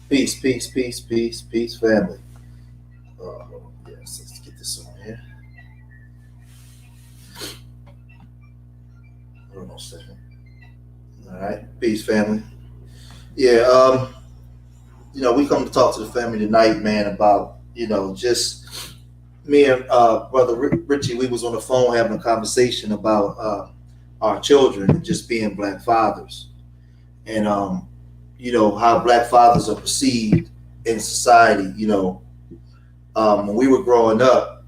Peace, peace, peace, peace, peace, family. Yes, let's get this on here. Hold on a second. All right, peace, family. Yeah, we come to talk to the family tonight, man, about just me and brother Richie. We was on the phone having a conversation about our children and just being black fathers, and how black fathers are perceived in society. When we were growing up,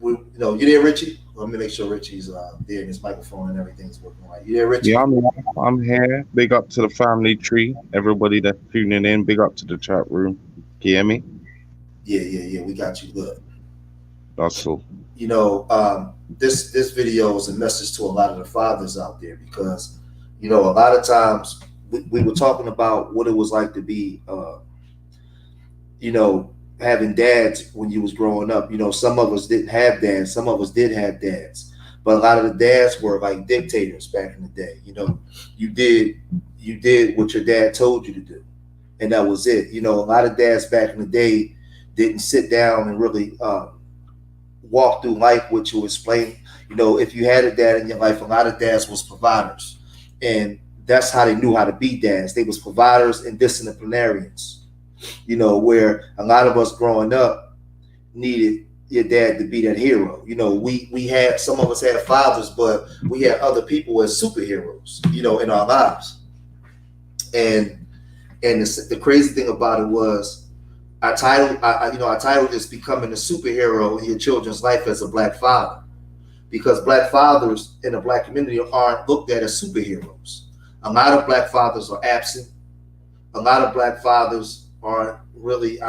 you there, Richie? Let me make sure Richie's there and his microphone and everything's working right. You there, Yeah, Richie? I'm here. Big up to the family tree. Everybody that's tuning in. Big up to the chat room. Can you hear me? Yeah, yeah, yeah. We got you. Look, That's all. this video is a message to a lot of the fathers out there because a lot of times we were talking about what it was like to be you know having dads when you was growing up. Some of us didn't have dads, some of us did have dads, but a lot of the dads were like dictators back in the day. You did you did what your dad told you to do, and that was it. A lot of dads back in the day didn't sit down and really walk through life with you, explain. If you had a dad in your life, a lot of dads was providers, and that's how they knew how to be dads. They was providers and disciplinarians. Where a lot of us growing up needed your dad to be that hero. We had, some of us had fathers, but we had other people as superheroes. In our lives, and the crazy thing about it was I titled this "Becoming a Superhero in Your Children's Life as a Black Father," because black fathers in the black community aren't looked at as superheroes. A lot of black fathers are absent. A lot of black fathers aren't really,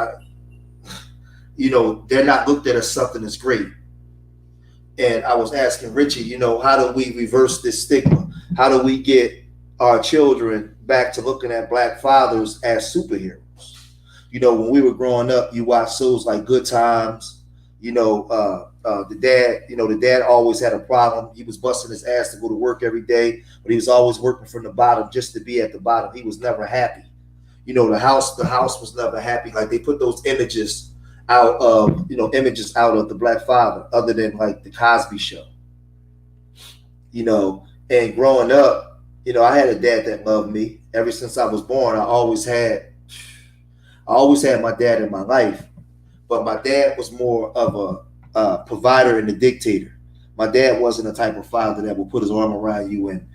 they're not looked at as something that's great. And I was asking Richie, how do we reverse this stigma? How do we get our children back to looking at black fathers as superheroes? When we were growing up, you watch shows like Good Times. The dad always had a problem. He was busting his ass to go to work every day, but he was always working from the bottom just to be at the bottom. He was never happy. The house was never happy. Like, they put those images out of the black father, other than like the Cosby Show. And growing up, I had a dad that loved me. Ever since I was born, I always had my dad in my life, but my dad was more of a provider and a dictator. My dad wasn't the type of father that would put his arm around you and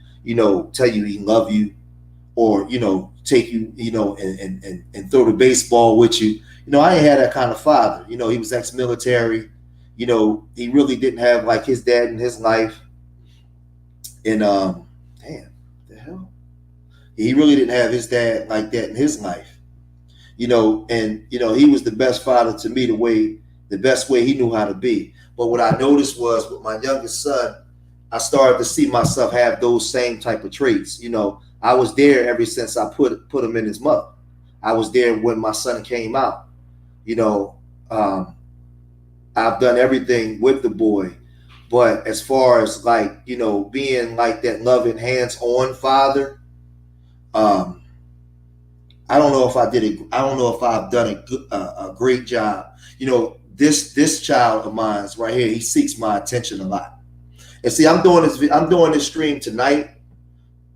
tell you he loved you, or take you, and throw the baseball with you. I ain't had that kind of father. He was ex-military. He really didn't have like his dad in his life, and damn, the hell, he really didn't have his dad like that in his life. And he was the best father to me, the best way he knew how to be. But what I noticed was with my youngest son, I started to see myself have those same type of traits. I was there ever since I put him in his mother. I was there when my son came out. You know, um, I've done everything with the boy, but as far as like being like that loving hands-on father, um, I don't know if I did it. I don't know if I've done a great job. This child of mine's right here, he seeks my attention a lot. And see, I'm doing this stream tonight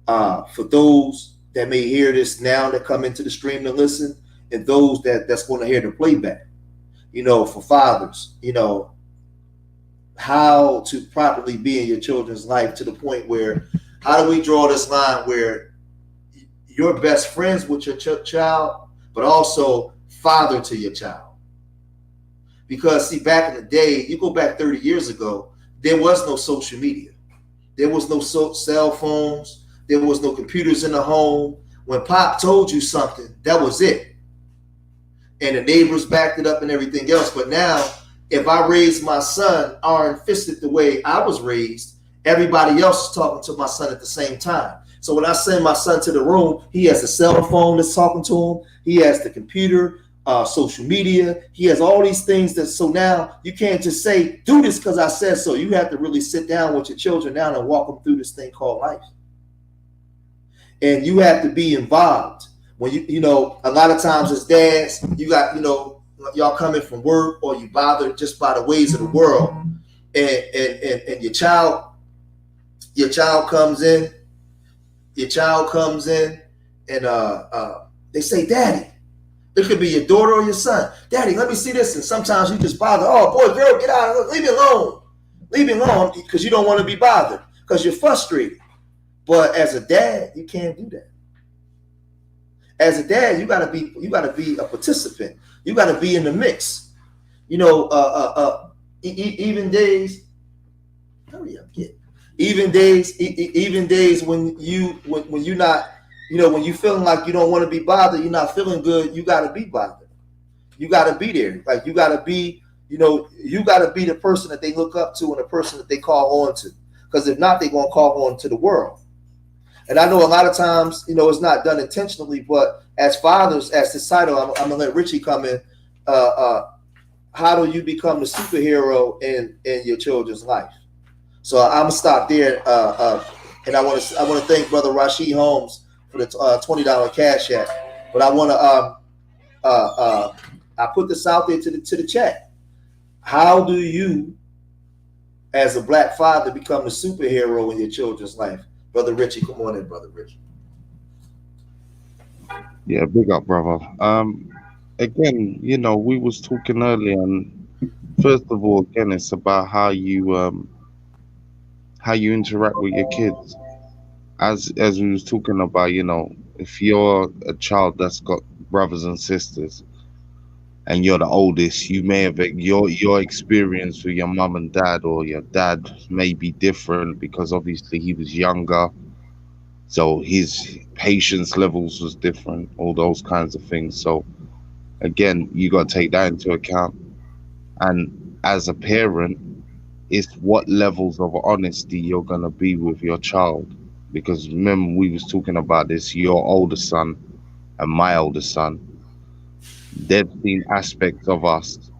for those that may hear this now that come into the stream to listen, and those that's going to hear the playback. For fathers, how to properly be in your children's life, to the point where, how do we draw this line where you're best friends with your child, but also father to your child? Because see, back in the day, you go back 30 years ago, there was no social media. There was no cell phones. There was no computers in the home. When Pop told you something, that was it. And the neighbors backed it up and everything else. But now, if I raise my son iron fisted the way I was raised, everybody else is talking to my son at the same time. So when I send my son to the room, he has a cell phone that's talking to him. He has the computer, social media. He has all these things so now you can't just say, do this because I said so. You have to really sit down with your children now and walk them through this thing called life. And you have to be involved. when you know, a lot of times as dads, you got, you know, y'all coming from work or you bothered just by the ways of the world, and your child comes in, and they say, Daddy. It could be your daughter or your son. Daddy, let me see this. And sometimes you just bother. Oh, boy, girl, get out. Leave me alone. Leave me alone, because you don't want to be bothered, because you're frustrated. But as a dad, you can't do that. As a dad, you gotta be a participant. You gotta be in the mix. You know, even days. Hurry up, kid. Even days when you're not, you know, when you feeling like you don't want to be bothered, you're not feeling good, you got to be bothered. You got to be there. Like, you got to be, you know, you got to be the person that they look up to and the person that they call on to. Because if not, they're going to call on to the world. And I know a lot of times, you know, it's not done intentionally, but as fathers, as this title, I'm going to let Richie come in. How do you become the superhero in your children's life? So I'm going to stop there. And I want to thank Brother Rashid Holmes for the $20 cash app, but I want to I put this out there to the chat. How do you, as a black father, become the superhero in your children's life? Brother Richie, come on in, Brother Richie. Yeah, big up, brother. Again, you know, we was talking earlier, and first of all, again, it's about how you interact with your kids. As we was talking about, you know, if you're a child that's got brothers and sisters and you're the oldest, you may have your experience with your mum and dad, or your dad may be different because obviously he was younger, so his patience levels was different, all those kinds of things. So again, you got to take that into account. And as a parent, it's what levels of honesty you're going to be with your child. Because remember, we was talking about this, your older son and my older son, they've seen aspects of us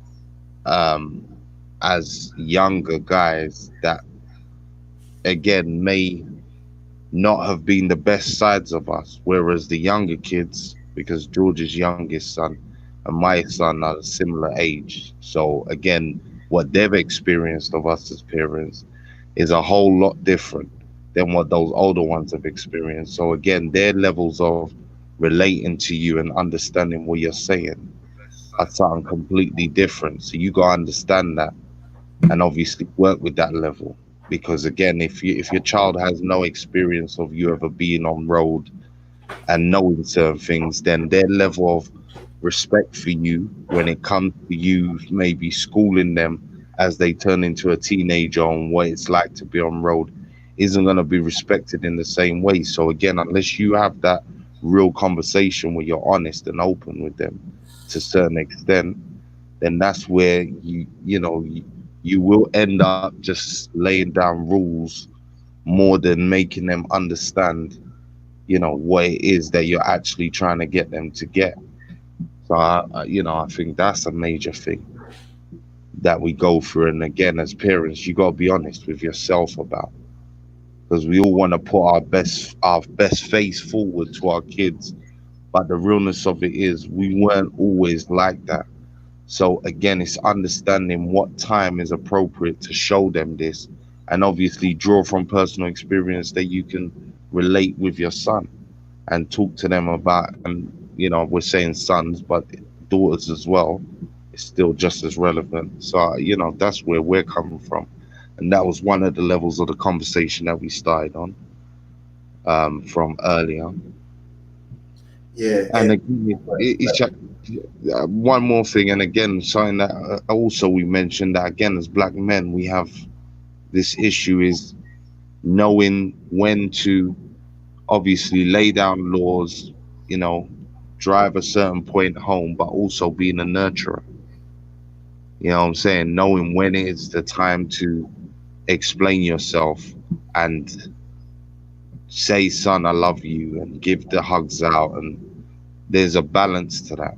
um, as younger guys that, again, may not have been the best sides of us. Whereas the younger kids, because George's youngest son and my son are a similar age. So, again, what they've experienced of us as parents is a whole lot different than what those older ones have experienced. So again, their levels of relating to you and understanding what you're saying are something completely different. So you gotta understand that and obviously work with that level. Because again, if your child has no experience of you ever being on road and knowing certain things, then their level of respect for you when it comes to you maybe schooling them as they turn into a teenager on what it's like to be on road isn't going to be respected in the same way. So again, unless you have that real conversation where you're honest and open with them to a certain extent, then that's where you will end up just laying down rules more than making them understand, you know, what it is that you're actually trying to get them to get. So I think that's a major thing that we go through. And again, as parents, you got to be honest with yourself about, because we all want to put our best face forward to our kids, but the realness of it is we weren't always like that. So again, it's understanding what time is appropriate to show them this, and obviously draw from personal experience that you can relate with your son and talk to them about. And we're saying sons, but daughters as well, it's still just as relevant. So that's where we're coming from, and that was one of the levels of the conversation that we started on from earlier. Yeah. And again, it's one more thing, and again, something that also we mentioned, that again, as black men, we have this issue is knowing when to obviously lay down laws, drive a certain point home, but also being a nurturer. You know what I'm saying? Knowing when it's the time to explain yourself and say, son, I love you, and give the hugs out. And there's a balance to that.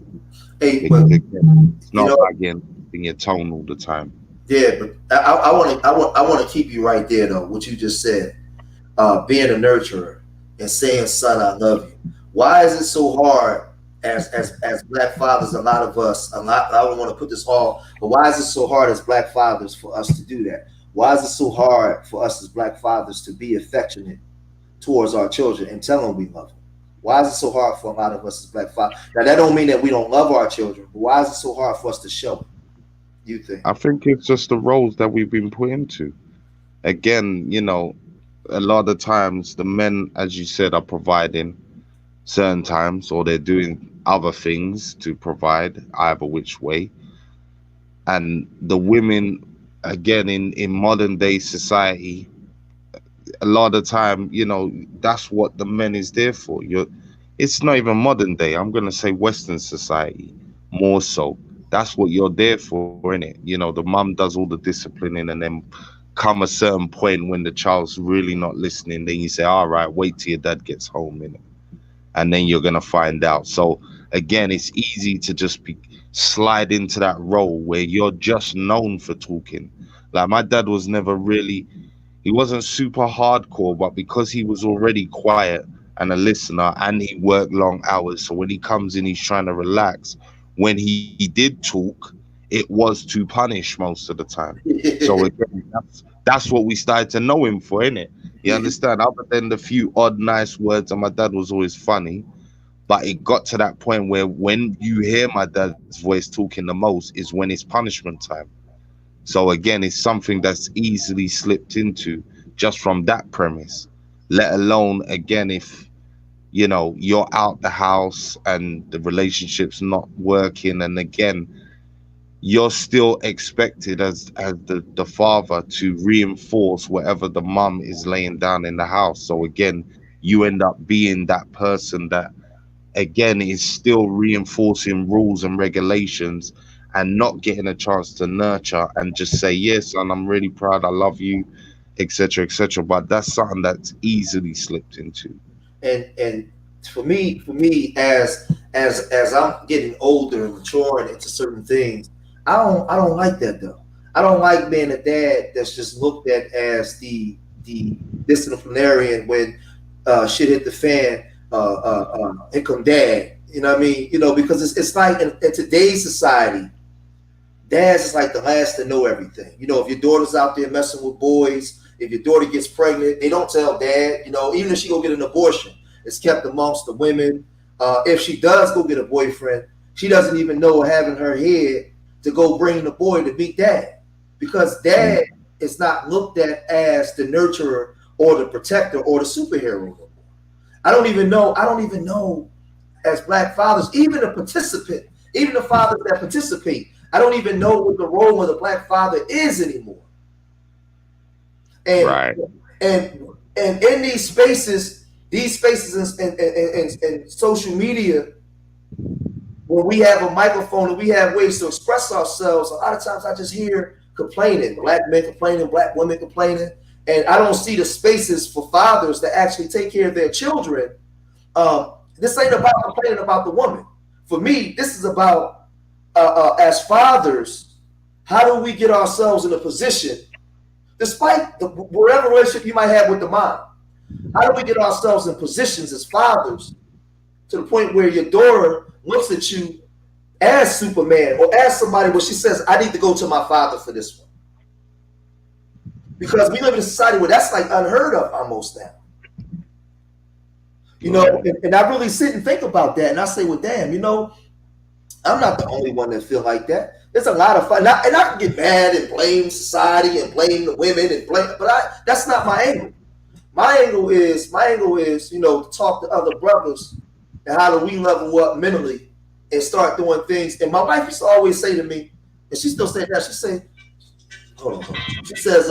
Hey, Because but again, it's you not know, about getting in your tone all the time. yeah, but I want to keep you right there though. What you just said, being a nurturer and saying, "Son, I love you." Why is it so hard as black fathers? A lot of us, a lot. I don't want to put this all, but why is it so hard as black fathers for us to do that? Why is it so hard for us as black fathers to be affectionate towards our children and tell them we love them? Why is it so hard for a lot of us as black fathers? Now that don't mean that we don't love our children, but why is it so hard for us to show it? You think? I think it's just the roles that we've been put into. Again, a lot of times the men, as you said, are providing certain times, or they're doing other things to provide either which way. And the women, again, in modern day society, a lot of time, that's what the men is there for. It's not even modern day. I'm gonna say Western society more so. That's what you're there for, innit? The mum does all the disciplining, and then come a certain point when the child's really not listening, then you say, all right, wait till your dad gets home, innit? And then you're gonna find out. So again, it's easy to just slide into that role where you're just known for talking. Like my dad was never really, he wasn't super hardcore, but because he was already quiet and a listener, and he worked long hours, so when he comes in, he's trying to relax. When he did talk, it was to punish most of the time. So again, that's what we started to know him for, innit? You understand? Other than the few odd, nice words, and my dad was always funny, but it got to that point where when you hear my dad's voice talking the most is when it's punishment time. So again, it's something that's easily slipped into just from that premise. Let alone again if you're out the house and the relationship's not working, and again you're still expected as the father to reinforce whatever the mum is laying down in the house. So again, you end up being that person that again is still reinforcing rules and regulations and not getting a chance to nurture and just say, yes, son, I'm really proud, I love you, etc., etc. But that's something that's easily slipped into. And for me, as I'm getting older and maturing into certain things, I don't like that though. I don't like being a dad that's just looked at as the disciplinarian when shit hit the fan. Here come dad. You know what I mean? Because it's like in today's society, dads is like the last to know everything. If your daughter's out there messing with boys, if your daughter gets pregnant, they don't tell dad. Even if she go get an abortion, it's kept amongst the women. If she does go get a boyfriend, she doesn't even know having her head to go bring the boy to meet dad, because dad is not looked at as the nurturer or the protector or the superhero. I don't even know as black fathers, even the participant, even the fathers that participate, I don't even know what the role of the black father is anymore. And Right. and in these spaces and social media, when we have a microphone and we have ways to express ourselves, a lot of times I just hear complaining, black men complaining, black women complaining, and I don't see the spaces for fathers that actually take care of their children. This ain't about complaining about the woman. For me, this is about as fathers, how do we get ourselves in a position, despite whatever relationship you might have with the mom, how do we get ourselves in positions as fathers to the point where your daughter looks at you as Superman or as somebody where she says, I need to go to my father for this one? Because we live in a society where that's like unheard of almost now. And I really sit and think about that, and I say, well, damn, I'm not the only one that feel like that. There's a lot of fun, and I can get mad and blame society and blame the women and blame, but that's not my angle. My angle is, to talk to other brothers and how do we level up mentally and start doing things. And my wife used to always say to me, and she still said that, she said, hold on. She says,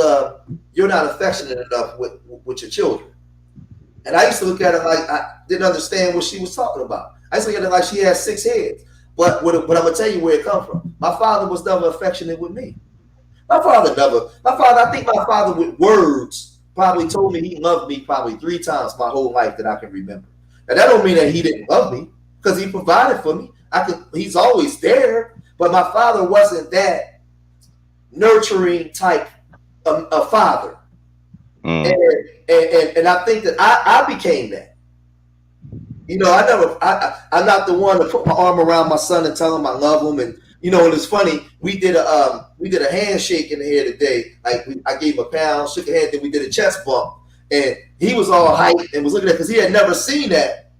you're not affectionate enough with your children. And I used to look at it like I didn't understand what she was talking about. I used to look at it like she had 6 heads. But I'm gonna tell you where it comes from. My father was never affectionate with me. I think my father with words probably told me he loved me probably 3 times my whole life that I can remember. Now that don't mean that he didn't love me, because he provided for me. He's always there, but my father wasn't that nurturing type of father. And I think that I became that. I'm not the one to put my arm around my son and tell him I love him. And and it's funny. We did a handshake in here today. Like I gave him a pound, shook a hand, then we did a chest bump, and he was all hyped and was looking at because he had never seen that.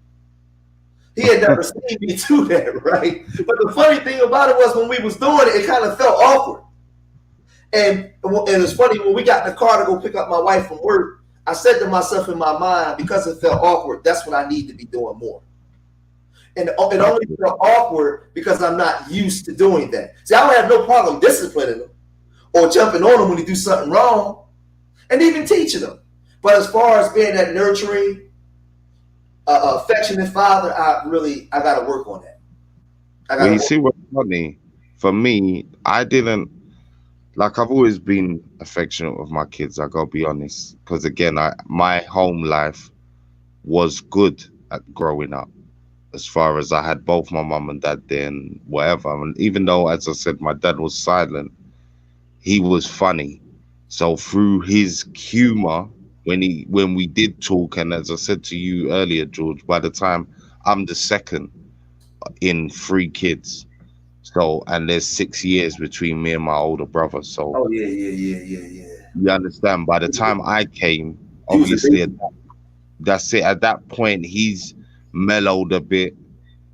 He had never seen me do that, right? But the funny thing about it was when we was doing it, it kind of felt awkward. And it's funny when we got in the car to go pick up my wife from work. I said to myself in my mind, because it felt awkward, that's what I need to be doing more. And it only felt awkward because I'm not used to doing that. See, I don't have no problem disciplining them or jumping on them when they do something wrong, and even teaching them. But as far as being that nurturing, affectionate father, I got to work on that. Well, you see what's funny? For me, I didn't like. I've always been affectionate with my kids. I gotta be honest, because again, my home life was good at growing up. As far as I had both my mum and dad there and whatever. And even though, as I said, my dad was silent, he was funny. So through his humor, when we did talk, and as I said to you earlier, George, by the time I'm the second in three kids. So, and there's 6 years between me and my older brother. So, oh yeah. you understand, by the time I came, obviously, that's it. At that point, he's mellowed a bit.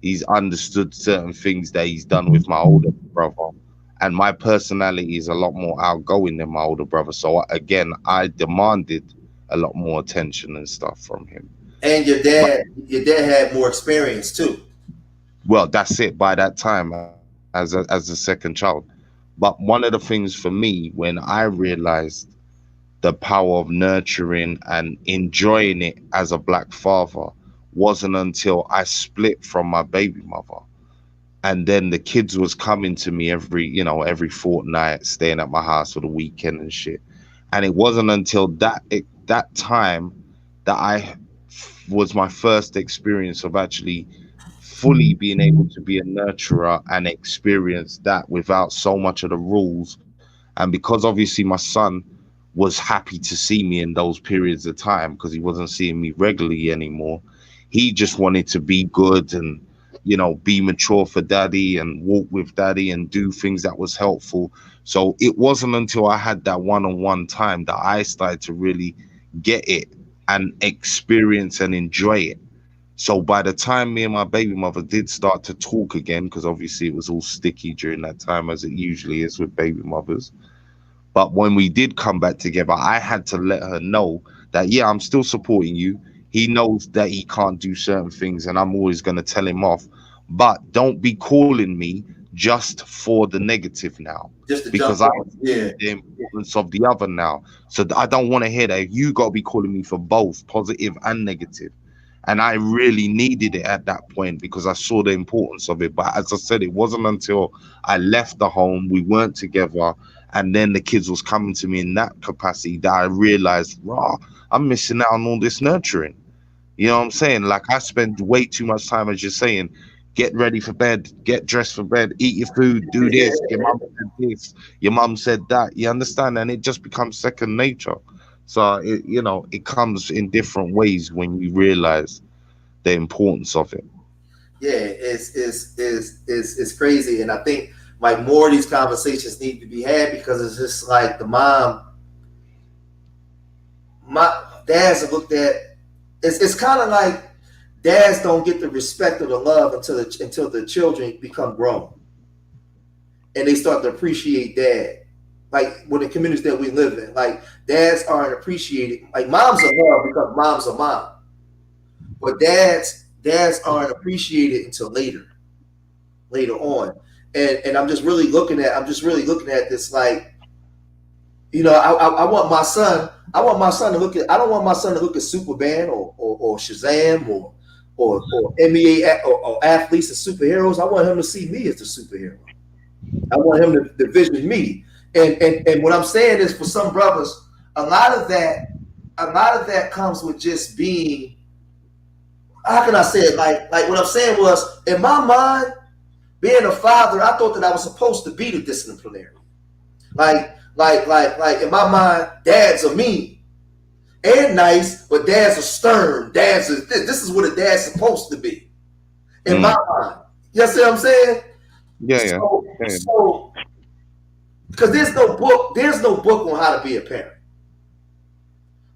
He's understood certain things that he's done with my older brother. And my personality is a lot more outgoing than my older brother. So, again, I demanded a lot more attention and stuff from him. And your dad had more experience too. Well, that's it by that time as a second child. But one of the things for me when I realized the power of nurturing and enjoying it as a black father wasn't until I split from my baby mother. And then the kids was coming to me every fortnight, staying at my house for the weekend and shit. And it wasn't until that time that I was my first experience of actually fully being able to be a nurturer and experience that without so much of the rules. And because obviously my son was happy to see me in those periods of time because he wasn't seeing me regularly anymore, he just wanted to be good and be mature for daddy and walk with daddy and do things that was helpful. So it wasn't until I had that one-on-one time that I started to really get it and experience and enjoy it. So by the time me and my baby mother did start to talk again, because obviously it was all sticky during that time, as it usually is with baby mothers. But when we did come back together, I had to let her know that, yeah, I'm still supporting you. He knows that he can't do certain things and I'm always going to tell him off. But don't be calling me just for the negative now. Because I see the importance of the other now. So I don't want to hear that. You got to be calling me for both positive and negative. And I really needed it at that point because I saw the importance of it. But as I said, it wasn't until I left the home, we weren't together, and then the kids was coming to me in that capacity that I realized, raw, I'm missing out on all this nurturing. You know what I'm saying? Like I spend way too much time, as you're saying, get ready for bed, get dressed for bed, eat your food, do this. Your mum said this, your mum said that. You understand? And it just becomes second nature. So it comes in different ways when you realize the importance of it. Yeah, it's crazy, and I think like more of these conversations need to be had because it's just like my dads are looked at. It's kind of like dads don't get the respect or the love until the children become grown, and they start to appreciate dad. Like with the communities that we live in, like dads aren't appreciated. Like moms are loved because moms are mom, but dads aren't appreciated until later on. And I'm just really looking at this like, I want my son to look at. I don't want my son to look at Superman or Shazam or NBA or athletes as superheroes. I want him to see me as the superhero. I want him to vision me. And what I'm saying is, for some brothers, a lot of that comes with just being. How can I say it? Like what I'm saying was, in my mind, being a father, I thought that I was supposed to be the disciplinarian. Like in my mind, dads are mean, and nice, but dads are stern. Dads are this is what a dad's supposed to be in my Mm. mind. You see what I'm saying? Yeah, yeah, So, yeah. so because there's no book on how to be a parent.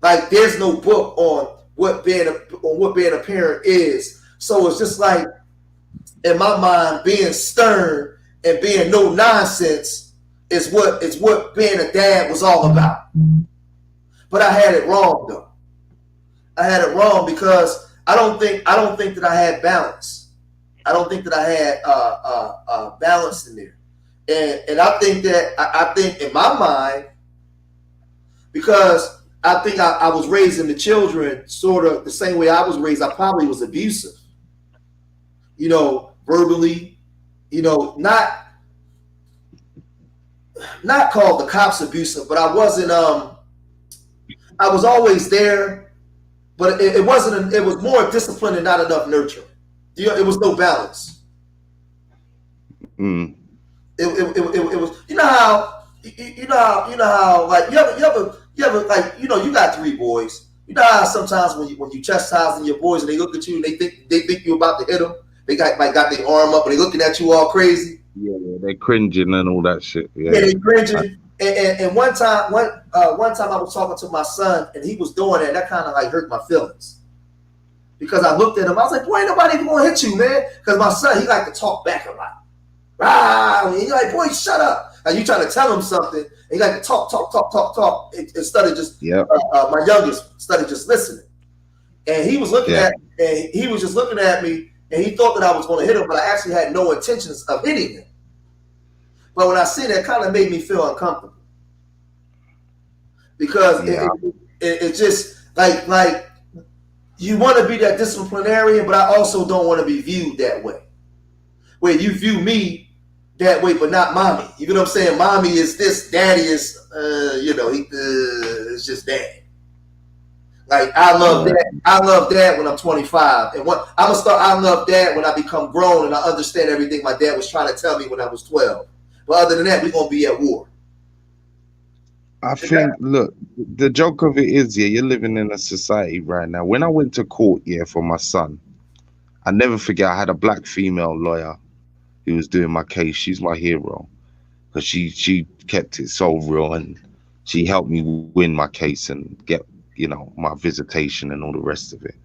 Like there's no book on what being a parent is. So it's just like in my mind, being stern and being no nonsense is what being a dad was all about. But I had it wrong though. I had it wrong because I don't think that I had balance. I don't think that I had balance in there. And I think that I think in my mind, because I think I was raising the children sort of the same way I was raised. I probably was abusive, verbally, not called the cops abusive, but I wasn't. I was always there, but it wasn't. It was more discipline and not enough nurture. It was no balance. Mm. It was. You know how like you ever like you got three boys. You know how sometimes when you chastising your boys and they look at you and they think you about to hit them. They got their arm up and they looking at you all crazy. Yeah, yeah, they're cringing and all that shit. Yeah, Yeah, they I, cringing. And one time I was talking to my son and he was doing that. That kind of like hurt my feelings because I looked at him. I was like, boy, ain't nobody even gonna hit you, man. Because my son, he like to talk back a lot. And you're like, boy, shut up. Like you trying to tell him something, and he like to talk, instead of just. yeah, My youngest started just listening, and he was looking yeah, and he was just looking at me, and he thought that I was going to hit him, but I actually had no intentions of hitting him. But when I seen that, it kind of made me feel uncomfortable because yeah. it just like you want to be that disciplinarian, but I also don't want to be viewed that way, where you view me that way, but not mommy. You know what I'm saying? Mommy is this, daddy is, it's just dad. Like I love Yeah. dad. I love dad when I'm 25, and I'm gonna start. I love dad when I become grown and I understand everything my dad was trying to tell me when I was 12. But other than that, we're gonna be at war. I think, look, the joke of it is, yeah, you're living in a society right now. When I went to court, yeah, for my son, I never forget I had a black female lawyer who was doing my case. She's my hero because she kept it so real and she helped me win my case and get, my visitation and all the rest of it.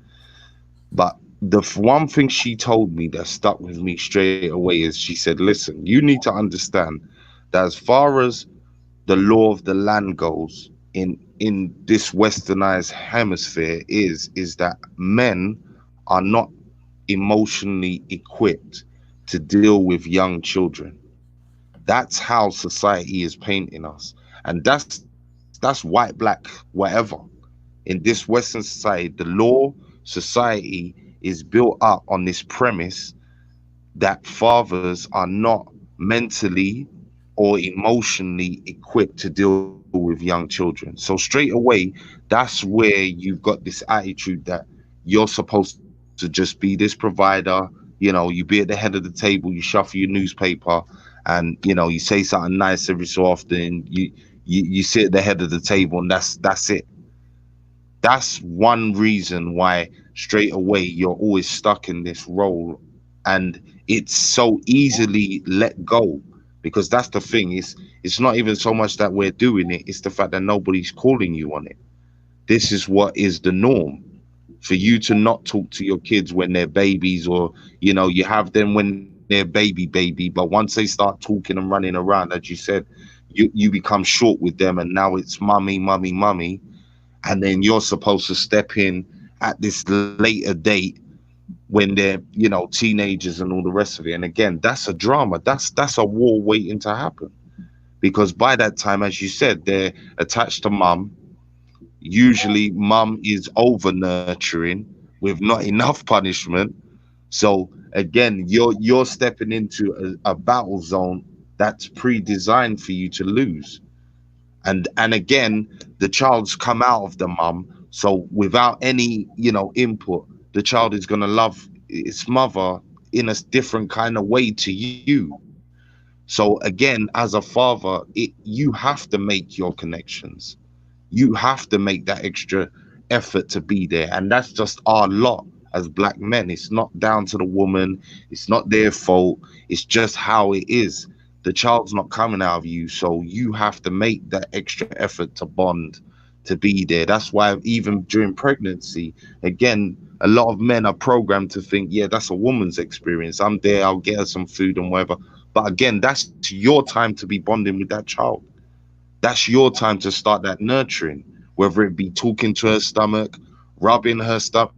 But the one thing she told me that stuck with me straight away is she said, listen, you need to understand that as far as the law of the land goes in this westernized hemisphere is that men are not emotionally equipped to deal with young children. That's how society is painting us, and that's white, black, whatever. In this western society, the law society is built up on this premise that fathers are not mentally or emotionally equipped to deal with young children. So straight away, that's where you've got this attitude that you're supposed to just be this provider. You be at the head of the table, you shuffle your newspaper, and you say something nice every so often. You sit at the head of the table, and that's it. That's one reason why straight away you're always stuck in this role, and it's so easily let go, because that's the thing. It's not even so much that we're doing it, it's the fact that nobody's calling you on it. This is what is the norm, for you to not talk to your kids when they're babies, or you have them when they're baby, but once they start talking and running around, as you said, you become short with them, and now it's mummy, mummy, mummy. And then you're supposed to step in at this later date when they're teenagers and all the rest of it. And again, that's a drama, that's a war waiting to happen, because by that time, as you said, they're attached to mum. Usually mum is over nurturing with not enough punishment. So again, you're stepping into a battle zone that's pre-designed for you to lose. And again, the child's come out of the mum, so without any input, the child is going to love its mother in a different kind of way to you. So again, as a father, you have to make your connections. You have to make that extra effort to be there, and that's just our lot as black men. It's not down to the woman, it's not their fault, it's just how it is. The child's not coming out of you, so you have to make that extra effort to bond, to be there. That's why even during pregnancy, again, a lot of men are programmed to think, yeah, that's a woman's experience, I'm there, I'll get her some food and whatever. But again, that's your time to be bonding with that child. That's your time to start that nurturing, whether it be talking to her stomach, rubbing her stuff.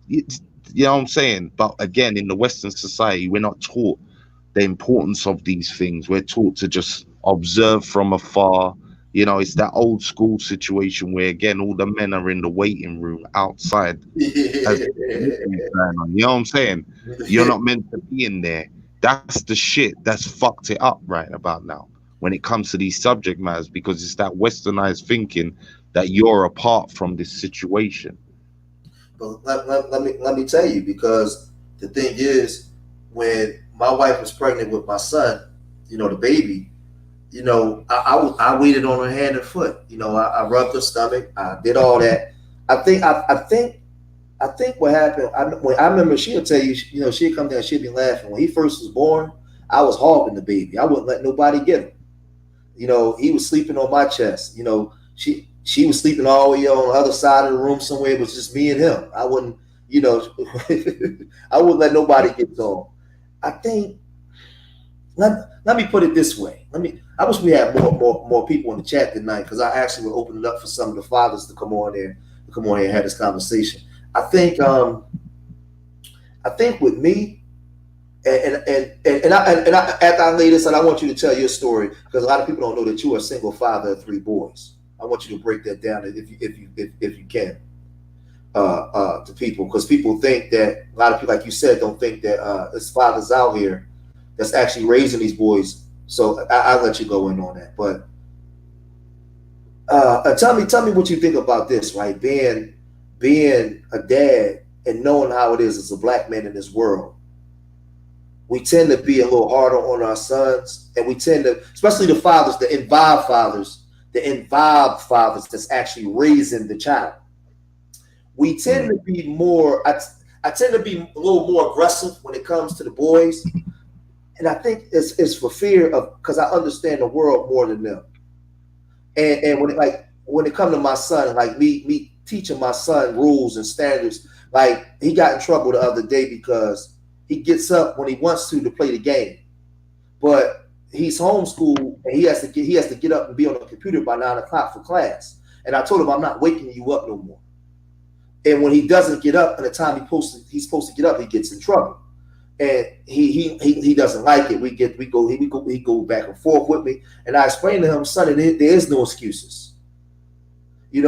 You know what I'm saying? But again, in the Western society, we're not taught the importance of these things. We're taught to just observe from afar. You know, it's that old school situation where, again, all the men are in the waiting room outside as going on. You know what I'm saying? You're not meant to be in there. That's the shit that's fucked it up right about now when it comes to these subject matters, because it's that westernized thinking that you're apart from this situation. But let me tell you, because the thing is, when my wife was pregnant with my son, the baby, I waited on her hand and foot. I rubbed her stomach. I did all that. I think what happened. I remember she'll tell you. She'd come down. She'd be laughing when he first was born. I was hogging the baby. I wouldn't let nobody get him. He was sleeping on my chest. She was sleeping all the way on the other side of the room somewhere. It was just me and him. I wouldn't, I wouldn't let nobody get on. I think let me put it this way. I wish we had more people in the chat tonight, because I actually would open it up for some of the fathers to come on here and have this conversation. I think with me, and after I lay this out, I want you to tell your story, because a lot of people don't know that you are a single father of 3 boys. I want you to break that down if you can to people, because people think that, a lot of people, like you said, don't think that there's fathers out here that's actually raising these boys. So I'll let you go in on that. But tell me what you think about this, right? Being a dad and knowing how it is as a black man in this world. We tend to be a little harder on our sons, and we tend to, especially the fathers, the involved fathers that's actually raising the child. We tend to be more, I tend to be a little more aggressive when it comes to the boys. And I think it's for fear of, because I understand the world more than them. And when it comes to my son, like me teaching my son rules and standards, like he got in trouble the other day because he gets up when he wants to play the game, but he's homeschooled and he has to get up and be on the computer by 9 o'clock for class. And I told him, I'm not waking you up no more. And when he doesn't get up in the time he's supposed to get up, he gets in trouble. And he doesn't like it. We go back and forth with me, and I explained to him, son, there is no excuses. There's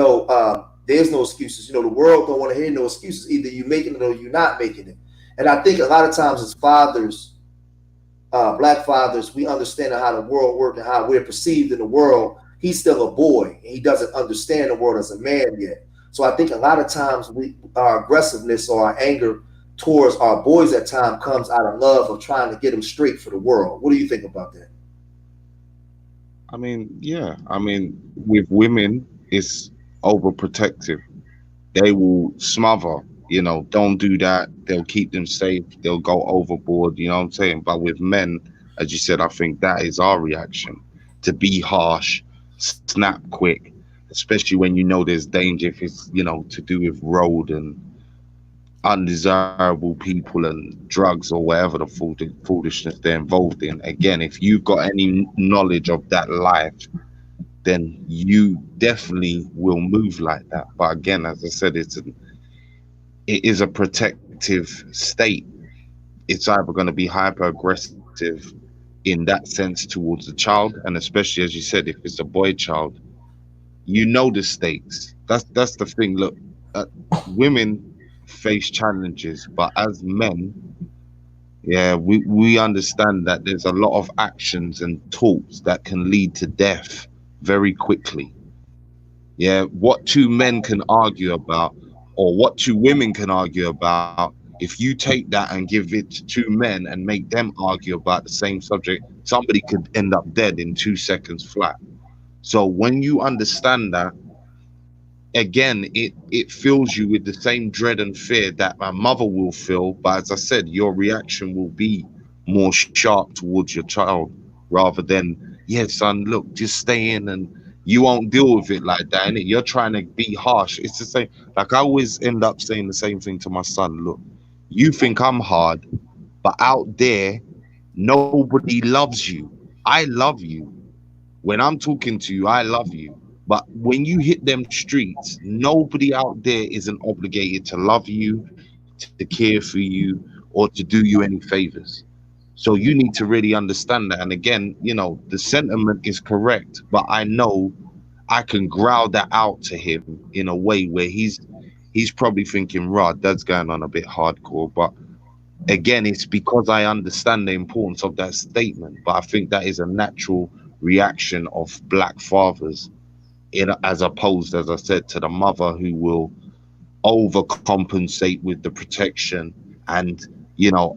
no excuses. The world don't want to hear no excuses. Either you making it or you're not making it. And I think a lot of times as fathers, black fathers, we understand how the world works and how we're perceived in the world. He's still a boy, and he doesn't understand the world as a man yet. So I think a lot of times our aggressiveness or our anger towards our boys at times comes out of love of trying to get them straight for the world. What do you think about that? I mean, yeah. I mean, with women, it's overprotective. They will smother, don't do that. They'll keep them safe. They'll go overboard, you know what I'm saying? But with men, as you said, I think that is our reaction, to be harsh, snap quick, especially when there's danger, if it's, to do with road and undesirable people and drugs or whatever the foolishness they're involved in. Again, if you've got any knowledge of that life, then you definitely will move like that. But again, as I said, it is a protective state. It's either going to be hyper aggressive in that sense towards the child, and especially, as you said, if it's a boy child, the stakes. That's the thing. Look, women face challenges, but as men, yeah, we understand that there's a lot of actions and talks that can lead to death very quickly. Yeah, what 2 men can argue about, or what 2 women can argue about, if you take that and give it to 2 men and make them argue about the same subject, somebody could end up dead in 2 seconds flat. So when you understand that, again, it fills you with the same dread and fear that my mother will feel. But as I said, your reaction will be more sharp towards your child rather than, yeah, son, look, just stay in, and you won't deal with it like that. And you're trying to be harsh. It's the same. Like I always end up saying the same thing to my son. Look, you think I'm hard, but out there, nobody loves you. I love you. When I'm talking to you, I love you. But when you hit them streets, nobody out there isn't obligated to love you, to care for you, or to do you any favors. So you need to really understand that. And again, the sentiment is correct, but I know I can growl that out to him in a way where he's probably thinking, Rod, that's going on a bit hardcore. But again, it's because I understand the importance of that statement. But I think that is a natural reaction of black fathers, as opposed, as I said, to the mother who will overcompensate with the protection and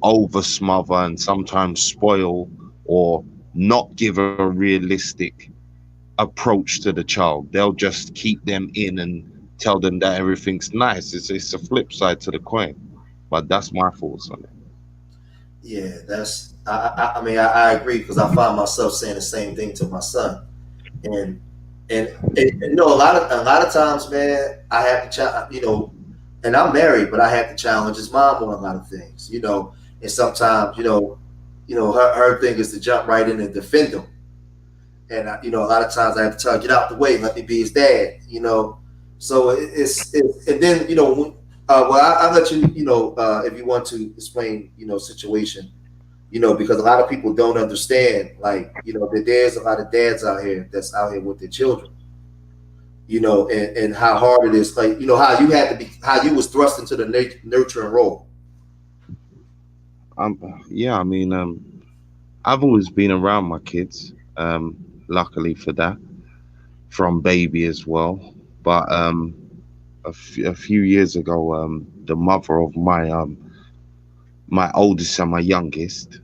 over smother and sometimes spoil or not give a realistic approach to the child. They'll just keep them in and tell them that everything's nice. It's a flip side to the coin. But that's my thoughts on it. Yeah, that's. I mean, I agree because I find myself saying the same thing to my son, and a lot of times, man, I have to and I'm married, but I have to challenge his mom on a lot of things, and sometimes, her thing is to jump right in and defend him, and a lot of times I have to tell her, get out the way, let me be his dad. So it's and then well, I'll let you if you want to explain situation, because a lot of people don't understand, like that there's a lot of dads out here that's out here with their children, and how hard it is, like how you had to be, how you was thrust into the nurturing role. Yeah, I mean, I've always been around my kids, luckily for that, from baby as well. But a few years ago, the mother of my oldest and my youngest,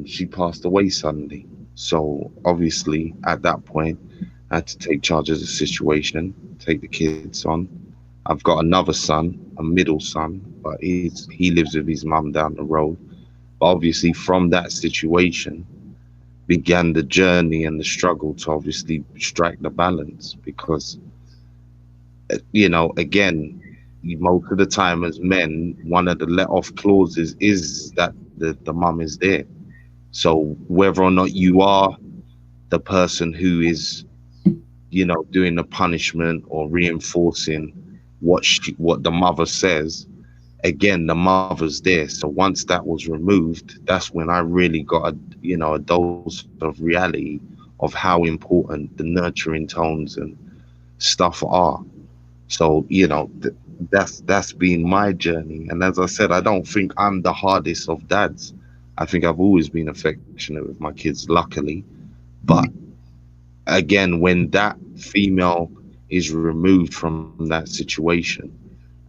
she passed away suddenly. So obviously, at that point, I had to take charge of the situation, take the kids on. I've got another son, a middle son, but he lives with his mum down the road. But obviously, from that situation began the journey and the struggle to obviously strike the balance, because again, most of the time as men, one of the let off clauses is that the mum is there. So whether or not you are the person who is, doing the punishment or reinforcing what the mother says, again, the mother's there. So once that was removed, that's when I really got a dose of reality of how important the nurturing tones and stuff are. So that's been my journey. And as I said, I don't think I'm the hardest of dads. I think I've always been affectionate with my kids, luckily. But again, when that female is removed from that situation,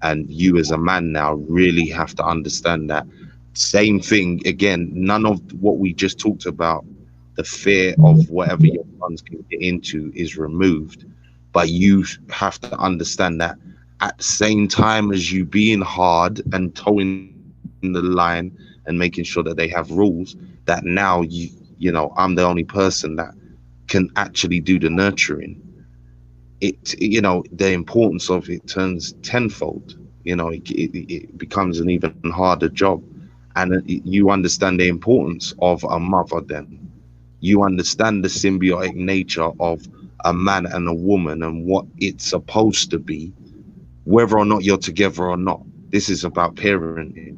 and you as a man now really have to understand that same thing again, none of what we just talked about, the fear of whatever your sons can get into, is removed. But you have to understand that at the same time as you being hard and towing the line and making sure that they have rules, that now I'm the only person that can actually do the nurturing. The importance of it turns tenfold. It becomes an even harder job. And you understand the importance of a mother then. You understand the symbiotic nature of a man and a woman and what it's supposed to be, whether or not you're together or not. This is about parenting,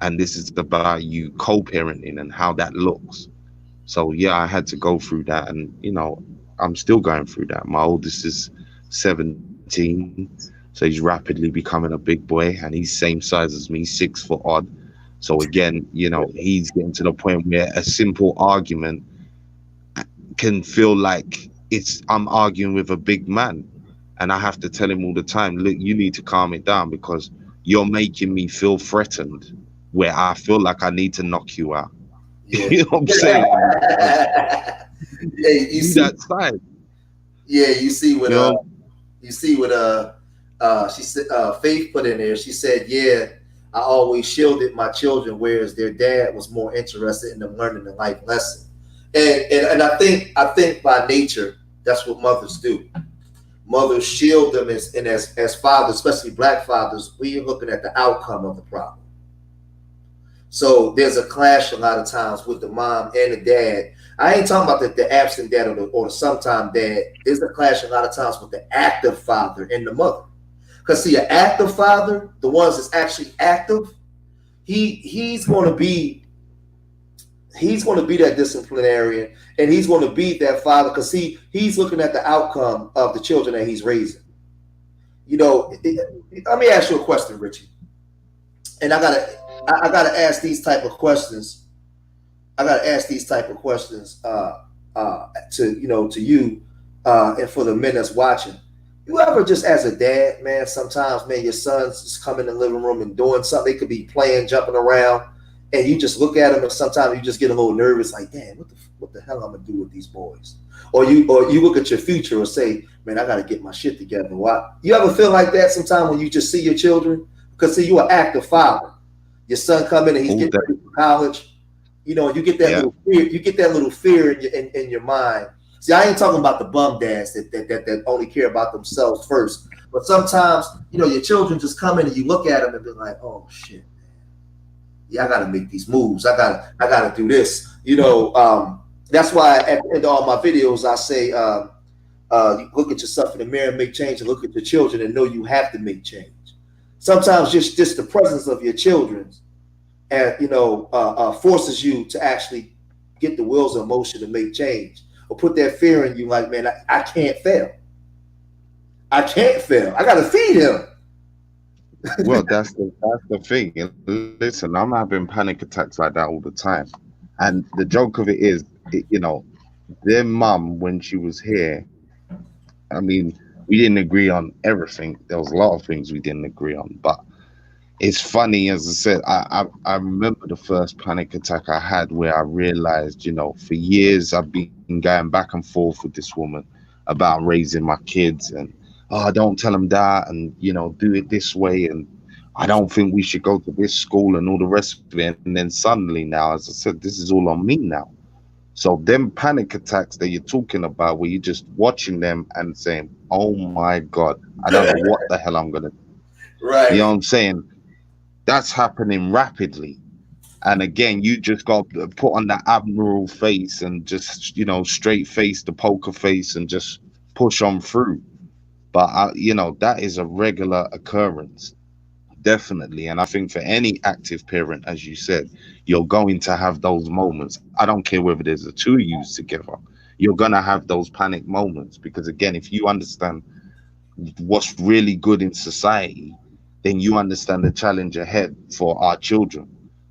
and this is about you co-parenting and how that looks. So yeah, I had to go through that, and I'm still going through that. My oldest is 17, so he's rapidly becoming a big boy, and he's same size as me, 6 foot odd. So again, he's getting to the point where a simple argument can feel like I'm arguing with a big man, and I have to tell him all the time, look, you need to calm it down because you're making me feel threatened, where I feel like I need to knock you out. Yeah. You know what I'm saying? Yeah, you see That side. Yeah, you see what she said, Faith put in there. She said, "Yeah, I always shielded my children, whereas their dad was more interested in them learning the life lesson." And I think by nature that's what mothers do. Mothers shield them as fathers, especially black fathers. We're looking at the outcome of the problem. So there's a clash a lot of times with the mom and the dad. I ain't talking about the absent dad or the sometime dad. There's a clash a lot of times with the active father and the mother. Because see, an active father, the ones that's actually active, he's going to be that disciplinarian, and he's going to be that father because he's looking at the outcome of the children that he's raising. Let me ask you a question, Richie. And I gotta ask these type of questions. I gotta ask these type of questions to you and for the men that's watching. You ever just as a dad, man, sometimes, man, your sons just come in the living room and doing something. They could be playing, jumping around, and you just look at them, and sometimes you just get a little nervous, like, damn, what the hell I'm gonna do with these boys? Or you look at your future and say, man, I gotta get my shit together. Why? You ever feel like that sometimes when you just see your children? Because see, you're an active father. Your son come in and he's getting ready for college. You get that little fear. You get that little fear in your mind. See, I ain't talking about the bum dads that only care about themselves first. But sometimes, your children just come in and you look at them and be like, oh shit, man. Yeah, I gotta make these moves. I gotta do this. That's why at the end of all my videos I say, you look at yourself in the mirror and make change, and look at your children and know you have to make change. Sometimes just the presence of your children and forces you to actually get the wheels in motion to make change, or put that fear in you, like, man, I can't fail. I can't fail. I gotta feed him. Well, that's the thing. And listen, I'm having panic attacks like that all the time. And the joke of it is, their mum, when she was here, I mean, we didn't agree on everything. There was a lot of things we didn't agree on. But it's funny, as I said, I remember the first panic attack I had where I realized, for years I've been going back and forth with this woman about raising my kids, and don't tell them that, and do it this way, and I don't think we should go to this school and all the rest of it. And then suddenly now, as I said, this is all on me now. So them panic attacks that you're talking about, where you're just watching them and saying, oh my God, I don't know what the hell I'm going to do. Right. You know what I'm saying? That's happening rapidly. And again, you just got to put on that admiral face and just, straight face, the poker face, and just push on through. But, that is a regular occurrence, definitely. And I think for any active parent, as you said, you're going to have those moments. I don't care whether there's the two of you together. You're going to have those panic moments because, again, if you understand what's really good in society, then you understand the challenge ahead for our children.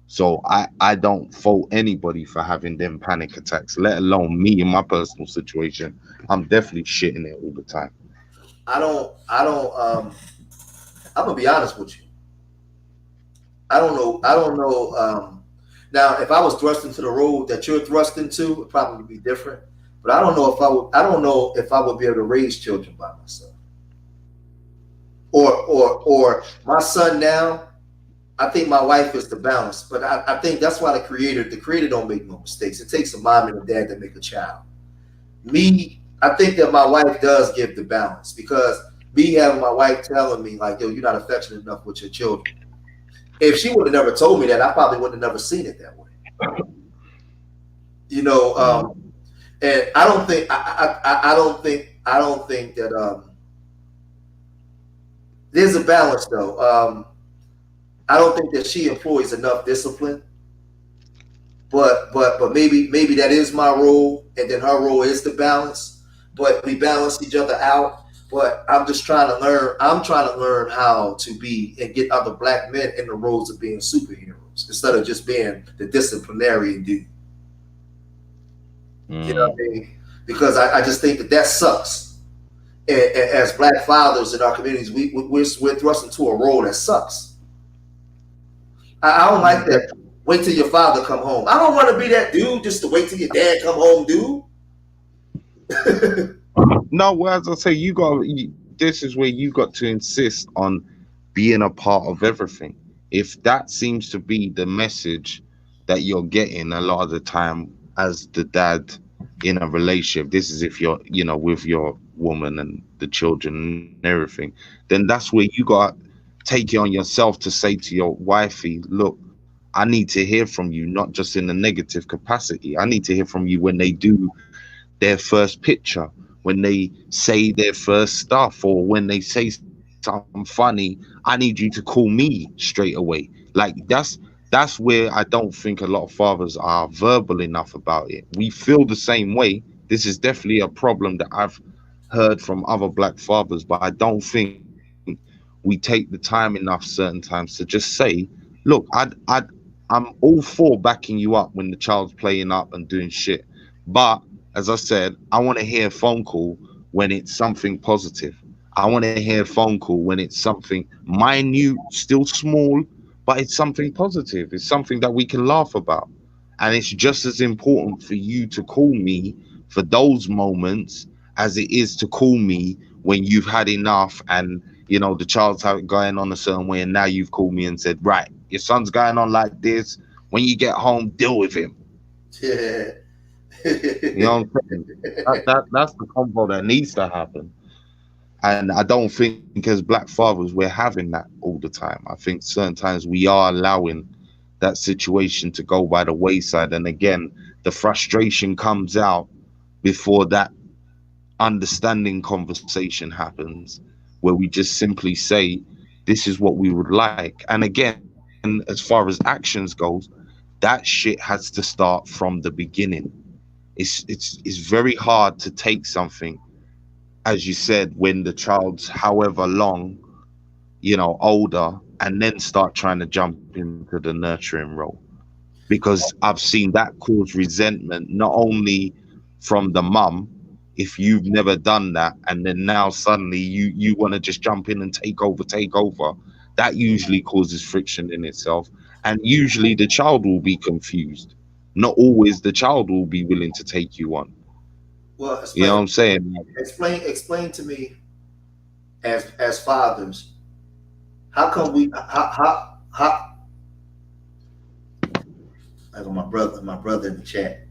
So I don't fault anybody for having them panic attacks, let alone me in my personal situation. I'm definitely shitting it all the time. I'm gonna be honest with you. I don't know. Now, if I was thrust into the road that you're thrust into, it would probably be different. But I don't know if I would be able to raise children by myself. Or my son now. I think my wife is the balance, but I think that's why the creator don't make no mistakes. It takes a mom and a dad to make a child. Me, I think that my wife does give the balance, because me having my wife telling me like, yo, you're not affectionate enough with your children. If she would have never told me that, I probably would have never seen it that way. And I don't think that there's a balance though. I don't think that she employs enough discipline, but maybe that is my role, and then her role is to balance. But we balance each other out. But I'm just trying to learn. I'm trying to learn how to be and get other black men in the roles of being superheroes instead of just being the disciplinarian dude. You know what I mean? Because I just think that sucks. And as black fathers in our communities, we're thrust into a role that sucks. I don't like that. Wait till your father come home. I don't want to be that dude just to wait till your dad come home, dude. No, well, as I say, this is where you got to insist on being a part of everything. If that seems to be the message that you're getting a lot of the time as the dad in a relationship, this is if you're, with your woman and the children and everything, then that's where you got to take it on yourself to say to your wifey, look, I need to hear from you, not just in a negative capacity. I need to hear from you when they do their first picture, when they say their first stuff, or when they say something funny. I need you to call me straight away. Like that's where I don't think a lot of fathers are verbal enough about it. We feel the same way. This is definitely a problem that I've heard from other black fathers, but I don't think we take the time enough certain times to just say, look, I'm all for backing you up when the child's playing up and doing shit. But as I said, I want to hear a phone call when it's something positive. I want to hear a phone call when it's something minute, still small, but it's something positive. It's something that we can laugh about. And it's just as important for you to call me for those moments as it is to call me when you've had enough and the child's going on a certain way, and now you've called me and said, right, your son's going on like this. When you get home, deal with him. Yeah. You know what I'm saying? That's the combo that needs to happen. And I don't think as black fathers we're having that all the time. I think certain times we are allowing that situation to go by the wayside. And again, the frustration comes out before that understanding conversation happens, where we just simply say, this is what we would like. And again, as far as actions goes, that shit has to start from the beginning. It's very hard to take something, as you said, when the child's however long, older, and then start trying to jump into the nurturing role. Because I've seen that cause resentment, not only from the mum, if you've never done that, and then now suddenly you want to just jump in and take over, that usually causes friction in itself. And usually the child will be confused. Not always the child will be willing to take you on. Well, You know what I'm saying? explain to me, as fathers, how come we how I got my brother in the chat.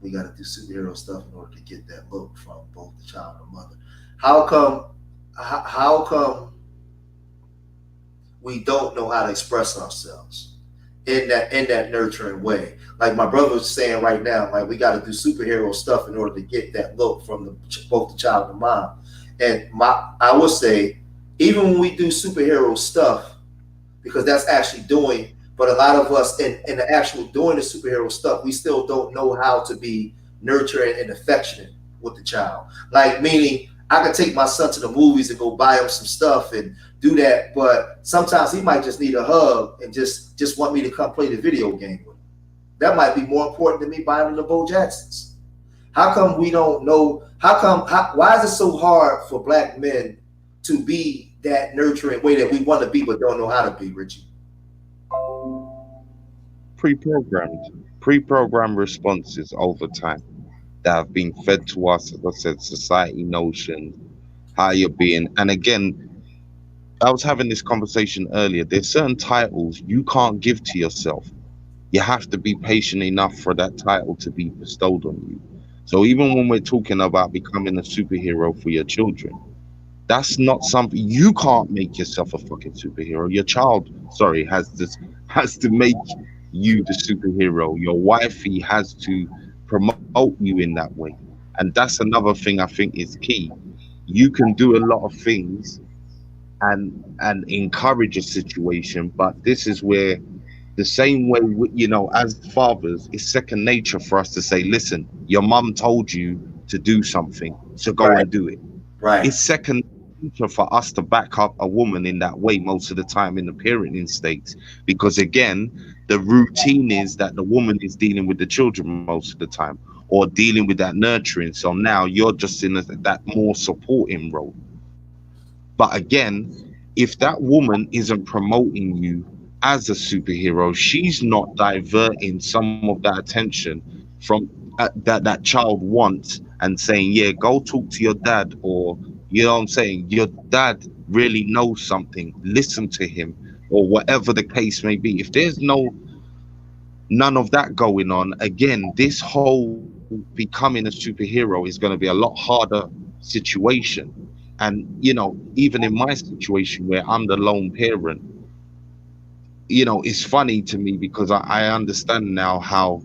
We got to do superhero stuff in order to get that look from both the child and the mother. How come? How come we don't know how to express ourselves in that nurturing way? Like my brother was saying right now, like we got to do superhero stuff in order to get that look from both the child and the mom. And I would say, even when we do superhero stuff, because that's actually doing. But a lot of us in the actual doing the superhero stuff, we still don't know how to be nurturing and affectionate with the child. Like meaning, I could take my son to the movies and go buy him some stuff and do that, but sometimes he might just need a hug and just want me to come play the video game with him. That might be more important than me buying him the Bo Jacksons. How come we don't know? Why is it so hard for black men to be that nurturing way that we want to be, but don't know how to be, Richie? Pre-programmed responses over time that have been fed to us, as I said, society notion, how you're being. And again, I was having this conversation earlier. There's certain titles you can't give to yourself. You have to be patient enough for that title to be bestowed on you. So even when we're talking about becoming a superhero for your children, that's not something you can't make yourself a fucking superhero. Your child, sorry, has to make you the superhero. Your wifey has to promote you in that way. And that's another thing I think is key. You can do a lot of things and encourage a situation, but this is where the same way as fathers, it's second nature for us to say, listen, your mum told you to do something, so go Right. and do it. Right. It's second nature for us to back up a woman in that way most of the time in the parenting state, because again, the routine is that the woman is dealing with the children most of the time, or dealing with that nurturing. So now you're just in that more supporting role. But again, if that woman isn't promoting you as a superhero, she's not diverting some of that attention from that child wants and saying, yeah, go talk to your dad, or You know what I'm saying? Your dad really knows something. Listen to him, or whatever the case may be. If there's none of that going on, again, this whole becoming a superhero is going to be a lot harder situation. And even in my situation where I'm the lone parent, it's funny to me because I understand now how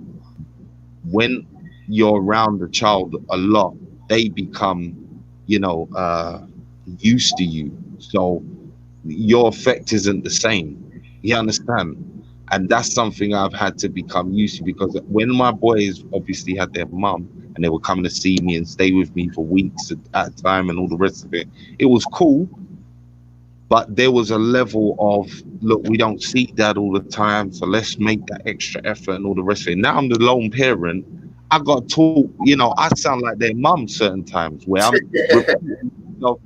when you're around the child a lot, they become, you know, uh, used to you. So your effect isn't the same. You understand? And that's something I've had to become used to because when my boys obviously had their mum and they were coming to see me and stay with me for weeks at a time and all the rest of it, it was cool. But there was a level of, look, we don't see dad all the time, so let's make that extra effort and all the rest of it. Now I'm the lone parent. I got taught, I sound like their mum certain times where I'm repeating myself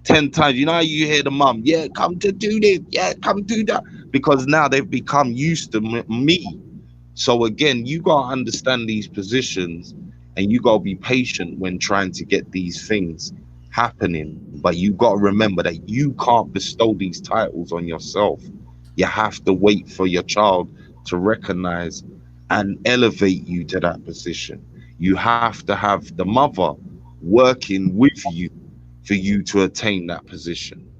10 times. You know how you hear the mum, yeah, come to do this, yeah, come do that. Because now they've become used to me. So again, you got to understand these positions and you got to be patient when trying to get these things happening. But you got to remember that you can't bestow these titles on yourself. You have to wait for your child to recognize and elevate you to that position. You have to have the mother working with you for you to attain that position.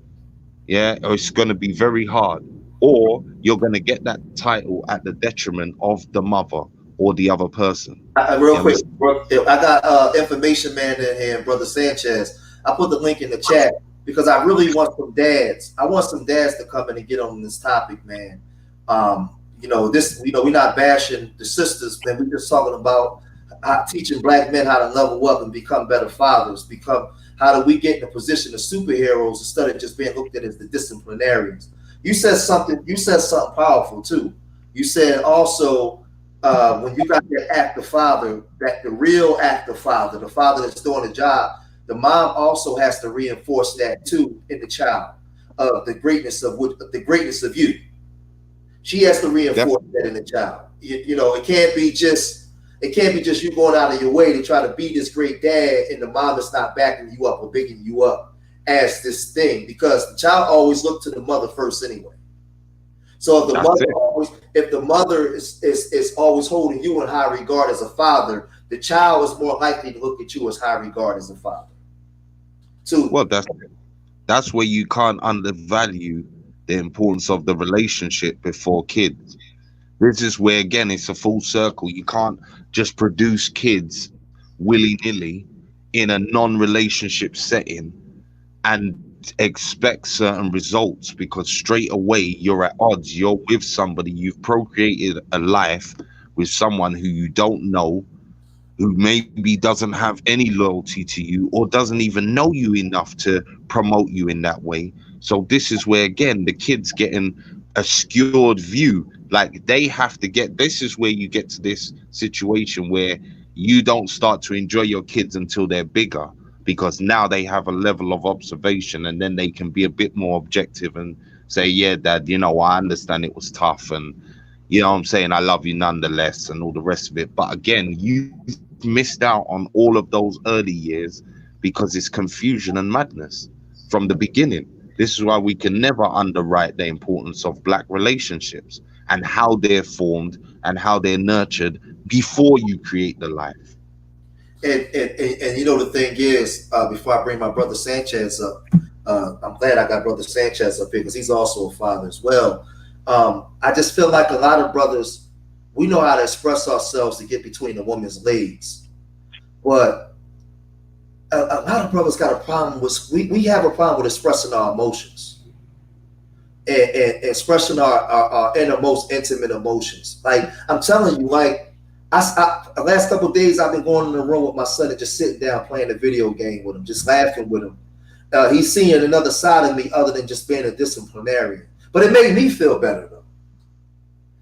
Yeah, or it's going to be very hard, or you're going to get that title at the detriment of the mother or the other person. Real You quick, understand? bro, I got information man in here, brother Sanchez. I put the link in the chat because I really want some dads. I want some dads to come in and get on this topic, man. We're not bashing the sisters, man. We're just talking about teaching black men how to level up and become better fathers. How do we get in a position of superheroes instead of just being looked at as the disciplinarians? You said something. You said something powerful too. You said also when you got that active father, that the real active father, the father that's doing the job, the mom also has to reinforce that too in the child of the greatness of you. She has to reinforce that in the child. It can't be just you going out of your way to try to be this great dad and the mom is not backing you up or bigging you up as this thing because the child always looked to the mother first anyway. So That's it. if the mother is always holding you in high regard as a father, the child is more likely to look at you as high regard as a father. So Well, that's where you can't undervalue the importance of the relationship before kids. This is where again it's a full circle. You can't just produce kids willy-nilly in a non-relationship setting and expect certain results because straight away you're at odds. You're with somebody, you've procreated a life with someone who you don't know, who maybe doesn't have any loyalty to you or doesn't even know you enough to promote you in that way. So this is where again the kids getting a skewed view. Like they have to get, this is where you get to this situation where you don't start to enjoy your kids until they're bigger because now they have a level of observation and then they can be a bit more objective and say, yeah, dad, I understand it was tough and what I'm saying, I love you nonetheless and all the rest of it. But again, you missed out on all of those early years because it's confusion and madness from the beginning. This is why we can never underwrite the importance of black relationships and how they're formed and how they're nurtured before you create the life. and the thing is, before I bring my brother Sanchez up, I'm glad I got brother Sanchez up here because he's also a father as well. I just feel like a lot of brothers, we know how to express ourselves to get between the woman's legs, but a lot of brothers got a problem with we have a problem with expressing our emotions and expressing our inner most intimate emotions. Like I'm telling you, like the last couple of days I've been going in the room with my son and just sitting down playing a video game with him, just laughing with him. He's seeing another side of me other than just being a disciplinarian. But it made me feel better though.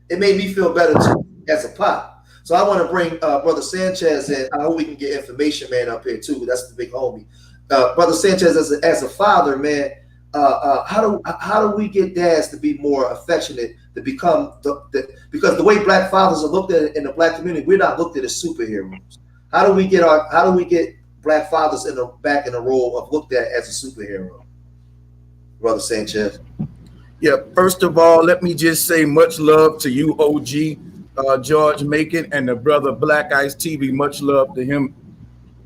It made me feel better too as a pop. So I want to bring brother Sanchez in. I hope we can get information man up here too. That's the big homie. Brother Sanchez, as a father, man, how do we get dads to be more affectionate, to become because the way black fathers are looked at in the black community, we're not looked at as superheroes. How do we get black fathers back in the role of looked at as a superhero, Brother Sanchez? Yeah, first of all, let me just say much love to you, OG George Macon, and the brother Black Ice TV. Much love to him.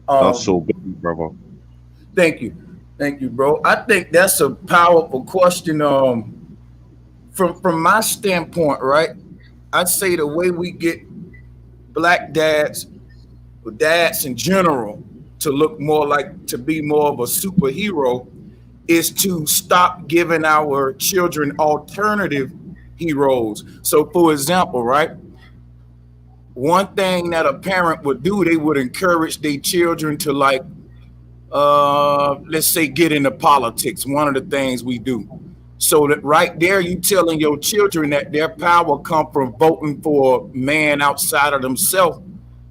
That's so big, brother. Thank you, bro. I think that's a powerful question. From my standpoint, right? I'd say the way we get black dads, or dads in general, to look more like to be more of a superhero is to stop giving our children alternative heroes. So, for example, right, one thing that a parent would do, they would encourage their children to, like, let's say, get into politics. One of the things we do. So that right there, you telling your children that their power come from voting for a man outside of themselves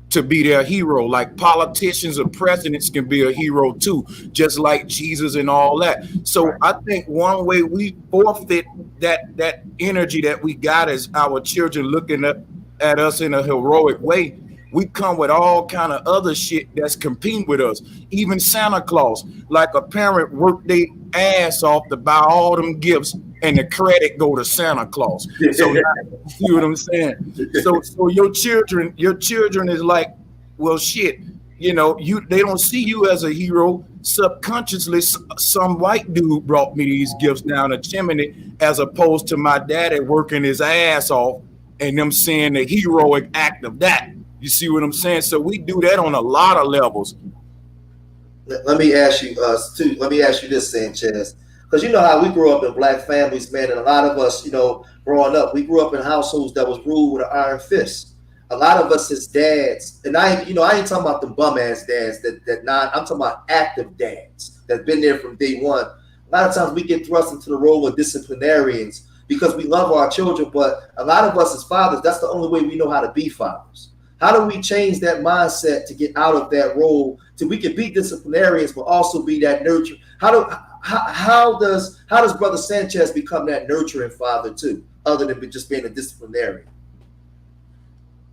to be their hero. Like politicians or presidents can be a hero too, just like Jesus and all that. So I think one way we forfeit that energy that we got as our children looking at us in a heroic way, we come with all kind of other shit that's competing with us. Even Santa Claus, like a parent worked their ass off to buy all them gifts, and the credit go to Santa Claus. So you see what I'm saying? So your children is like, well, shit, you know, they don't see you as a hero. Subconsciously, some white dude brought me these gifts down the chimney, as opposed to my daddy working his ass off and them seeing the heroic act of that. You see what I'm saying? So we do that on a lot of levels. Let me ask you too. Let me ask you this, Sanchez, because you know how we grew up in black families, man, and a lot of us, you know, growing up, we grew up in households that was ruled with an iron fist. A lot of us as dads, and I ain't talking about the bum ass dads I'm talking about active dads that's been there from day one. A lot of times we get thrust into the role of disciplinarians because we love our children, but a lot of us as fathers, that's the only way we know how to be fathers. How do we change that mindset to get out of that role so we can be disciplinarians but also be that nurture? How does Brother Sanchez become that nurturing father too, other than just being a disciplinarian?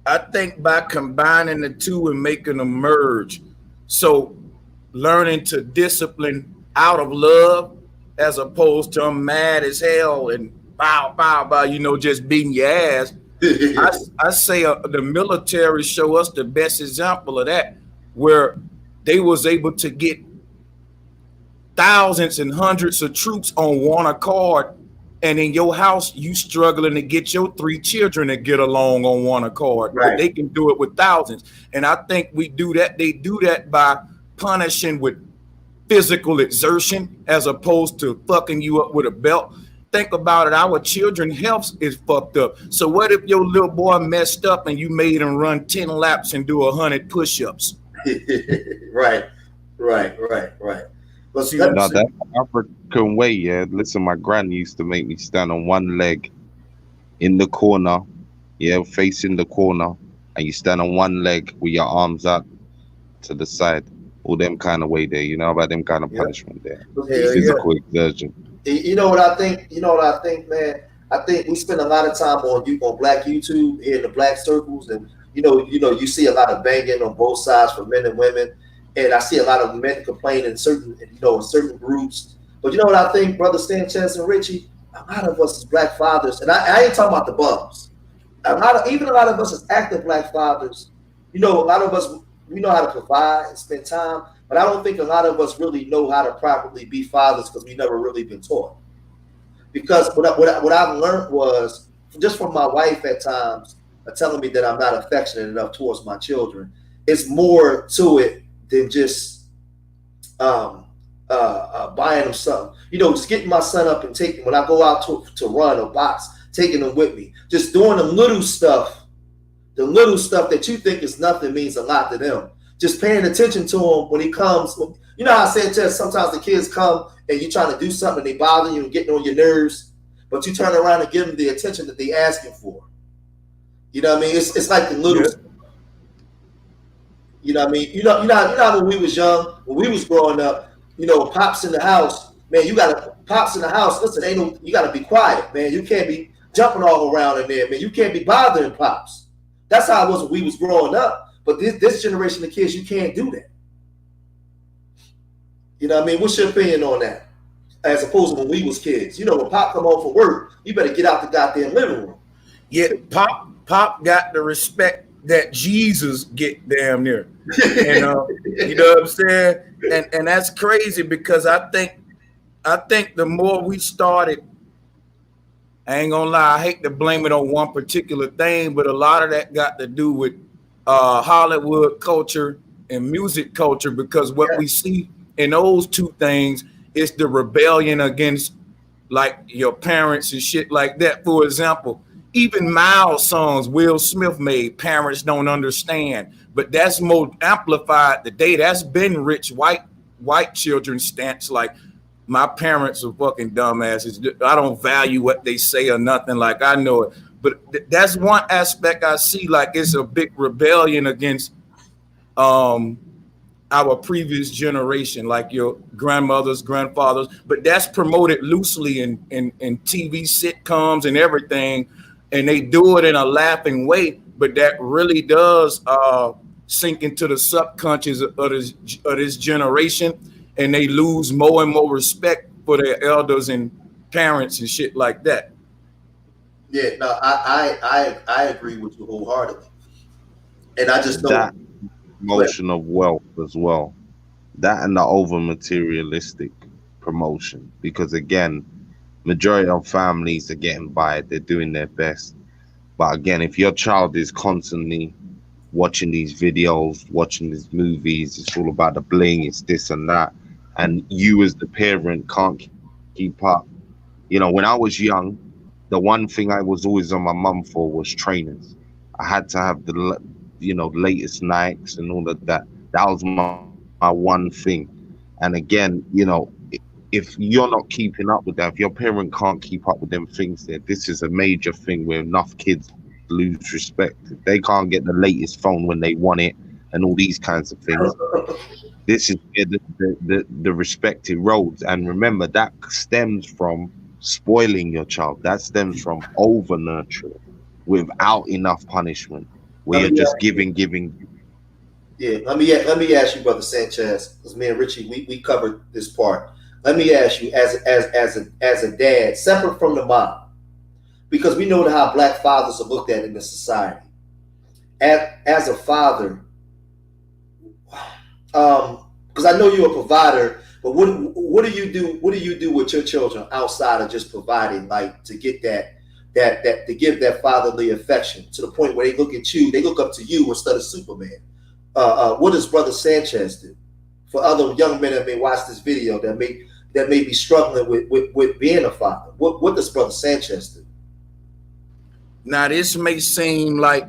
I think by combining the two and making them merge. So learning to discipline out of love as opposed to I'm mad as hell and bow, you know, just beating your ass. I say the military show us the best example of that, where they was able to get thousands and hundreds of troops on one accord, and in your house you struggling to get your 3 children to get along on one accord. Right. But they can do it with thousands. And I think we do that. They do that by punishing with physical exertion as opposed to fucking you up with a belt. Think about it. Our children's health is fucked up. So what if your little boy messed up and you made him run 10 laps and do 100 push-ups? Right. But see, now that African way, yeah. Listen, my granny used to make me stand on one leg in the corner, yeah, facing the corner, and you stand on one leg with your arms up to the side. All them kind of way there, you know about them kind of punishment there. Physical exertion. You know what I think, man? I think we spend a lot of time on black YouTube here in the black circles, and you see a lot of banging on both sides for men and women, and I see a lot of men complaining in certain groups. But you know what I think, Brother Sanchez and Richie? A lot of us as black fathers, and I ain't talking about the bums. A lot of us as active black fathers, a lot of us, we know how to provide and spend time, but I don't think a lot of us really know how to properly be fathers because we never really been taught. Because what I've learned was, just from my wife at times, telling me that I'm not affectionate enough towards my children. It's more to it than just buying them something. Just getting my son up and taking, when I go out to run or box, taking them with me. Just doing the little stuff that you think is nothing means a lot to them. Just paying attention to him when he comes. You know how I said, sometimes the kids come and you're trying to do something and they bother you and getting on your nerves, but you turn around and give them the attention that they asking for. You know what I mean? It's like the little. Yeah. You know what I mean? You know when we was young, when we was growing up, pops in the house, man. Pops in the house. Listen, you gotta be quiet, man. You can't be jumping all around in there, man. You can't be bothering pops. That's how it was when we was growing up. But this generation of kids, you can't do that. You know what I mean? What's your opinion on that? As opposed to when we was kids. You know, when Pop come home from work, you better get out the goddamn living room. Yeah, Pop got the respect that Jesus get damn near. And you know what I'm saying? And that's crazy because I think the more we started, I ain't gonna lie, I hate to blame it on one particular thing, but a lot of that got to do with Hollywood culture and music culture, because what we see in those two things is the rebellion against like your parents and shit like that. For example, even mild songs Will Smith made, parents don't understand, but that's more amplified today. That's been rich white children's stance. Like, my parents are fucking dumbasses. I don't value what they say or nothing. Like, I know it, but that's one aspect I see. Like, it's a big rebellion against our previous generation, like your grandmothers, grandfathers. But that's promoted loosely in TV sitcoms and everything, and they do it in a laughing way. But that really does sink into the subconscious of this generation, and they lose more and more respect for their elders and parents and shit like that. Yeah, no, I agree with you wholeheartedly, and I just don't. That promotion of wealth as well, that and the over materialistic promotion, because again, majority of families are getting by, they're doing their best, but again, if your child is constantly watching these videos, watching these movies, it's all about the bling, it's this and that, and you as the parent can't keep up. You know, when I was young, the one thing I was always on my mum for was trainers. I had to have the latest Nikes and all of that. That was my one thing. And again, you know, if you're not keeping up with that, if your parent can't keep up with them things there, this is a major thing where enough kids lose respect. If they can't get the latest phone when they want it and all these kinds of things, this is where the respect erodes. And remember, that stems from spoiling your child. That stems from over nurturing without enough punishment, where you're just giving. Yeah, let me ask you, Brother Sanchez, because me and Richie, we covered this part. Let me ask you, as a dad, separate from the mom, because we know how black fathers are looked at in the society. As a father, because I know you're a provider, but what do you do? What do you do with your children outside of just providing, like to get that to give that fatherly affection to the point where they look at you, they look up to you instead of Superman? What does Brother Sanchez do for other young men that may watch this video that may be struggling with being a father? What does Brother Sanchez do? Now, this may seem like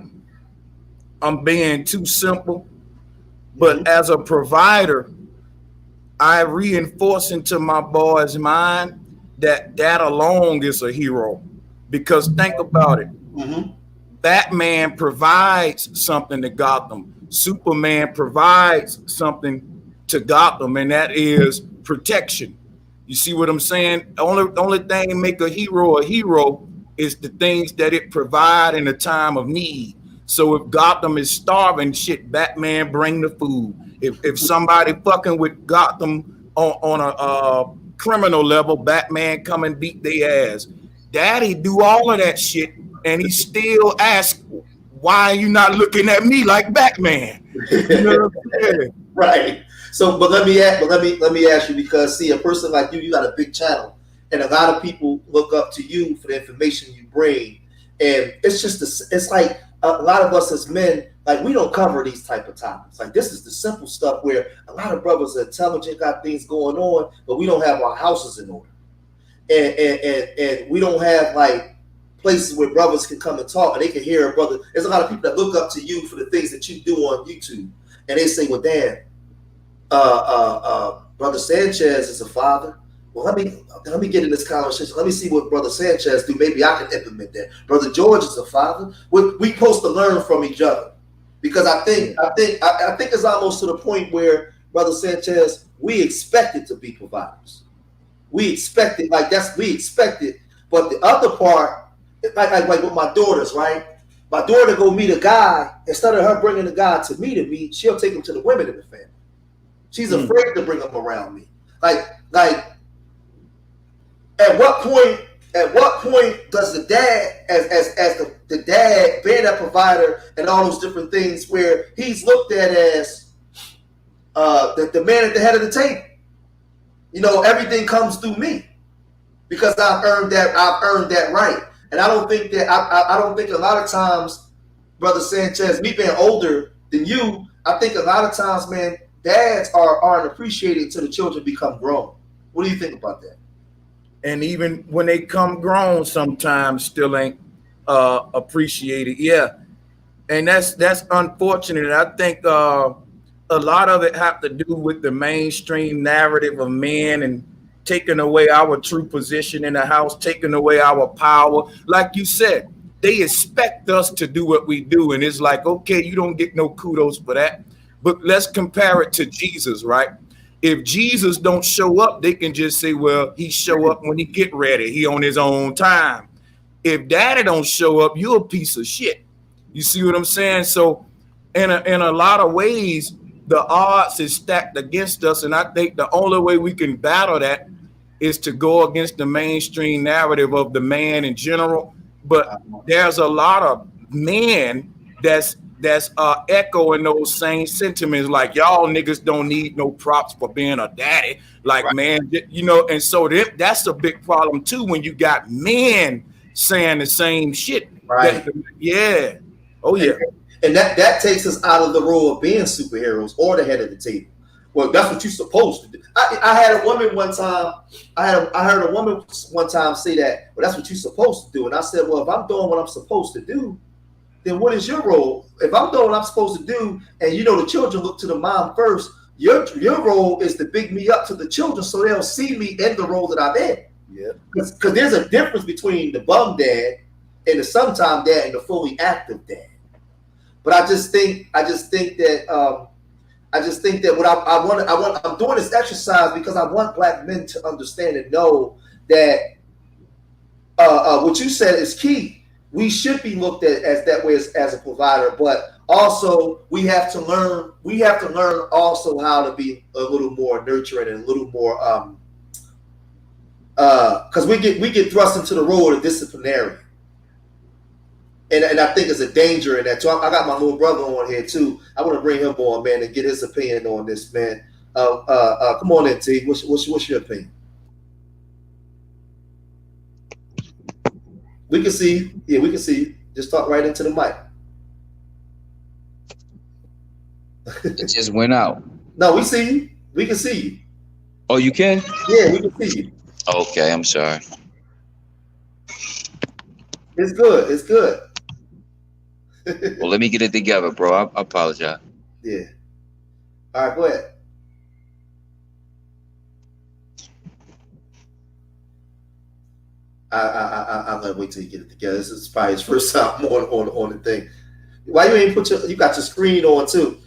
I'm being too simple, but as a provider, I reinforce into my boy's mind that alone is a hero. Because think about it. Mm-hmm. Batman provides something to Gotham. Superman provides something to Gotham, and that is protection. You see what I'm saying? Only thing that make a hero is the things that it provide in a time of need. So if Gotham is starving, shit, Batman bring the food. If somebody fucking with Gotham on a criminal level, Batman come and beat their ass. Daddy do all of that shit, and he still asks, why are you not looking at me like Batman? You know what I'm saying? Right. So, but let me ask you, because see, a person like you got a big channel, and a lot of people look up to you for the information you bring, and it's like a lot of us as men, like, we don't cover these type of topics. Like, this is the simple stuff where a lot of brothers are intelligent, got things going on, but we don't have our houses in order, and we don't have like places where brothers can come and talk and they can hear a brother. There's a lot of people that look up to you for the things that you do on YouTube, and they say, well, Dan, Brother Sanchez is a father. Well, let me get in this conversation. Let me see what Brother Sanchez do. Maybe I can implement that. Brother George is a father. We supposed to learn from each other, because I think it's almost to the point where, Brother Sanchez, we expected to be providers. We expect it, but the other part, like with my daughters, right? My daughter go meet a guy, instead of her bringing the guy to me, she'll take him to the women in the family. She's afraid to bring him around me. Like at what point does the dad, as the dad being that provider and all those different things, where he's looked at as the man at the head of the table? You know, everything comes through me because I've earned that right. And I don't think that I don't think a lot of times, Brother Sanchez, me being older than you, I think a lot of times, man, dads aren't appreciated until the children become grown. What do you think about that? And even when they come grown, sometimes still ain't appreciated. Yeah, and that's unfortunate. I think a lot of it have to do with the mainstream narrative of men and taking away our true position in the house, taking away our power. Like you said, they expect us to do what we do, and it's like, okay, you don't get no kudos for that. But let's compare it to Jesus, right? If Jesus don't show up, they can just say, well, he show up when he get ready. He on his own time. If daddy don't show up, you're a piece of shit. You see what I'm saying? So in a lot of ways, the odds is stacked against us. And I think the only way we can battle that is to go against the mainstream narrative of the man in general. But there's a lot of men that's echoing those same sentiments, like y'all niggas don't need no props for being a daddy. Like, right. Man, you know, and so that's a big problem too when you got men saying the same shit. Right. Yeah. Oh yeah. And that takes us out of the role of being superheroes or the head of the table. Well, that's what you're supposed to do. I had a woman one time. I heard a woman one time say that. Well, that's what you're supposed to do. And I said, well, if I'm doing what I'm supposed to do, then what is your role? If I'm doing what I'm supposed to do, and you know the children look to the mom first, your role is to big me up to the children so they'll see me in the role that I'm in. Yeah. Because there's a difference between the bum dad and the sometime dad and the fully active dad. But I just think that what I'm doing this exercise because I want black men to understand and know that what you said is key. We should be looked at as that way as a provider, but also we have to learn also how to be a little more nurturing and a little more because we get thrust into the role of disciplinarian. And I think it's a danger in that too. I got my little brother on here too. I want to bring him on, man, and get his opinion on this, man. Come on in, T. What's your opinion? We can see you. Yeah, we can see you. Just talk right into the mic. It just went out. No, we see you. We can see you. Oh, you can? Yeah, we can see you. Okay, I'm sorry. It's good. It's good. Well, let me get it together, bro. I apologize. Yeah. All right, go ahead. I'm gonna wait till you get it together. This is probably his first time on the thing. Why you ain't you got your screen on too?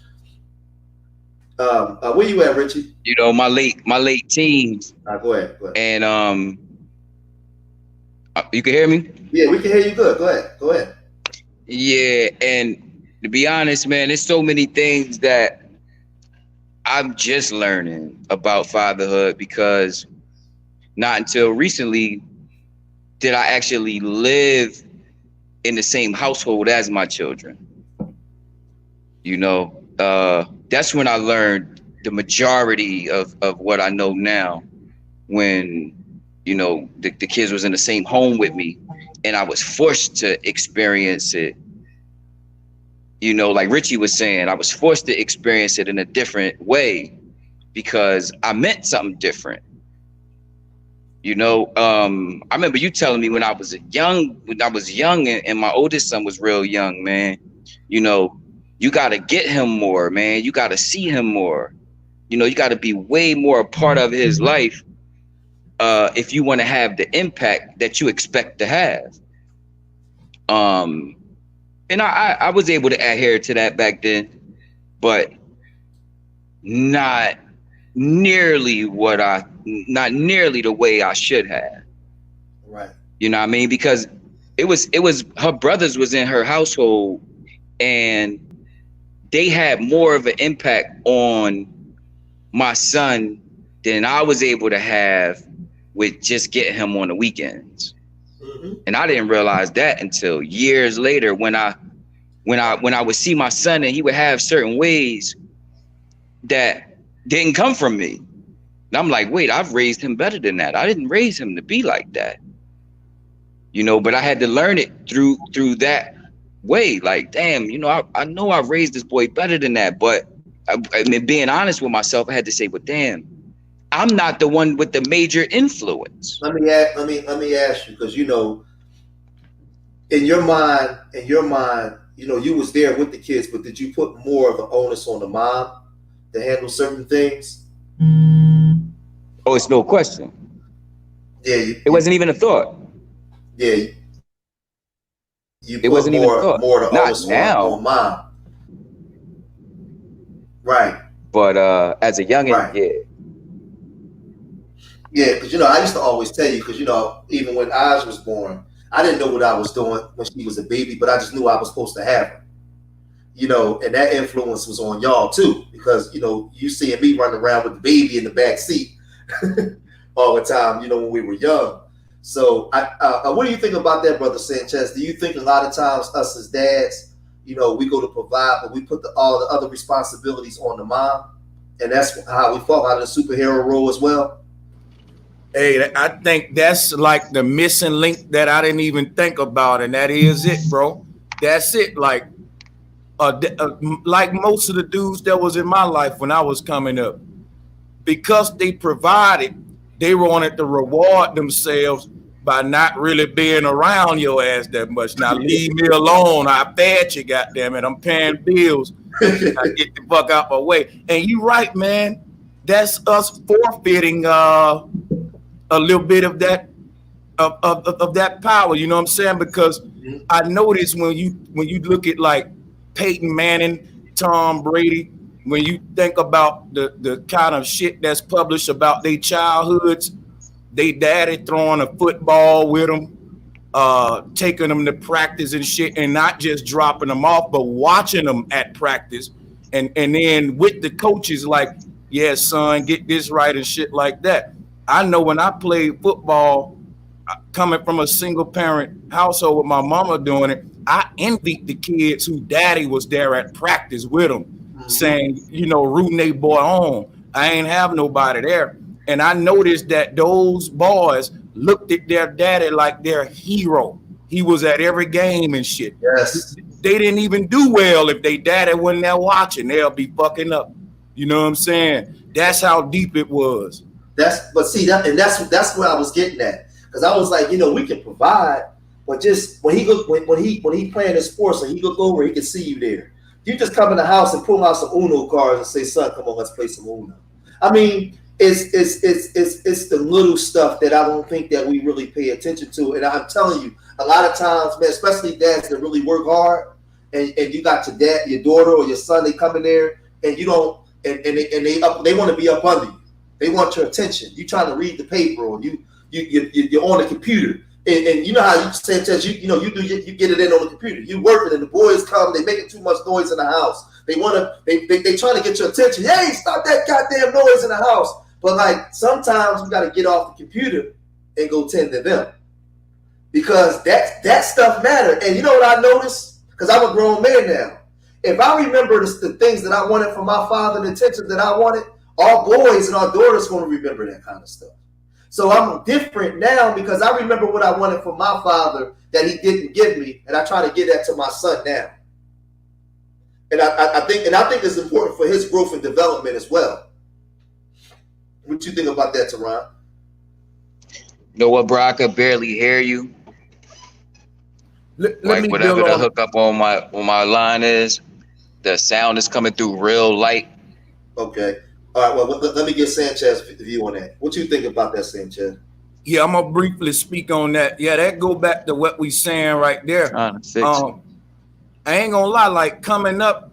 Where you at, Richie? You know, my late teens. All right, go ahead. And you can hear me? Yeah, we can hear you good. Go ahead. Yeah, and to be honest, man, there's so many things that I'm just learning about fatherhood because not until recently did I actually live in the same household as my children. You know, that's when I learned the majority of what I know now when, you know, the kids was in the same home with me and I was forced to experience it. You know, like Richie was saying, I was forced to experience it in a different way because I meant something different. You know, I remember you telling me when I was young and my oldest son was real young, man, you know, you got to get him more, man. You got to see him more. You know, you got to be way more a part of his life if you want to have the impact that you expect to have. And I was able to adhere to that back then, but not nearly the way I should have. Right. You know what I mean? Because it was her brothers was in her household and they had more of an impact on my son than I was able to have with just getting him on the weekends. Mm-hmm. And I didn't realize that until years later when I would see my son and he would have certain ways that didn't come from me. And I'm like, wait, I've raised him better than that. I didn't raise him to be like that. You know, but I had to learn it through that way. Like, damn, you know, I know I raised this boy better than that. But I mean, being honest with myself, I had to say, well, damn, I'm not the one with the major influence. Let me ask you, because you know, in your mind, you know, you was there with the kids, but did you put more of the onus on the mom to handle certain things? Oh, it's no question. Yeah, it wasn't even a thought. Yeah, you it wasn't even a thought. More the Not onus now. on mom. Right. But as a youngin', right. Yeah. Yeah, because you know, I used to always tell you, because you know, even when Oz was born, I didn't know what I was doing when she was a baby, but I just knew I was supposed to have her. You know, and that influence was on y'all too, because you know, you seeing me running around with the baby in the back seat all the time, you know, when we were young. So, what do you think about that, Brother Sanchez? Do you think a lot of times us as dads, you know, we go to provide, but we put all the other responsibilities on the mom, and that's how we fall out of the superhero role as well? Hey, I think that's like the missing link that I didn't even think about, and that is it, bro. That's it. Like most of the dudes that was in my life when I was coming up, because they provided, they wanted to reward themselves by not really being around your ass that much. Now leave me alone. I fed you, goddammit. I'm paying bills. I get the fuck out my way. And you right, man. That's us forfeiting a little bit of that of that power. You know what I'm saying? Because I noticed when you look at like Peyton Manning, Tom Brady, when you think about the kind of shit that's published about their childhoods, they daddy throwing a football with them, taking them to practice and shit, and not just dropping them off, but watching them at practice, and then with the coaches like, yeah, son, get this right and shit like that. I know when I played football, coming from a single parent household with my mama doing it, I envied the kids who daddy was there at practice with them, saying, you know, rooting they boy on. I ain't have nobody there. And I noticed that those boys looked at their daddy like their hero. He was at every game and shit. Yes. They didn't even do well if they daddy wasn't there watching. They'll be fucking up. You know what I'm saying? That's how deep it was. That's where I was getting at. Because I was like, you know, we can provide, but just when he playing his sports and he look over, he can see you there. You just come in the house and pull out some Uno cards and say, son, come on, let's play some Uno. I mean, it's the little stuff that I don't think that we really pay attention to. And I'm telling you, a lot of times, man, especially dads that really work hard, and you got your daughter or your son, they come in there and you don't, and they want to be up under you. They want your attention. You trying to read the paper, or you're on the computer, and you know how you say, you get it in on the computer. You working, and the boys come, they making too much noise in the house. They trying to get your attention. Hey, stop that goddamn noise in the house. But like sometimes we got to get off the computer and go tend to them, because that stuff matter. And you know what I noticed? Because I'm a grown man now. If I remember the things that I wanted from my father, the attention that I wanted, our boys and our daughters going to remember that kind of stuff. So I'm different now because I remember what I wanted from my father that he didn't give me, and I try to give that to my son now. And I think it's important for his growth and development as well. What you think about that, Teron? You know what, bro? I could barely hear you. Like whatever the hookup on my line is, the sound is coming through real light. Okay. All right. Well, let me get Sanchez's view on that. What you think about that, Sanchez? Yeah, I'm gonna briefly speak on that. Yeah, that go back to what we saying right there. I ain't gonna lie. Like coming up,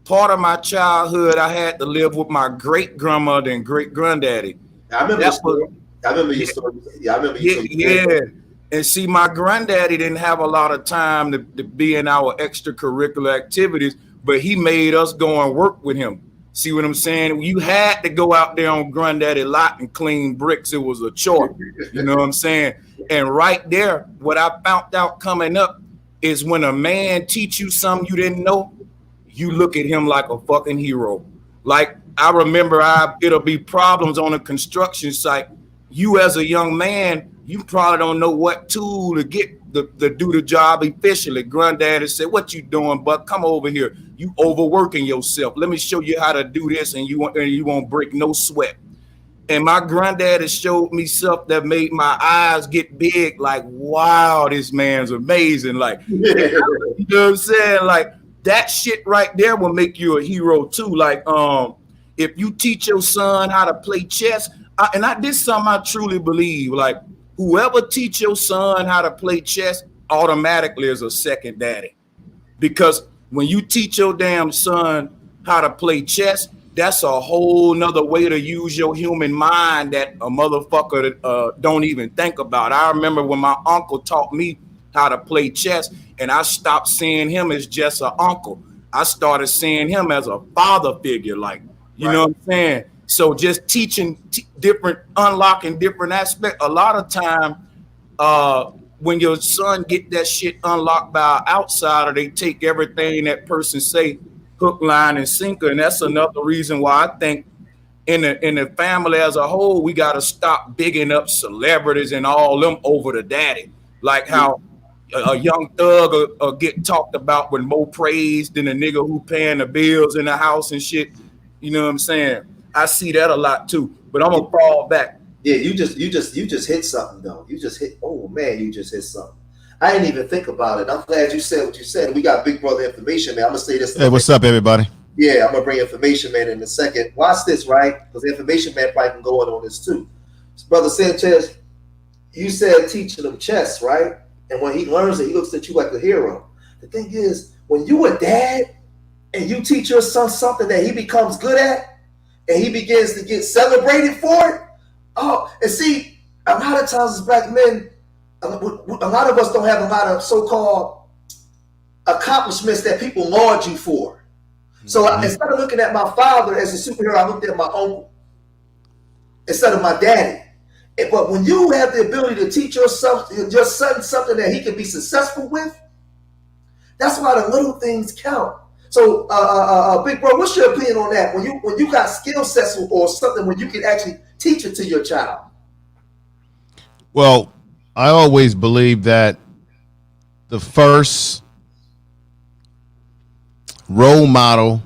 part of my childhood, I had to live with my great grandmother and great granddaddy. I remember your story. Yeah, I remember you. Yeah. And see, my granddaddy didn't have a lot of time to be in our extracurricular activities, but he made us go and work with him. See what I'm saying? You had to go out there on Granddaddy lot and clean bricks. It was a chore. You know what I'm saying? And right there, what I found out coming up is when a man teach you something you didn't know, you look at him like a fucking hero. Like I remember it'll be problems on a construction site. You as a young man, you probably don't know what tool to get to do the job efficiently. Granddaddy said, "What you doing, Buck? Come over here. You overworking yourself. Let me show you how to do this, and you won't break no sweat." And my granddaddy showed me stuff that made my eyes get big. Like, wow, this man's amazing. Like, you know what I'm saying? Like that shit right there will make you a hero too. Like, if you teach your son how to play chess, this is something I truly believe. Like, whoever teach your son how to play chess automatically is a second daddy. Because when you teach your damn son how to play chess, that's a whole nother way to use your human mind that a motherfucker don't even think about. I remember when my uncle taught me how to play chess, and I stopped seeing him as just an uncle. I started seeing him as a father figure, like, you know what I'm saying? So just teaching unlocking different aspects. A lot of time, when your son get that shit unlocked by an outsider, they take everything that person say, hook, line, and sinker. And that's another reason why I think in the family as a whole, we got to stop bigging up celebrities and all them over the daddy. Like how a young thug get talked about with more praise than a nigga who paying the bills in the house and shit. You know what I'm saying? I see that a lot too, but I'm gonna fall back. Yeah, you just hit something though. You just hit something. I didn't even think about it. I'm glad you said what you said. We got Big Brother information, man. I'm gonna say this. Hey, what's up, everybody? Yeah, I'm gonna bring information, man, in a second. Watch this, right? Because information man probably can go on this too. Brother Sanchez, you said teaching him chess, right? And when he learns it, he looks at you like a hero. The thing is, when you a dad and you teach your son something that he becomes good at, and he begins to get celebrated for it. Oh, and see, a lot of times as black men, a lot of us don't have a lot of so-called accomplishments that people laud you for. So instead of looking at my father as a superhero, I looked at my uncle instead of my daddy. But when you have the ability to teach your son something that he can be successful with, that's why the little things count. So, Big Bro, what's your opinion on that? When you got skill sets or something when you can actually teach it to your child? Well, I always believe that the first role model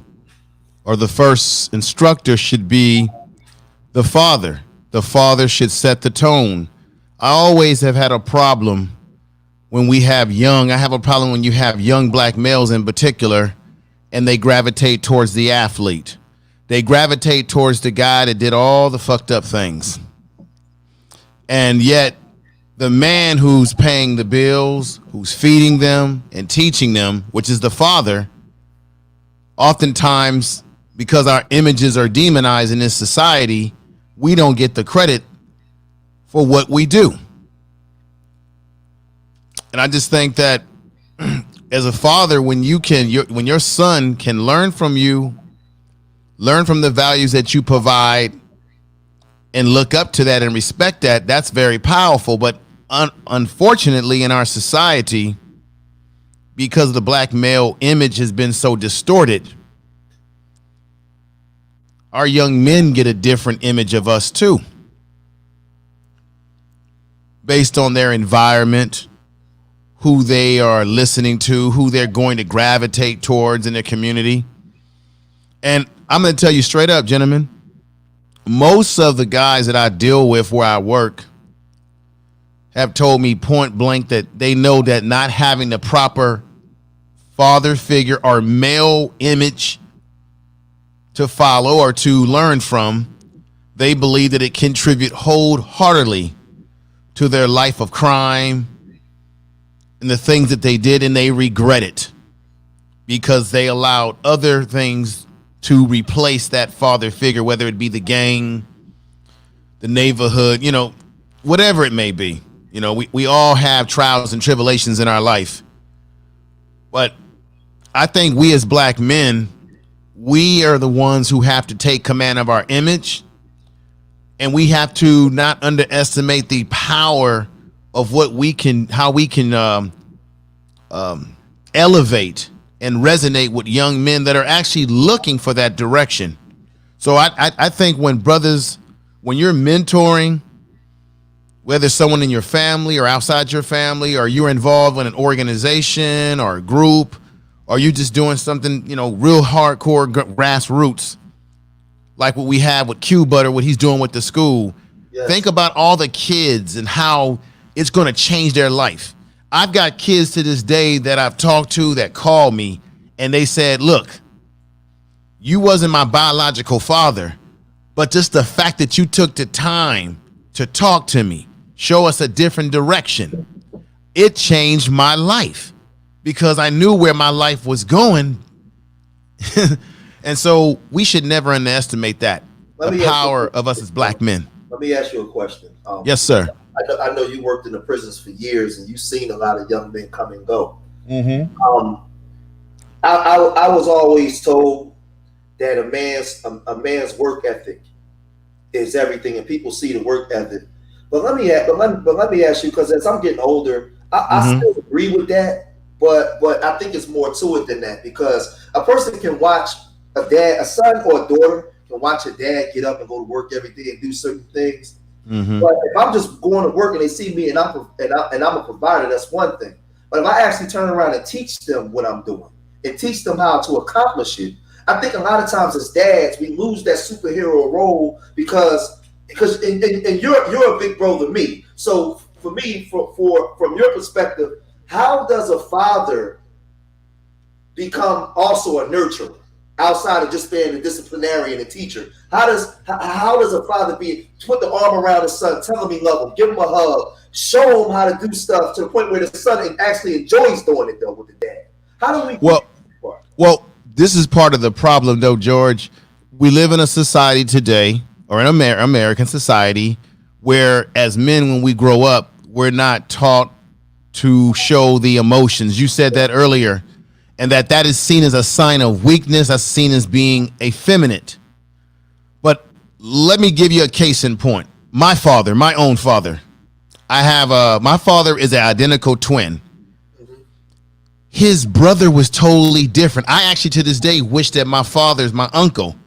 or the first instructor should be the father. The father should set the tone. I always have had a problem when I have a problem when you have young black males in particular, and they gravitate towards the athlete. They gravitate towards the guy that did all the fucked up things. And yet the man who's paying the bills, who's feeding them and teaching them, which is the father, oftentimes, because our images are demonized in this society, we don't get the credit for what we do. And I just think that as a father, when your son can learn from you, learn from the values that you provide, and look up to that and respect that, that's very powerful. But unfortunately, in our society, because the black male image has been so distorted, our young men get a different image of us too, based on their environment, who they are listening to, who they're going to gravitate towards in their community. And I'm going to tell you straight up, gentlemen, most of the guys that I deal with where I work have told me point blank that they know that not having the proper father figure or male image to follow or to learn from, they believe that it contribute wholeheartedly to their life of crime and the things that they did, and they regret it because they allowed other things to replace that father figure, whether it be the gang, the neighborhood, whatever it may be. We all have trials and tribulations in our life. But I think we as black men we are the ones who have to take command of our image, and we have to not underestimate the power of how we can elevate and resonate with young men that are actually looking for that direction. So I think when you're mentoring, whether someone in your family or outside your family, or you're involved in an organization or a group, or you just doing something, real hardcore grassroots, like what we have with Q Butter, what he's doing with the school. Yes. Think about all the kids and how it's going to change their life. I've got kids to this day that I've talked to that call me and they said, look, you wasn't my biological father, but just the fact that you took the time to talk to me, show us a different direction, it changed my life because I knew where my life was going. And so we should never underestimate that, the power of us as black men. Let me ask you a question. Yes, sir. I know you worked in the prisons for years and you've seen a lot of young men come and go. Mm-hmm. I was always told that a man's work ethic is everything, and people see the work ethic. But let me ask you, because as I'm getting older, I still agree with that. But I think it's more to it than that, because a person can watch a son or a daughter can watch a dad get up and go to work every day and do certain things. Mm-hmm. But if I'm just going to work and they see me and I'm a provider, that's one thing. But if I actually turn around and teach them what I'm doing and teach them how to accomplish it, I think a lot of times as dads we lose that superhero role because you're a big brother to me. So for me, from your perspective, how does a father become also a nurturer outside of just being a disciplinarian and a teacher? How does a father put the arm around his son, tell him he loves him, give him a hug, show him how to do stuff to the point where the son actually enjoys doing it though with the dad? How do we? Well, this is part of the problem though, George. We live in a society today, or in American society, where as men, when we grow up, we're not taught to show the emotions. You said that earlier. And that is seen as a sign of weakness. That's seen as being effeminate. But let me give you a case in point. My own father, my father is an identical twin. His brother was totally different. I actually to this day wish that my uncle,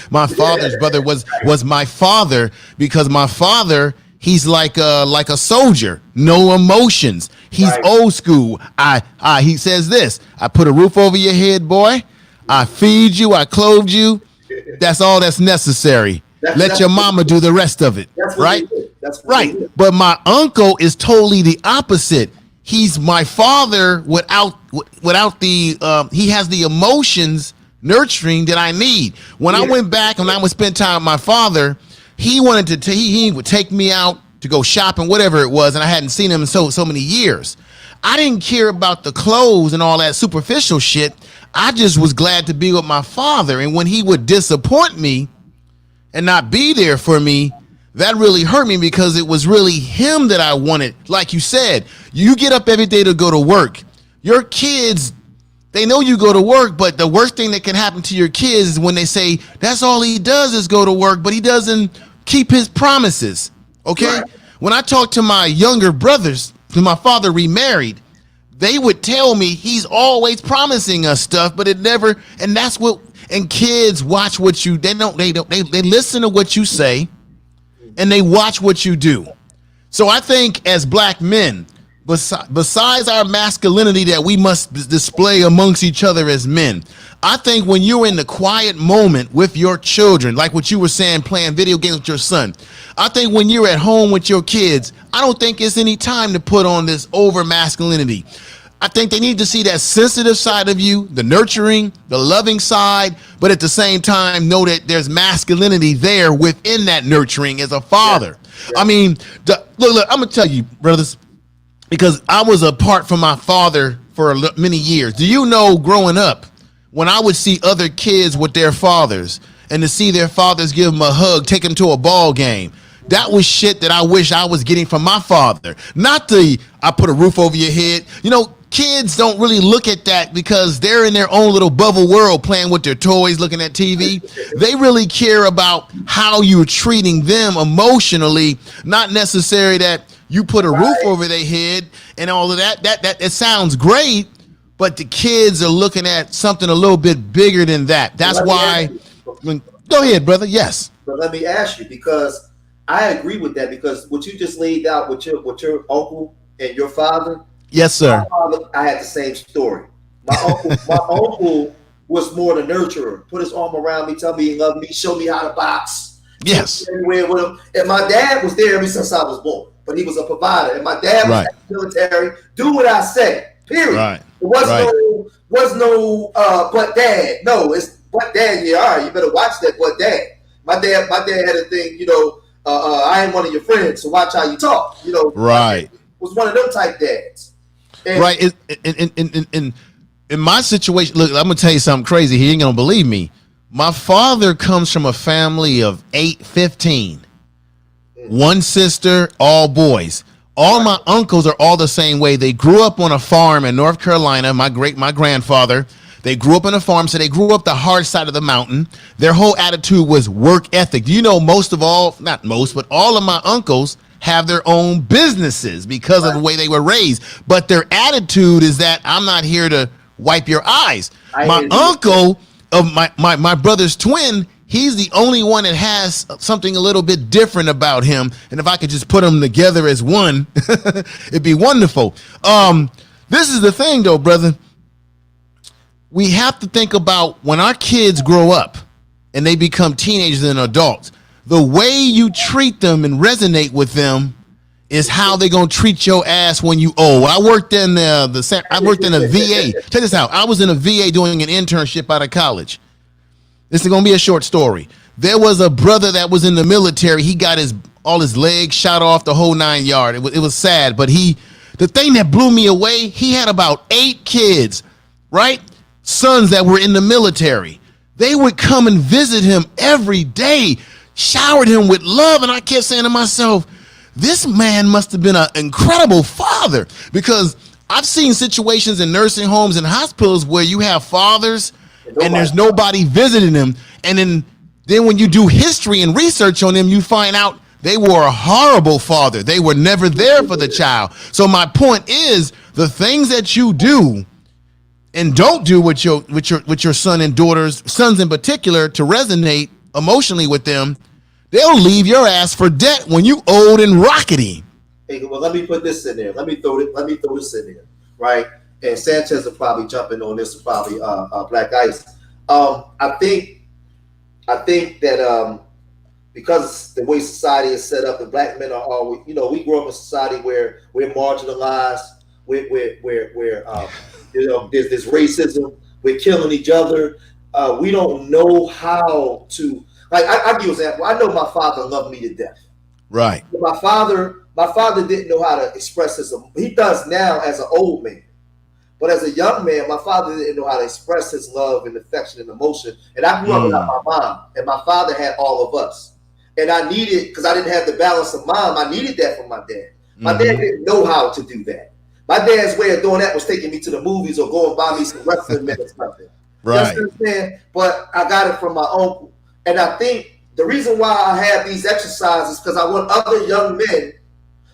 my father's brother was my father, because my father, he's like a soldier, no emotions. He's right. Old school. He says this: I put a roof over your head, boy. I feed you. I clothe you. That's all that's necessary. Let your mama do the rest of it. Right? That's right. But my uncle is totally the opposite. He's my father without the he has the emotions nurturing that I need. When I went back and I would spend time with my father, he wanted to he would take me out to go shopping, whatever it was, and I hadn't seen him in so many years. I didn't care about the clothes and all that superficial shit. I just was glad to be with my father. And when he would disappoint me and not be there for me, that really hurt me, because it was really him that I wanted. Like you said, you get up every day to go to work. Your kids, they know you go to work, but the worst thing that can happen to your kids is when they say, that's all he does is go to work, but he doesn't keep his promises. Okay? Right. When I talk to my younger brothers, because my father remarried, they would tell me he's always promising us stuff, but it never, and that's what, and kids watch what you, they listen to what you say, and they watch what you do. So I think as black men, besides our masculinity that we must display amongst each other as men, I think when you're in the quiet moment with your children, like what you were saying, playing video games with your son, I think when you're at home with your kids, I don't think it's any time to put on this over masculinity. I think they need to see that sensitive side of you, the nurturing, the loving side, but at the same time know that there's masculinity there within that nurturing as a father. Yeah. I mean, look, I'm gonna tell you, brothers, because I was apart from my father for many years. Do you know, growing up, when I would see other kids with their fathers, and to see their fathers give them a hug, take them to a ball game, that was shit that I wish I was getting from my father. Not I put a roof over your head. You know, kids don't really look at that because they're in their own little bubble world playing with their toys, looking at TV. They really care about how you're treating them emotionally, not necessarily that you put a roof over their head and all of that. That it sounds great, but the kids are looking at something a little bit bigger than that. That's why. Go ahead, brother. Yes. But let me ask you, because I agree with that, because what you just laid out with your uncle and your father. Yes, sir. My father, I had the same story. My uncle was more the nurturer. Put his arm around me, tell me he loved me, show me how to box. Yes. Everywhere with him. And my dad was there ever since I was born, but he was a provider. And my dad was in the military. Do what I say. Period. Right. There was no but dad. No, it's but dad. Yeah, all right. You better watch that. But dad. My dad had a thing. I ain't one of your friends, so watch how you talk. Right. Was one of them type dads. And right. In my situation, look, I'm gonna tell you something crazy. He ain't gonna believe me. My father comes from a family of 15. One sister, all boys. All my uncles are all the same way. They grew up on a farm in North Carolina. My grandfather, they grew up on a farm, so they grew up the hard side of the mountain. Their whole attitude was work ethic. Do you know not most, but all of my uncles have their own businesses because of the way they were raised. But their attitude is that I'm not here to wipe your eyes. My uncle of my brother's twin, he's the only one that has something a little bit different about him. And if I could just put them together as one, it'd be wonderful. This is the thing though, brother. We have to think about when our kids grow up and they become teenagers and adults, the way you treat them and resonate with them is how they're gonna treat your ass when you old. I worked in a VA. Check this out. I was in a VA doing an internship out of college. This is gonna be a short story. There was a brother that was in the military. He got all his legs shot off, the whole 9 yards. It was sad, but the thing that blew me away, he had about 8 kids, right? Sons that were in the military. They would come and visit him every day, showered him with love, and I kept saying to myself, this man must have been an incredible father, because I've seen situations in nursing homes and hospitals where you have fathers and there's nobody visiting them. And then when you do history and research on them, you find out they were a horrible father. They were never there for the child. So my point is, the things that you do and don't do with your son and daughters, sons in particular, to resonate emotionally with them, they'll leave your ass for debt when you old and rockety. Hey, well, let me put this in there. Let me throw this in there, right? And Sanchez will probably jump in on this, probably Black Ice. I think that because the way society is set up, and black men are always, we grow up in a society where we're marginalized, where there's this racism, we're killing each other. We don't know how to. Like I'll give you an example. I know my father loved me to death. Right. My father didn't know how to express his. He does now as an old man, but as a young man, my father didn't know how to express his love and affection and emotion. And I grew up without my mom, and my father had all of us. And I needed, because I didn't have the balance of mom, I needed that from my dad. My dad didn't know how to do that. My dad's way of doing that was taking me to the movies or going buy me some wrestling men or something. Right. You understand? But I got it from my uncle. And I think the reason why I have these exercises is because I want other young men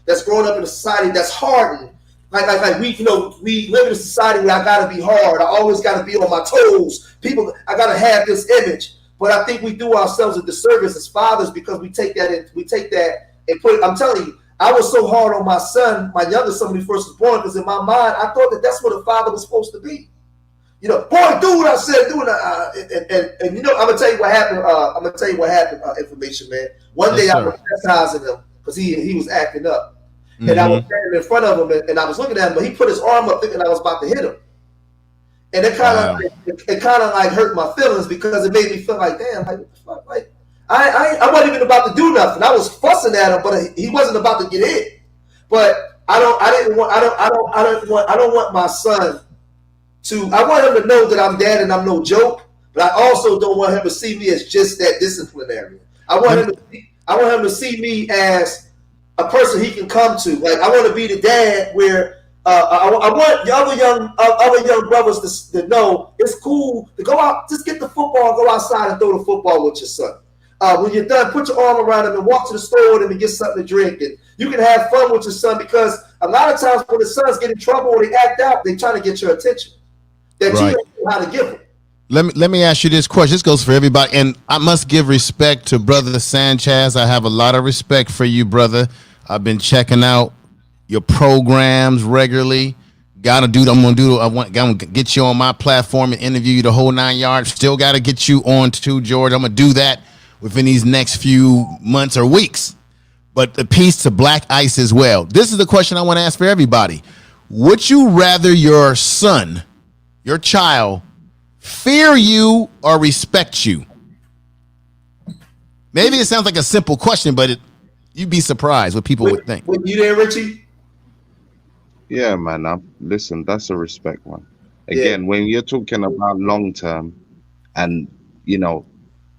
that's growing up in a society that's hardened. Like we live in a society where I gotta be hard. I always gotta be on my toes. I gotta have this image. But I think we do ourselves a disservice as fathers because we take that and put it. I'm telling you, I was so hard on my son, my youngest son, when he first was born, because in my mind I thought that's what a father was supposed to be. Boy, do what I said, do it. And I'm gonna tell you what happened. Information, man. One day I was chastising him because he was acting up, and I was standing in front of him, and I was looking at him, but he put his arm up, thinking I was about to hit him, and it kind of hurt my feelings because it made me feel like, damn, like I wasn't even about to do nothing. I was fussing at him, but he wasn't about to get hit. But I don't want my son. I want him to know that I'm dad and I'm no joke, but I also don't want him to see me as just that disciplinarian. I want him to see me as a person he can come to. Like I want to be the dad where I want the other young brothers to know it's cool to go out, just get the football, go outside and throw the football with your son. When you're done, put your arm around him and walk to the store with him and get something to drink. And you can have fun with your son, because a lot of times when the sons get in trouble or they act out, they try to get your attention that Right. you don't know how to give them. Let me ask you this question. This goes for everybody, and I must give respect to Brother Sanchez. I have a lot of respect for you, brother. I've been checking out your programs regularly. I'm gonna get you on my platform and interview you the whole 9 yards. Still gotta get you on too, George. I'm gonna do that within these next few months or weeks. But the piece to Black Ice as well. This is the question I want to ask for everybody. Would you rather your son, your child, fear you or respect you? Maybe it sounds like a simple question, but you'd be surprised what people would think. You there, Richie? Yeah, man. Listen, that's a respect one. Again, when you're talking about long term, and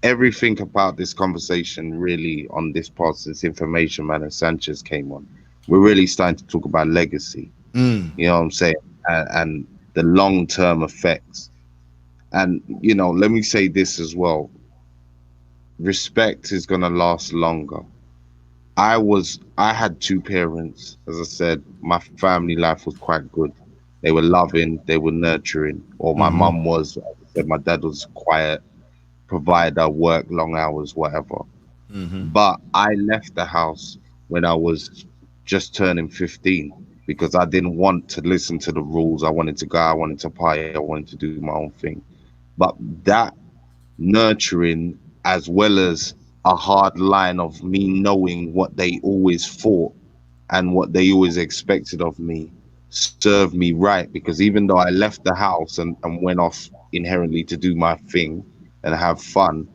everything about this conversation really on this part, since Information Man and Sanchez came on, we're really starting to talk about legacy. You know what I'm saying? And the long term effects. And let me say this as well. Respect is gonna last longer. I had two parents. As I said, my family life was quite good. They were loving, they were nurturing. Or my mum was. As I said, my dad was quiet, provider, work long hours, whatever. But I left the house when I was just turning 15 because I didn't want to listen to the rules. I wanted to go, I wanted to party, I wanted to do my own thing. But that nurturing, as well as a hard line of me knowing what they always thought and what they always expected of me, served me right. Because even though I left the house and went off inherently to do my thing and have fun,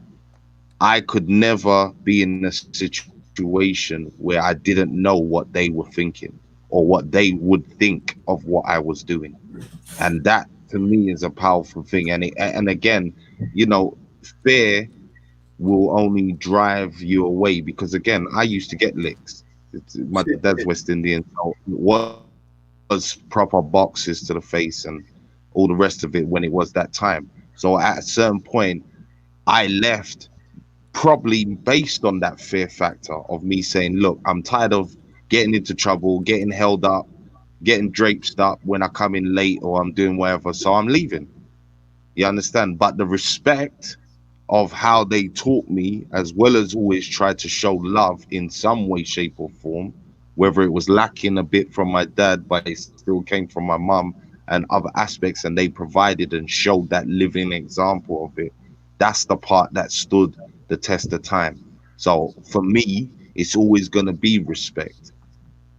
I could never be in a situation where I didn't know what they were thinking or what they would think of what I was doing. And that to me is a powerful thing. And again, fear will only drive you away, because again, I used to get licks. My dad's West Indian, so it was proper boxes to the face and all the rest of it when it was that time. So at a certain point, I left probably based on that fear factor of me saying, look, I'm tired of getting into trouble, getting held up, getting draped up when I come in late or I'm doing whatever, so I'm leaving. You understand? But the respect of how they taught me, as well as always try to show love in some way, shape or form, whether it was lacking a bit from my dad, but it still came from my mum and other aspects, and they provided and showed that living example of it. That's the part that stood the test of time. So for me, it's always going to be respect.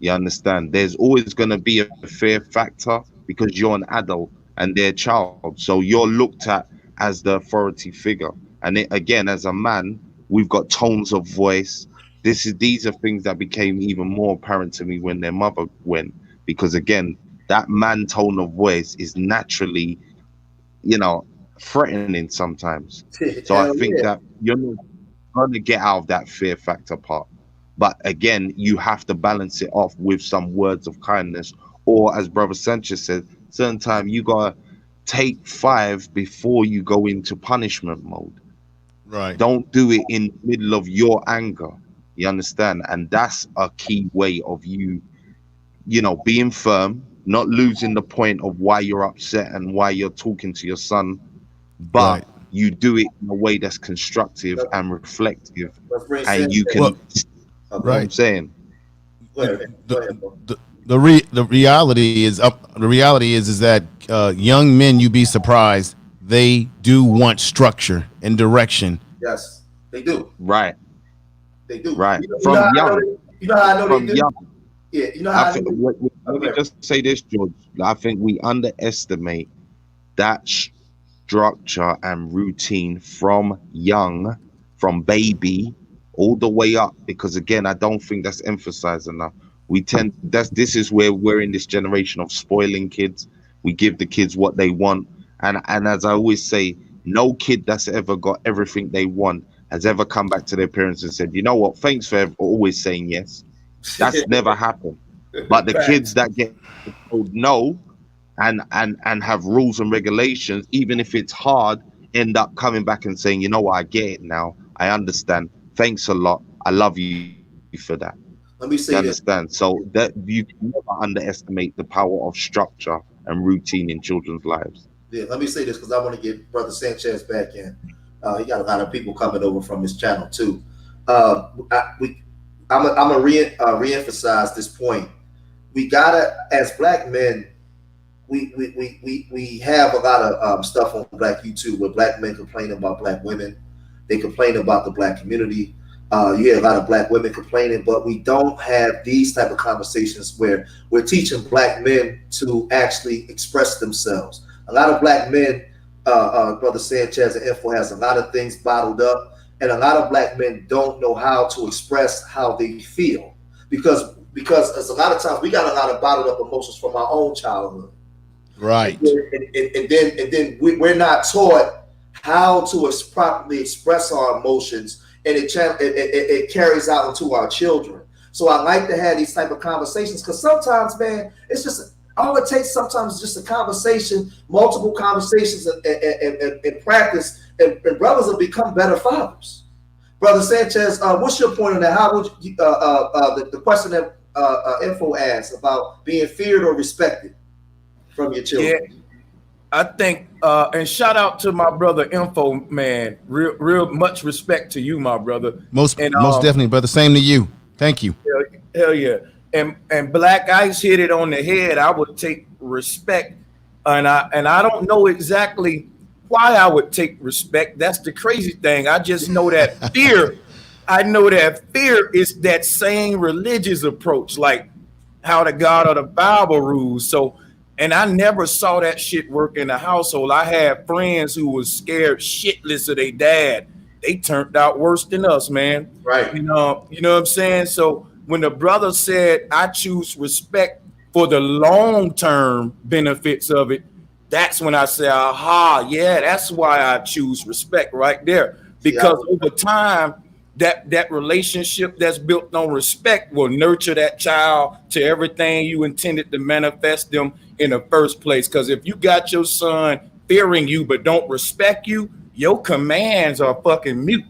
You understand? There's always going to be a fear factor because you're an adult and they're a child. So you're looked at as the authority figure. And again, as a man, we've got tones of voice. These are things that became even more apparent to me when their mother went, because again, that man tone of voice is naturally, threatening sometimes. So I think that you're not going to get out of that fear factor part. But again, you have to balance it off with some words of kindness, or as Brother Sanchez said, certain time you gotta take 5 before you go into punishment mode. Right. Don't do it in the middle of your anger. You understand? And that's a key way of you, being firm, not losing the point of why you're upset and why you're talking to your son, but you do it in a way that's constructive and reflective, and you can. You know what I'm saying? The reality is that young men, you'd be surprised, they do want structure and direction. Yes, they do. Right. They do. Right. From young. You know how I know they do? Young. Yeah, you know how let me just say this, George. I think we underestimate that structure and routine from young, from baby, all the way up, because again, I don't think that's emphasized enough. This is where we're in this generation of spoiling kids. We give the kids what they want, and as I always say, no kid that's ever got everything they want has ever come back to their parents and said, you know what, thanks for always saying yes. That's never happened. But the Facts. kids that get told no and have rules and regulations, even if it's hard, end up coming back and saying, you know what, I get it now. I understand. Thanks a lot. I love you for that. Let me You say this. understand? So that you can never underestimate the power of structure and routine in children's lives. Yeah, let me say this because I want to get Brother Sanchez back in. He got a lot of people coming over from his channel too. I'm gonna reemphasize this point. We gotta, as black men, we have a lot of stuff on Black YouTube where black men complain about black women. They complain about the black community. You hear a lot of black women complaining, but we don't have these type of conversations where we're teaching black men to actually express themselves. A lot of black men, Brother Sanchez and Info has a lot of things bottled up, and a lot of black men don't know how to express how they feel because as a lot of times we got a lot of bottled up emotions from our own childhood. Right. And then we're not taught how to properly express our emotions, and it carries out into our children. So I like to have these type of conversations because sometimes, man, it's just all it takes. Sometimes is just a conversation, multiple conversations, and practice, and brothers will become better fathers. Brother Sanchez, what's your point on that? How would you, the question that Info asked about being feared or respected from your children? Yeah, I think, and shout out to my brother Info, man. Real much respect to you, my brother. Most definitely, brother. Same to you. Thank you. Hell yeah. And Black Ice hit it on the head. I would take respect, and I don't know exactly why I would take respect. That's the crazy thing. I just know that fear. I know that fear is that same religious approach, like how the God of the Bible rules. So, and I never saw that shit work in the household. I had friends who was scared shitless of their dad. They turned out worse than us, man. Right. You know what I'm saying? So when the brother said, I choose respect for the long-term benefits of it, that's when I say, aha, yeah, that's why I choose respect right there. Because over time, that relationship that's built on respect will nurture that child to everything you intended to manifest them in the first place. Because if you got your son fearing you but don't respect you, your commands are fucking mute.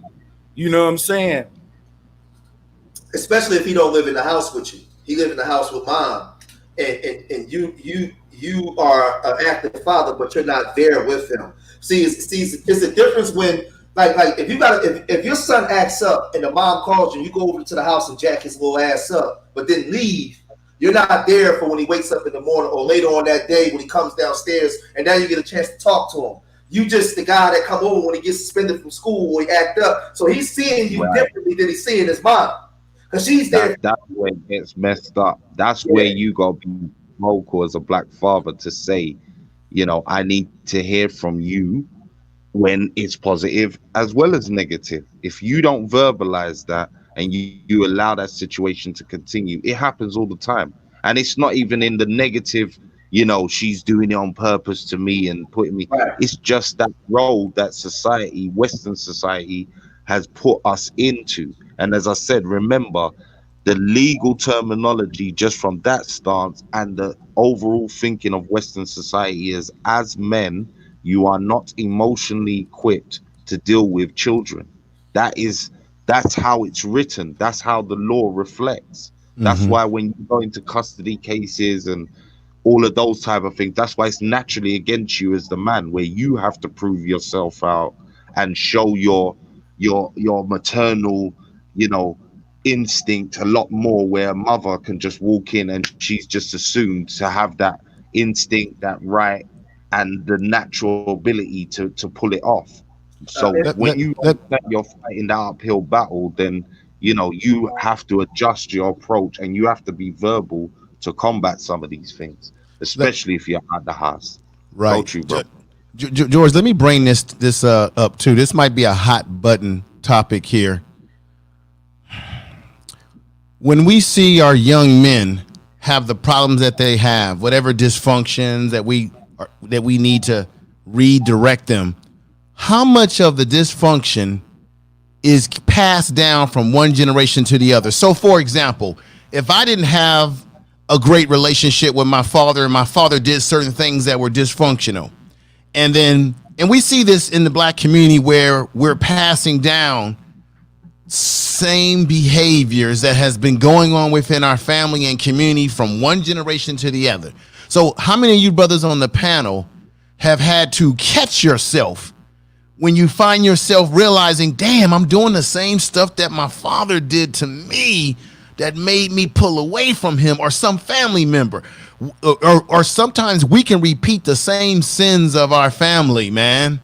You know what I'm saying? Especially if he don't live in the house with you. He live in the house with mom, and you are an active father, but you're not there with him. See, it's a difference when like if your son acts up and the mom calls you, you go over to the house and jack his little ass up, but then leave. You're not there for when he wakes up in the morning or later on that day when he comes downstairs, and now you get a chance to talk to him. You just the guy that come over when he gets suspended from school or he act up. So he's seeing you differently than he's seeing his mom. Because she's there. That's where it gets messed up. That's where you got to be vocal as a black father to say, you know, I need to hear from you when it's positive as well as negative. If you don't verbalize that and you allow that situation to continue, it happens all the time. And it's not even in the negative, you know, she's doing it on purpose to me and putting me. Right. It's just that role that society, Western society, has put us into. And as I said, remember, the legal terminology just from that stance and the overall thinking of Western society is, as men, you are not emotionally equipped to deal with children. That's how it's written. That's how the law reflects. That's why when you go into custody cases and all of those type of things, that's why it's naturally against you as the man, where you have to prove yourself out and show your maternal, you know, instinct a lot more, where a mother can just walk in and she's just assumed to have that instinct, that right, and the natural ability to pull it off. So when you're fighting that uphill battle, then you know you have to adjust your approach and you have to be verbal to combat some of these things, especially if you're at the house. Right. Go to, bro. George, let me bring this up too. This might be a hot button topic here. When we see our young men have the problems that they have, whatever dysfunctions that we need to redirect them, how much of the dysfunction is passed down from one generation to the other? So, for example, if I didn't have a great relationship with my father, and my father did certain things that were dysfunctional. And we see this in the black community where we're passing down same behaviors that has been going on within our family and community from one generation to the other. So how many of you brothers on the panel have had to catch yourself when you find yourself realizing, damn, I'm doing the same stuff that my father did to me that made me pull away from him, or some family member? Or sometimes we can repeat the same sins of our family, man.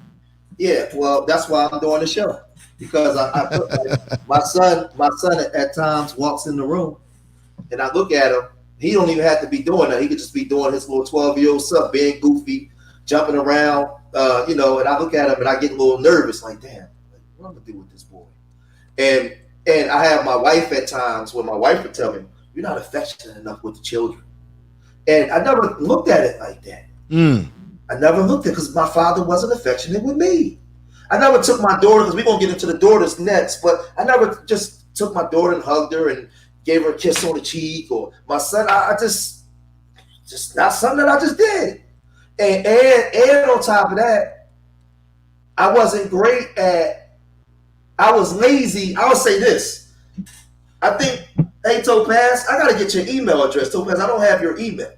Yeah, well, that's why I'm doing the show, because I like, my son at times walks in the room, and I look at him. He don't even have to be doing that. He could just be doing his little 12-year-old stuff, being goofy, jumping around, and I look at him and I get a little nervous, like, damn, what am I gonna do with this boy? And I have my wife at times where my wife would tell me, you're not affectionate enough with the children. And I never looked at it like that. I never looked at it because my father wasn't affectionate with me. I never took my daughter, because we're going to get into the daughters next, but I never just took my daughter and hugged her and gave her a kiss on the cheek. Or my son, I just not something that I just did. And on top of that, I wasn't great at, I was lazy. I would say this. I think, hey, Topaz, I got to get your email address. Topaz, I don't have your email.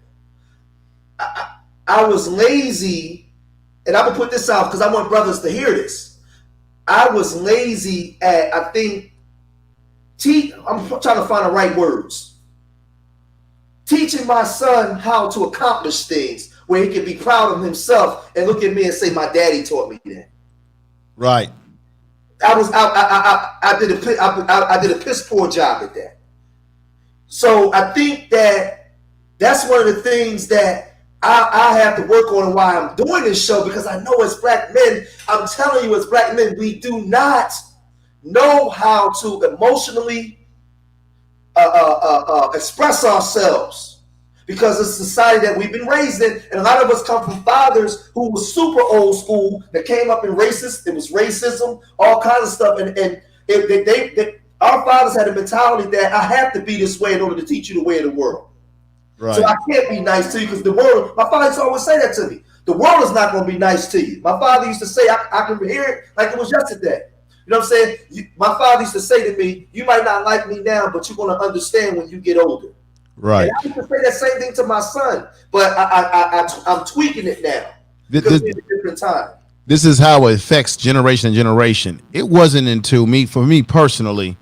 I was lazy, and I'm going to put this out because I want brothers to hear this. I was lazy at, I think, I'm trying to find the right words. Teaching my son how to accomplish things where he can be proud of himself and look at me and say, my daddy taught me that. Right. I did a piss poor job at that. So I think that's one of the things that I have to work on, why I'm doing this show, because I know as black men, I'm telling you, as black men, we do not know how to emotionally express ourselves, because it's a society that we've been raised in, and a lot of us come from fathers who were super old school, that came up in racist. It was racism, all kinds of stuff, and our fathers had a mentality that I have to be this way in order to teach you the way of the world. Right. So I can't be nice to you because the world, my father used to always say that to me. The world is not going to be nice to you. My father used to say, I can hear it like it was yesterday. You know what I'm saying? My father used to say to me, you might not like me now, but you're going to understand when you get older. Right. And I used to say that same thing to my son, but I'm tweaking it now because it's a different time. This is how it affects generation to generation. It wasn't until for me personally,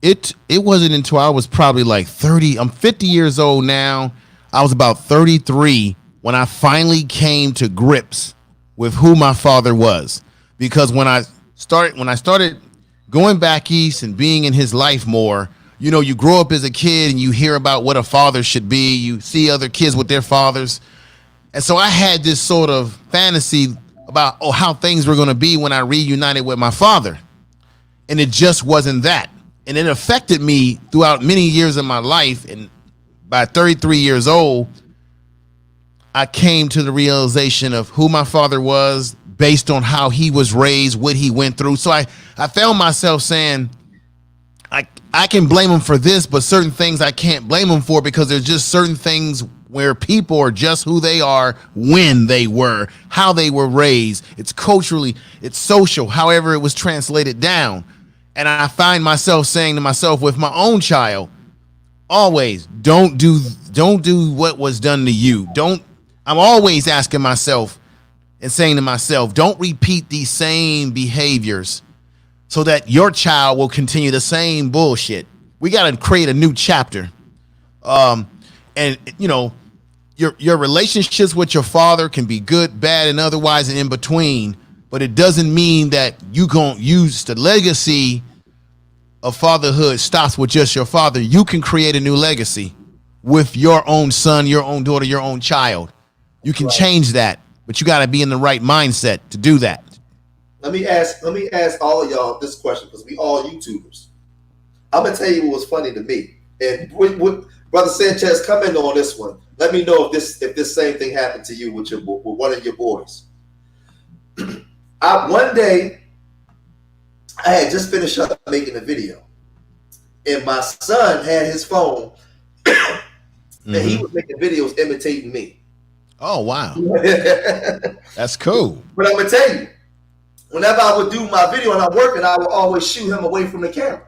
it wasn't until I was probably like 30. I'm 50 years old now. I was about 33 when I finally came to grips with who my father was. Because when I started going back east and being in his life more, you grow up as a kid and you hear about what a father should be. You see other kids with their fathers. And so I had this sort of fantasy about how things were going to be when I reunited with my father. And it just wasn't that. And it affected me throughout many years of my life. And by 33 years old, I came to the realization of who my father was based on how he was raised, what he went through. So I found myself saying, I can blame him for this, but certain things I can't blame him for, because there's just certain things where people are just who they are, when they were, how they were raised. It's culturally, it's social, however it was translated down. And I find myself saying to myself with my own child, always don't do what was done to you. I'm always asking myself and saying to myself, don't repeat these same behaviors so that your child will continue the same bullshit. We got to create a new chapter. And your relationships with your father can be good, bad, and otherwise and in between. But it doesn't mean that you gonna use the legacy of fatherhood stops with just your father. You can create a new legacy with your own son, your own daughter, your own child. You can change that, but you got to be in the right mindset to do that. Let me ask all of y'all this question, because we all YouTubers. I'm gonna tell you what was funny to me, and Brother Sanchez, come in on this one. Let me know if this same thing happened to you with one of your boys. One day, I had just finished up making a video, and my son had his phone and he was making videos imitating me. Oh wow, But that's cool. I'm gonna tell you, whenever I would do my video and I'm working, I would always shoot him away from the camera.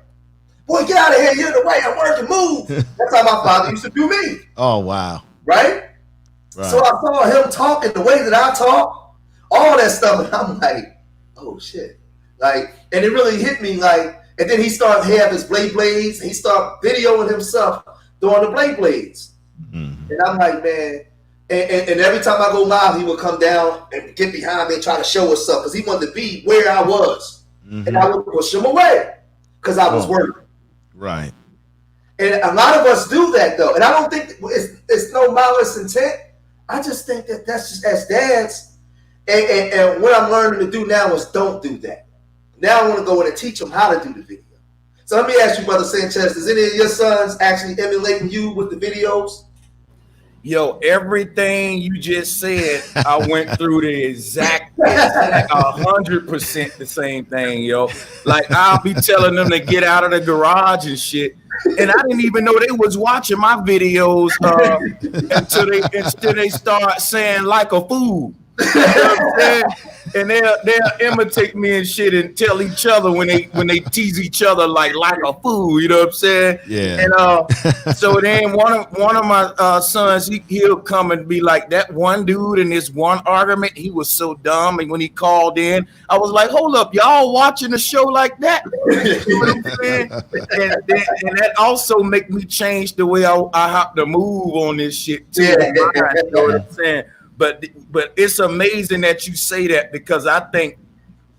Boy, get out of here! You're in the way. I'm working. Move. That's how my father used to do me. Oh wow, Right? right. So I saw him talking the way that I talk, all that stuff, and I'm like, oh shit. Like, and it really hit me, like, and then he started having his blades, and he started videoing himself doing the blades. Mhm. And I'm like, man, and every time I go live, he would come down and get behind me and try to show us something, because he wanted to be where I was. And I would push him away because I was working. Right. And a lot of us do that, though. And I don't think it's no malice intent. I just think that that's just as dads. And what I'm learning to do now is don't do that. Now I want to go in and teach them how to do the video. So let me ask you, Brother Sanchez, does any of your sons actually emulating you with the videos? Yo, everything you just said, I went through the exact 100% the same thing, yo. Like, I'll be telling them to get out of the garage and shit, and I didn't even know they was watching my videos until they start saying like a fool. You know what I'm saying? And they'll imitate me and shit and tell each other when they tease each other like a fool. You know what I'm saying? Yeah. And so then one of my sons, he'll come and be like, that one dude in this one argument, he was so dumb. And when he called in, I was like, hold up, y'all watching a show like that? You know what I'm saying? And that also make me change the way I have to move on this shit too. Yeah. You know what I'm saying? But it's amazing that you say that, because I think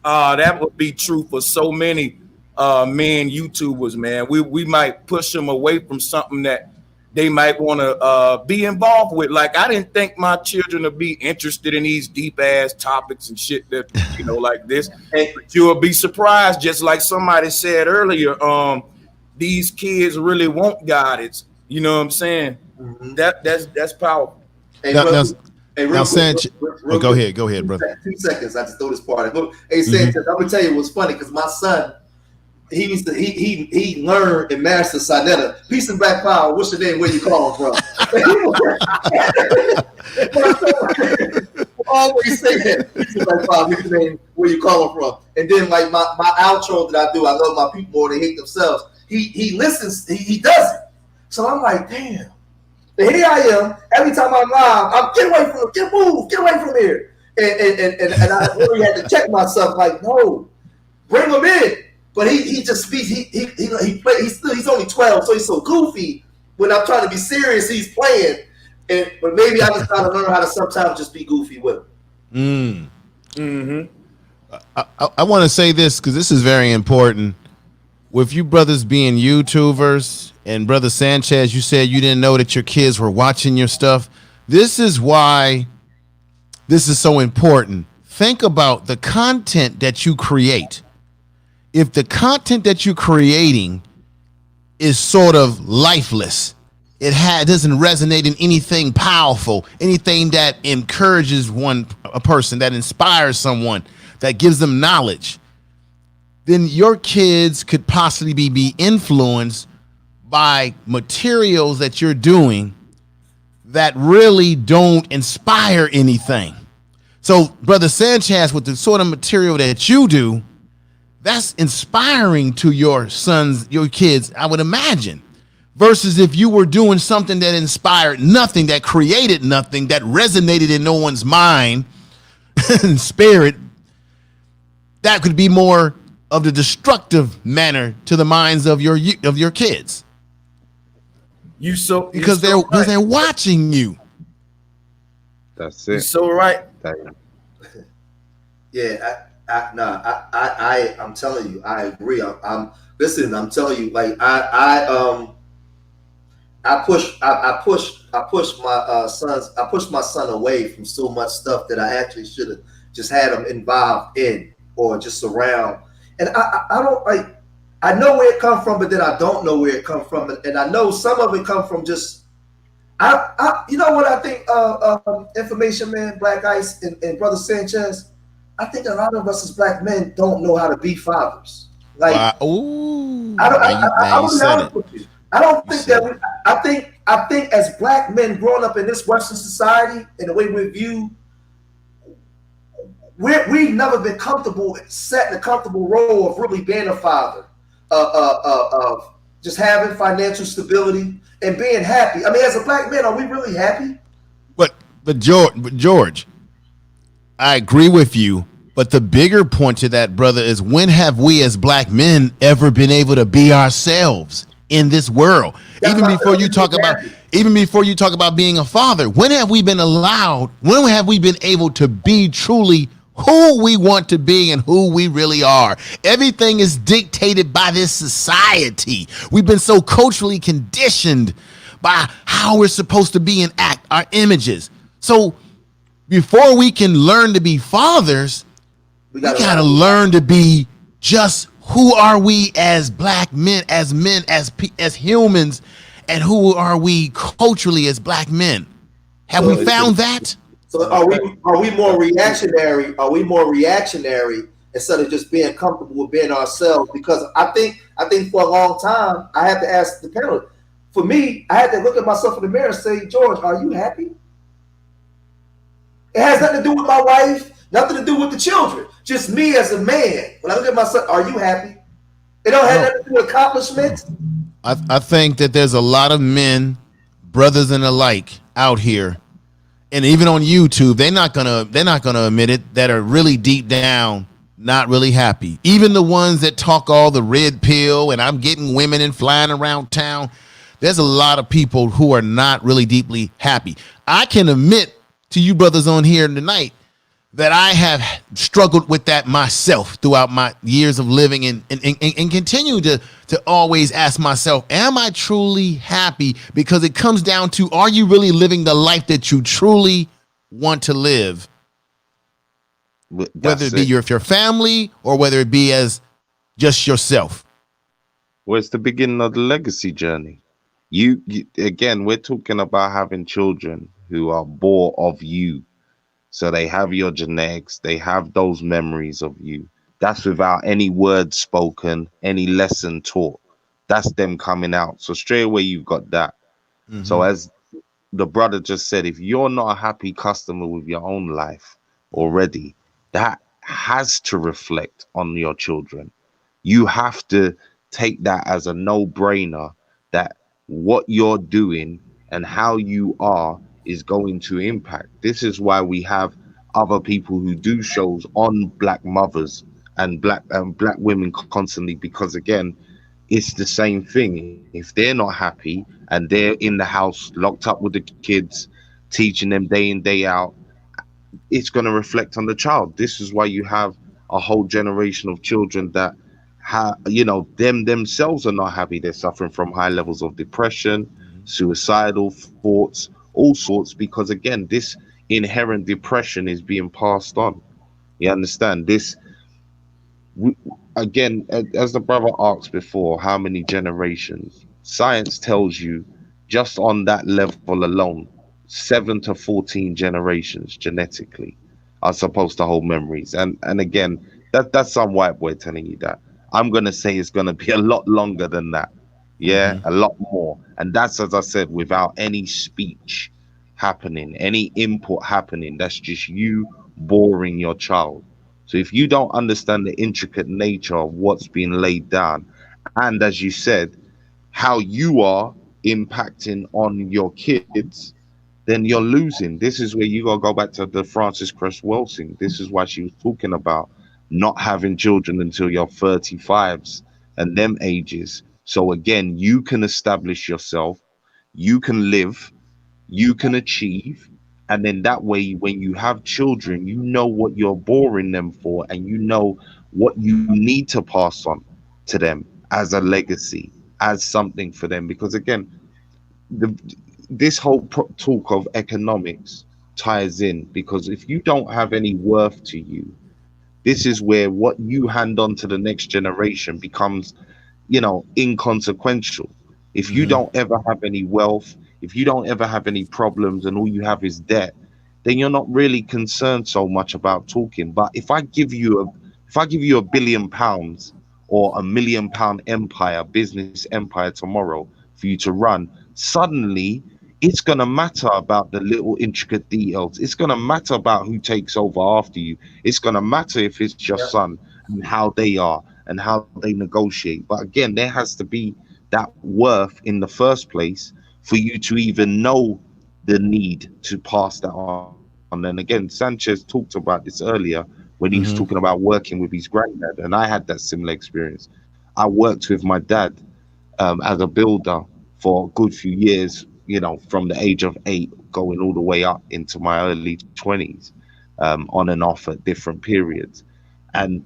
that would be true for so many men YouTubers, man. We might push them away from something that they might want to be involved with. Like, I didn't think my children would be interested in these deep ass topics and shit that, you know, like this. But you'll be surprised, just like somebody said earlier, these kids really want guidance. You know what I'm saying? Mm-hmm. That's powerful. Now, Sanchez, go ahead, brother. 2 seconds. I just throw this part in. Hey, Sanchez, I'm gonna tell you what's funny, because my son, he learned and mastered Sinetta. Peace and Black Power. What's your name? Where you calling from? Always say that. Peace and Black Power. What's your name? Where you calling from? And then, like, my outro that I do, I love my people more than hate themselves. He listens. He does it. So I'm like, damn. And here I am. Every time I'm live, I'm get away from him, get away from here. And I really had to check myself, like, no, bring him in. But he just speaks. He's only 12, so he's so goofy. When I'm trying to be serious, he's playing. But maybe I just gotta learn how to sometimes just be goofy with him. I want to say this, because this is very important. With you brothers being YouTubers, and Brother Sanchez, you said you didn't know that your kids were watching your stuff. This is why this is so important. Think about the content that you create. If the content that you're creating is sort of lifeless, it doesn't resonate in anything powerful, anything that encourages a person, that inspires someone, that gives them knowledge, then your kids could possibly be influenced by materials that you're doing that really don't inspire anything. So, Brother Sanchez, with the sort of material that you do, that's inspiring to your sons, your kids, I would imagine. Versus if you were doing something that inspired nothing, that created nothing, that resonated in no one's mind and spirit, that could be more of the destructive manner to the minds of your kids. Because they're watching you. That's it. You're so right. Yeah, I'm telling you, I agree. I'm telling you, like I pushed my son away from so much stuff that I actually should have just had him involved in or just around. And I don't like. I know where it come from, but then I don't know where it come from, and I know some of it come from just. You know what I think? Information Man, Black Ice, and Brother Sanchez. I think a lot of us as black men don't know how to be fathers. Like, ooh, I don't think that. I think I think as black men growing up in this Western society and the way we view, we've never been comfortable, set in a comfortable role of really being a father, of just having financial stability and being happy. I mean, as a black man, are we really happy? But George, I agree with you. But the bigger point to that, brother, is when have we as black men ever been able to be ourselves in this world? Even before you talk about being a father, when have we been allowed? When have we been able to be truly who we want to be and who we really are? Everything is dictated by this society. We've been so culturally conditioned by how we're supposed to be and act, our images. So before we can learn to be fathers, we gotta learn to be just who are we as black men, as humans, and who are we culturally as black men? Have we found that? So are we more reactionary? Are we more reactionary instead of just being comfortable with being ourselves? Because I think for a long time I had to ask the panel. For me, I had to look at myself in the mirror and say, George, are you happy? It has nothing to do with my wife, nothing to do with the children. Just me as a man. When I look at myself, are you happy? It don't have nothing to do with accomplishments. I think that there's a lot of men, brothers and alike, out here, and even on YouTube, they're not gonna admit it, that are really deep down not really happy. Even the ones that talk all the red pill and I'm getting women and flying around town. There's a lot of people who are not really deeply happy. I can admit to you brothers on here tonight that I have struggled with that myself throughout my years of living and continue to always ask myself, am I truly happy? Because it comes down to, are you really living the life that you truly want to live? Whether it be your family or whether it be as just yourself. Well, it's the beginning of the legacy journey. You again, we're talking about having children who are born of you. So they have your genetics, they have those memories of you. That's without any words spoken, any lesson taught. That's them coming out. So straight away, you've got that. Mm-hmm. So as the brother just said, if you're not a happy customer with your own life already, that has to reflect on your children. You have to take that as a no-brainer that what you're doing and how you are is going to impact. This is why we have other people who do shows on black mothers and black women constantly, because again, it's the same thing. If they're not happy and they're in the house locked up with the kids, teaching them day in, day out, it's going to reflect on the child. This is why you have a whole generation of children that themselves are not happy. They're suffering from high levels of depression, suicidal thoughts, all sorts, because again, this inherent depression is being passed on. You understand this? Again, as the brother asked before, how many generations? Science tells you just on that level alone, 7 to 14 generations genetically are supposed to hold memories. And again, that's some white boy telling you that. I'm going to say it's going to be a lot longer than that. Yeah, a lot more. And that's, as I said, without any speech happening, any input happening. That's just you boring your child. So if you don't understand the intricate nature of what's being laid down, and as you said, how you are impacting on your kids, then you're losing. This is where you gotta go back to the Frances Cress Welsing. This is why she was talking about not having children until your 35s and them ages. So again, you can establish yourself, you can live, you can achieve, and then that way, when you have children, you know what you're boring them for, and you know what you need to pass on to them as a legacy, as something for them. Because again, this whole talk of economics ties in, because if you don't have any worth to you, this is where what you hand on to the next generation becomes, inconsequential. If you don't ever have any wealth, if you don't ever have any problems and all you have is debt, then you're not really concerned so much about talking. But if I give you £1 billion or £1 million empire, business empire tomorrow for you to run, suddenly it's going to matter about the little intricate details. It's going to matter about who takes over after you. It's going to matter if it's your Yeah. son and how they are and how they negotiate. But again, there has to be that worth in the first place for you to even know the need to pass that on. And again, Sanchez talked about this earlier when he was talking Mm-hmm. about working with his granddad, and I had that similar experience. I worked with my dad as a builder for a good few years, from the age of 8 going all the way up into my early 20s, on and off at different periods. And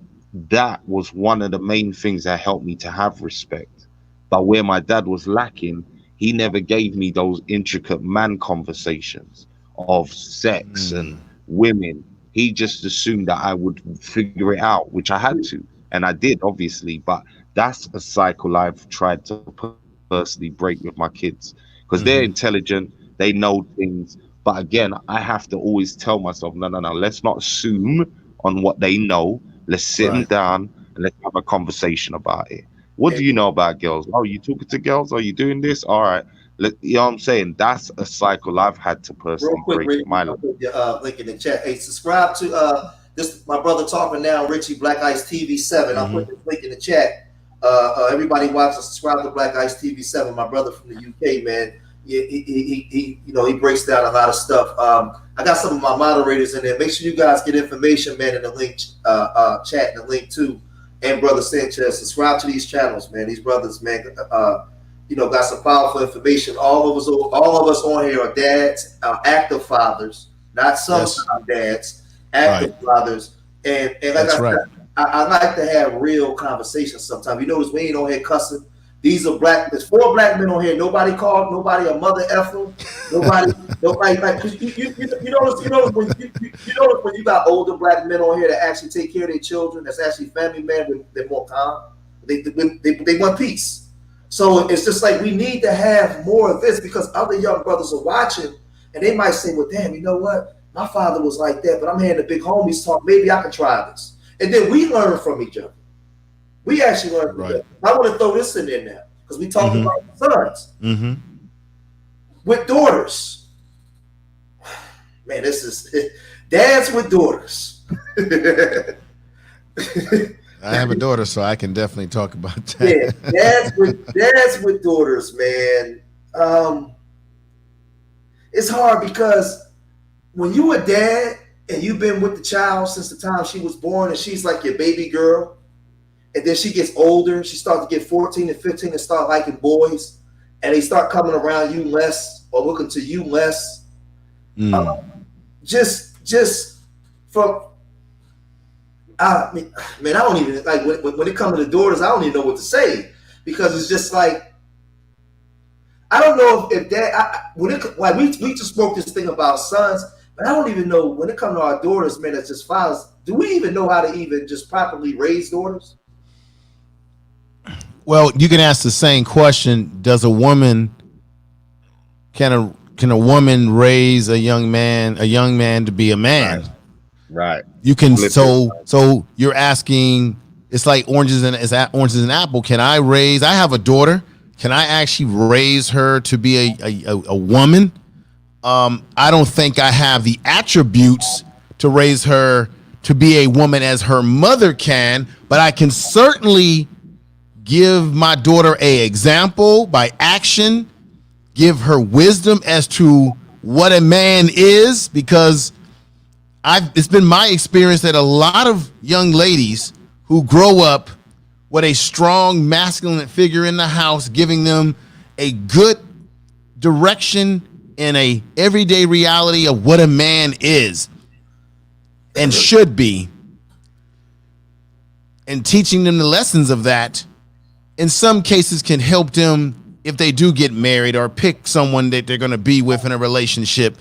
that was one of the main things that helped me to have respect. But where my dad was lacking, he never gave me those intricate man conversations of sex and Mm. women. He just assumed that I would figure it out, which I had to. And I did, obviously. But that's a cycle I've tried to personally break with my kids because they're Mm-hmm. intelligent, they know things. But again, I have to always tell myself, no, no, no, let's not assume on what they know. Let's sit them Right. down and let's have a conversation about it. What do And you know about girls? Oh, you talking to girls? Are you doing this? All right. You know what I'm saying? That's a cycle I've had to real personally quick, break in Richie, my I'll life. put your link in the chat. Hey, subscribe to this my brother talking now, Richie Black Ice TV 7. I'll put Mm-hmm. this link in the chat. Everybody watching, subscribe to Black Ice TV 7. My brother from the UK, man. He breaks down a lot of stuff. I got some of my moderators in there. Make sure you guys get information, man, in the link chat and the link too. And Brother Sanchez, subscribe to these channels, man. These brothers, man, got some powerful information. All of us on here are dads, active fathers, not Yes. sometime dads, Right. active fathers. And like I That's right. said, I like to have real conversations sometimes. You notice we ain't on here cussing. There's 4 black men on here. Nobody called nobody a mother effer. Nobody like you notice when you got older black men on here that actually take care of their children, that's actually family men, they're more calm. They want peace. So it's just like we need to have more of this because other young brothers are watching and they might say, well, damn, you know what? My father was like that, but I'm hearing the big homies talk. Maybe I can try this. And then we learn from each other. We actually learn from each Right. other. I want to throw this in there now because we talked Mm-hmm. about sons Mm-hmm. with daughters. Man, this is dads with daughters. I have a daughter, so I can definitely talk about that. Yeah, dads with daughters, man. It's hard because when you a dad and you've been with the child since the time she was born and she's like your baby girl, and then she gets older, she starts to get 14 and 15 and start liking boys, and they start coming around you less or looking to you less. Mm. Just from I mean, man, I don't even like when it comes to the daughters, I don't even know what to say because it's just like I don't know if that when it like we just spoke this thing about sons, but I don't even know when it comes to our daughters, man. That's just fathers. Do we even know how to even just properly raise daughters? Well, you can ask the same question: does a woman can a woman raise a young man to be a man? Right. You can Flip so you're asking. It's like oranges and apple. Can I raise? I have a daughter. Can I actually raise her to be a woman? I don't think I have the attributes to raise her to be a woman as her mother can, but I can certainly give my daughter an example by action, give her wisdom as to what a man is, because it's been my experience that a lot of young ladies who grow up with a strong masculine figure in the house, giving them a good direction in a everyday reality of what a man is and should be, and teaching them the lessons of that, in some cases can help them if they do get married or pick someone that they're going to be with in a relationship.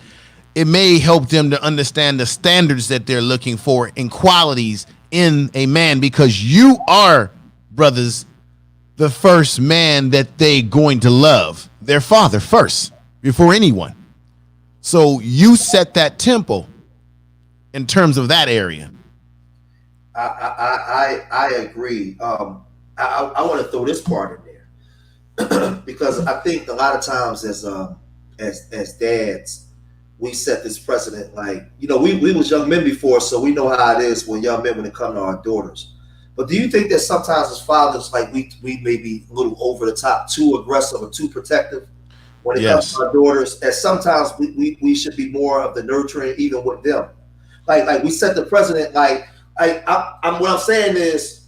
It may help them to understand the standards that they're looking for and qualities in a man, because you are, brothers, the first man that they going to love, their father first before anyone. So you set that tempo in terms of that area. I agree. I want to throw this part in there. because I think a lot of times as dads, we set this precedent. Like, you know, we was young men before, so we know how it is when young men when it comes to our daughters. But do you think that sometimes as fathers, like we may be a little over the top, too aggressive or too protective when it comes to our daughters? And sometimes we should be more of the nurturing even with them. Like we set the precedent. Like I'm what I'm saying is,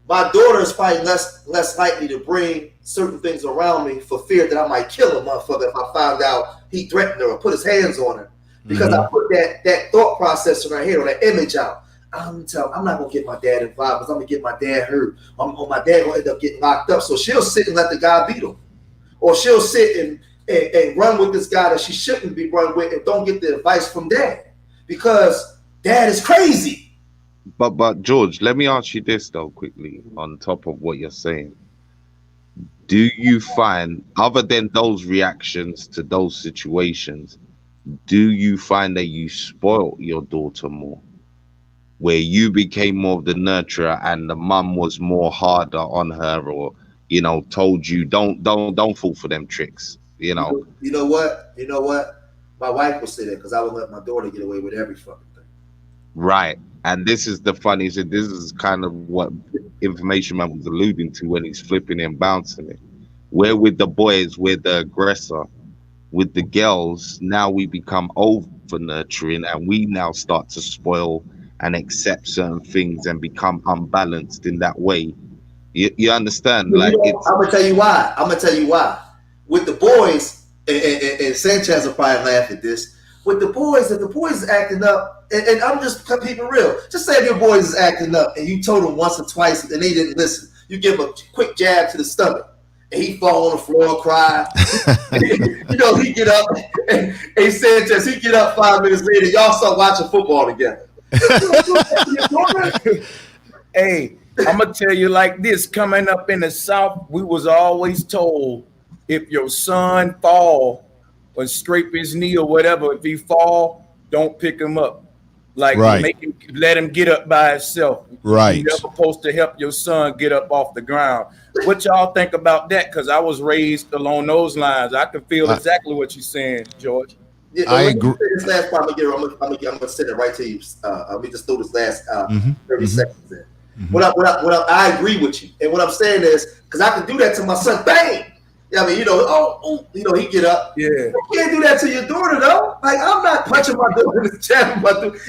my daughter is probably less likely to bring certain things around me for fear that I might kill a motherfucker if I found out he threatened her or put his hands on her, because I put that thought process in her head or that image out. I'm not gonna get my dad involved because I'm gonna get my dad hurt. Or my dad gonna end up getting locked up. So she'll sit and let the guy beat him, or she'll sit and run with this guy that she shouldn't be run with, and don't get the advice from dad because dad is crazy. But George, let me ask you this though, quickly, on top of what you're saying. Do you find, other than those reactions to those situations, do you find that you spoiled your daughter more, where you became more of the nurturer and the mum was more harder on her, or, you know, told you don't fall for them tricks, you know? You know what? My wife will say that because I would let my daughter get away with every fucking thing. Right. And this is the funny thing. This is kind of what Information Man was alluding to when he's flipping and bouncing it. Where with the boys, we're the aggressor. With the girls, now we become over nurturing, and we now start to spoil and accept certain things and become unbalanced in that way. You understand? Like, I'm gonna tell you why. With the boys, and Sanchez will probably laugh at this. With the boys, if the boys is acting up, and I'm just keeping real. Just say if your boys is acting up and you told them once or twice and they didn't listen, you give them a quick jab to the stomach and he fall on the floor and cry. You know, he get up and Sanchez, he get up 5 minutes later, y'all start watching football together. Hey, I'm gonna tell you like this. Coming up in the South, we was always told if your son fall or scrape his knee or whatever, if he fall, don't pick him up. Like, let him get up by himself. Right. You're never supposed to help your son get up off the ground. What y'all think about that? Because I was raised along those lines. I can feel exactly what you're saying, George. Yeah, I agree. This last part, I'm gonna send it right to you. Let me just throw this last 30 seconds in. I agree with you, and what I'm saying is, because I can do that to my son, bang. Yeah, I mean, he get up. Yeah, you can't do that to your daughter though. Like, I'm not punching my daughter in the chest,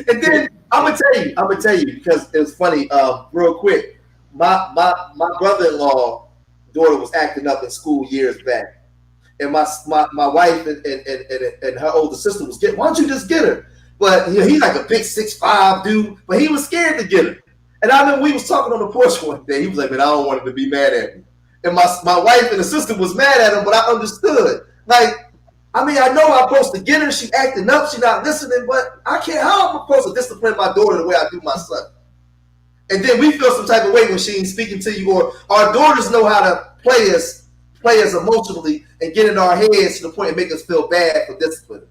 and then I'm gonna tell you because it was funny. Real quick, my brother-in-law daughter was acting up in school years back. And my wife and her older sister was getting, why don't you just get her? But he's like a big 6'5" dude, but he was scared to get her. And I remember we was talking on the porch one day. He was like, man, I don't want him to be mad at me. And my wife and the sister was mad at him, but I understood. Like, I mean, I know I'm supposed to get her. She acting up. She not listening, but I can't. How am I supposed to discipline my daughter the way I do my son? And then we feel some type of way when she ain't speaking to you, or our daughters know how to play us emotionally and get in our heads to the point and make us feel bad for discipline.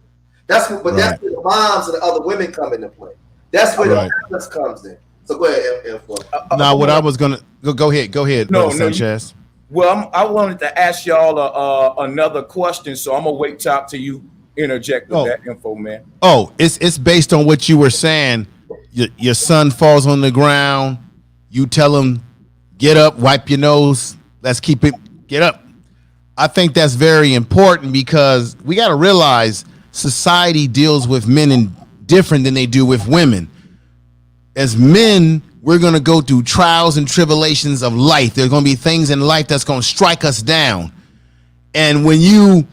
That's where the moms and the other women come into play. That's where the balance comes in. So go ahead, Now, what I was gonna go ahead, Sanchez. Well, I wanted to ask y'all another question, so I'm gonna wait till you interject with that info, man. Oh, it's based on what you were saying. Your son falls on the ground. You tell him, get up, wipe your nose. Let's keep it. Get up. I think that's very important because we got to realize society deals with men different than they do with women. As men, we're going to go through trials and tribulations of life. There's going to be things in life that's going to strike us down. And when you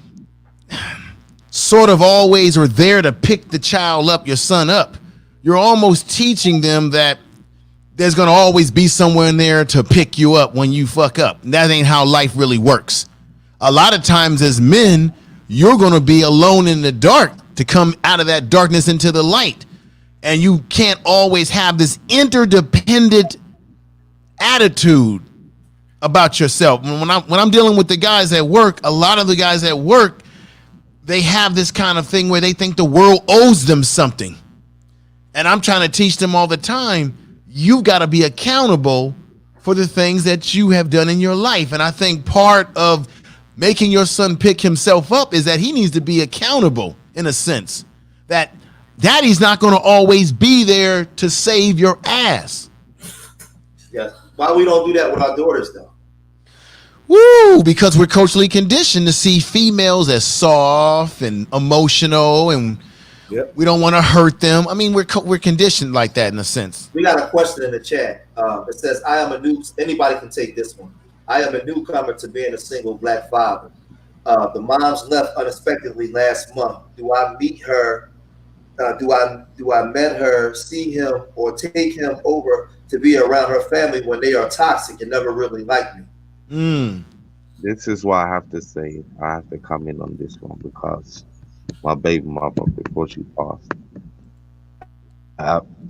sort of always are there to pick the child up, your son up, you're almost teaching them that there's going to always be somewhere in there to pick you up when you fuck up. That ain't how life really works. A lot of times as men, you're going to be alone in the dark to come out of that darkness into the light. And you can't always have this interdependent attitude about yourself. When I'm dealing with the guys at work, a lot of the guys at work, they have this kind of thing where they think the world owes them something. And I'm trying to teach them all the time, you've got to be accountable for the things that you have done in your life. And I think part of making your son pick himself up is that he needs to be accountable, in a sense, that daddy's not going to always be there to save your ass. Yeah. Why we don't do that with our daughters though? Woo! Because we're culturally conditioned to see females as soft and emotional, and Yep. we don't want to hurt them. I mean, we're conditioned like that in a sense. We got a question in the chat. It says, anybody can take this one. I am a newcomer to being a single black father. The moms left unexpectedly last month. Do I meet her? Do I met her, see him, or take him over to be around her family when they are toxic and never really like me? This is why I have to say I have to come in on this one, because my baby mother, before she passed,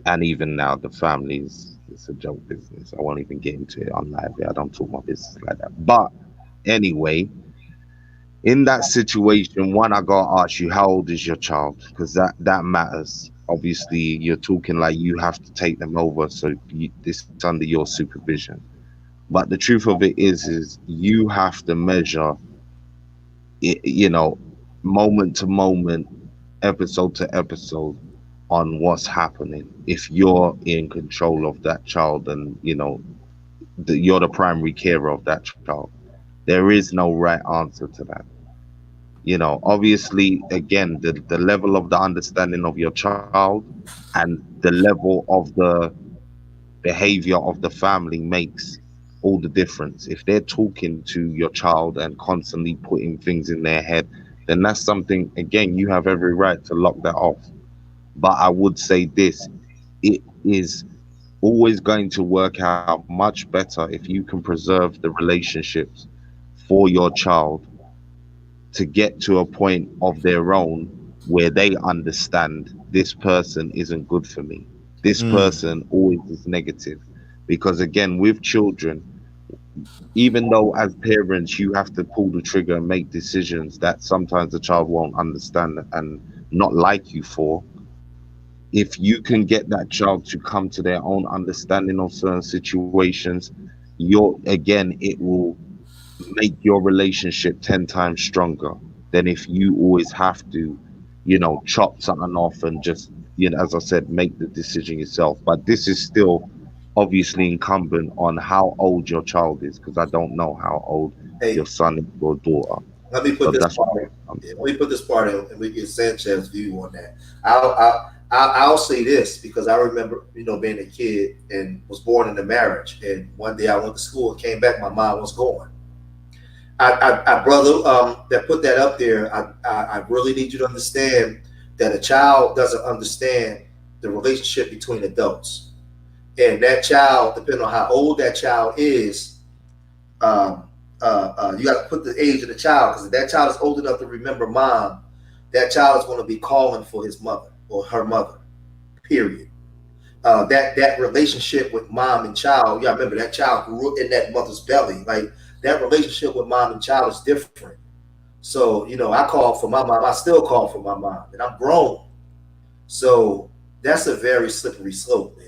and even now the family's, it's a joke business. I won't even get into it on live. I don't talk my business like that. But anyway, in that situation, one, I gotta ask you, how old is your child? Because that matters. Obviously, you're talking like you have to take them over, so this is under your supervision. But the truth of it is you have to measure it, moment to moment, episode to episode, on what's happening. If you're in control of that child and you're the primary carer of that child, there is no right answer to that. Obviously, again, the level of the understanding of your child and the level of the behavior of the family makes all the difference. If they're talking to your child and constantly putting things in their head, then that's something, again, you have every right to lock that off. But I would say this, it is always going to work out much better if you can preserve the relationships for your child to get to a point of their own where they understand this person isn't good for me. This person always is negative. Because again, with children, even though as parents you have to pull the trigger and make decisions that sometimes the child won't understand and not like you for, if you can get that child to come to their own understanding of certain situations, it will make your relationship 10 times stronger than if you always have to, chop something off and just, as I said, make the decision yourself. But this is still obviously incumbent on how old your child is, because I don't know how old your son or daughter. Let me put this part in, and we get Sanchez's view on that. I'll say this, because I remember, being a kid and was born in a marriage. And one day I went to school and came back, my mom was gone. Brother, that put that up there, I really need you to understand that a child doesn't understand the relationship between adults. And that child, depending on how old that child is, you got to put the age of the child, because if that child is old enough to remember mom, that child is going to be calling for his mother or her mother, period. That relationship with mom and child, you remember that child grew up in that mother's belly. Like, that relationship with mom and child is different. So, I call for my mom. I still call for my mom, and I'm grown. So that's a very slippery slope, man.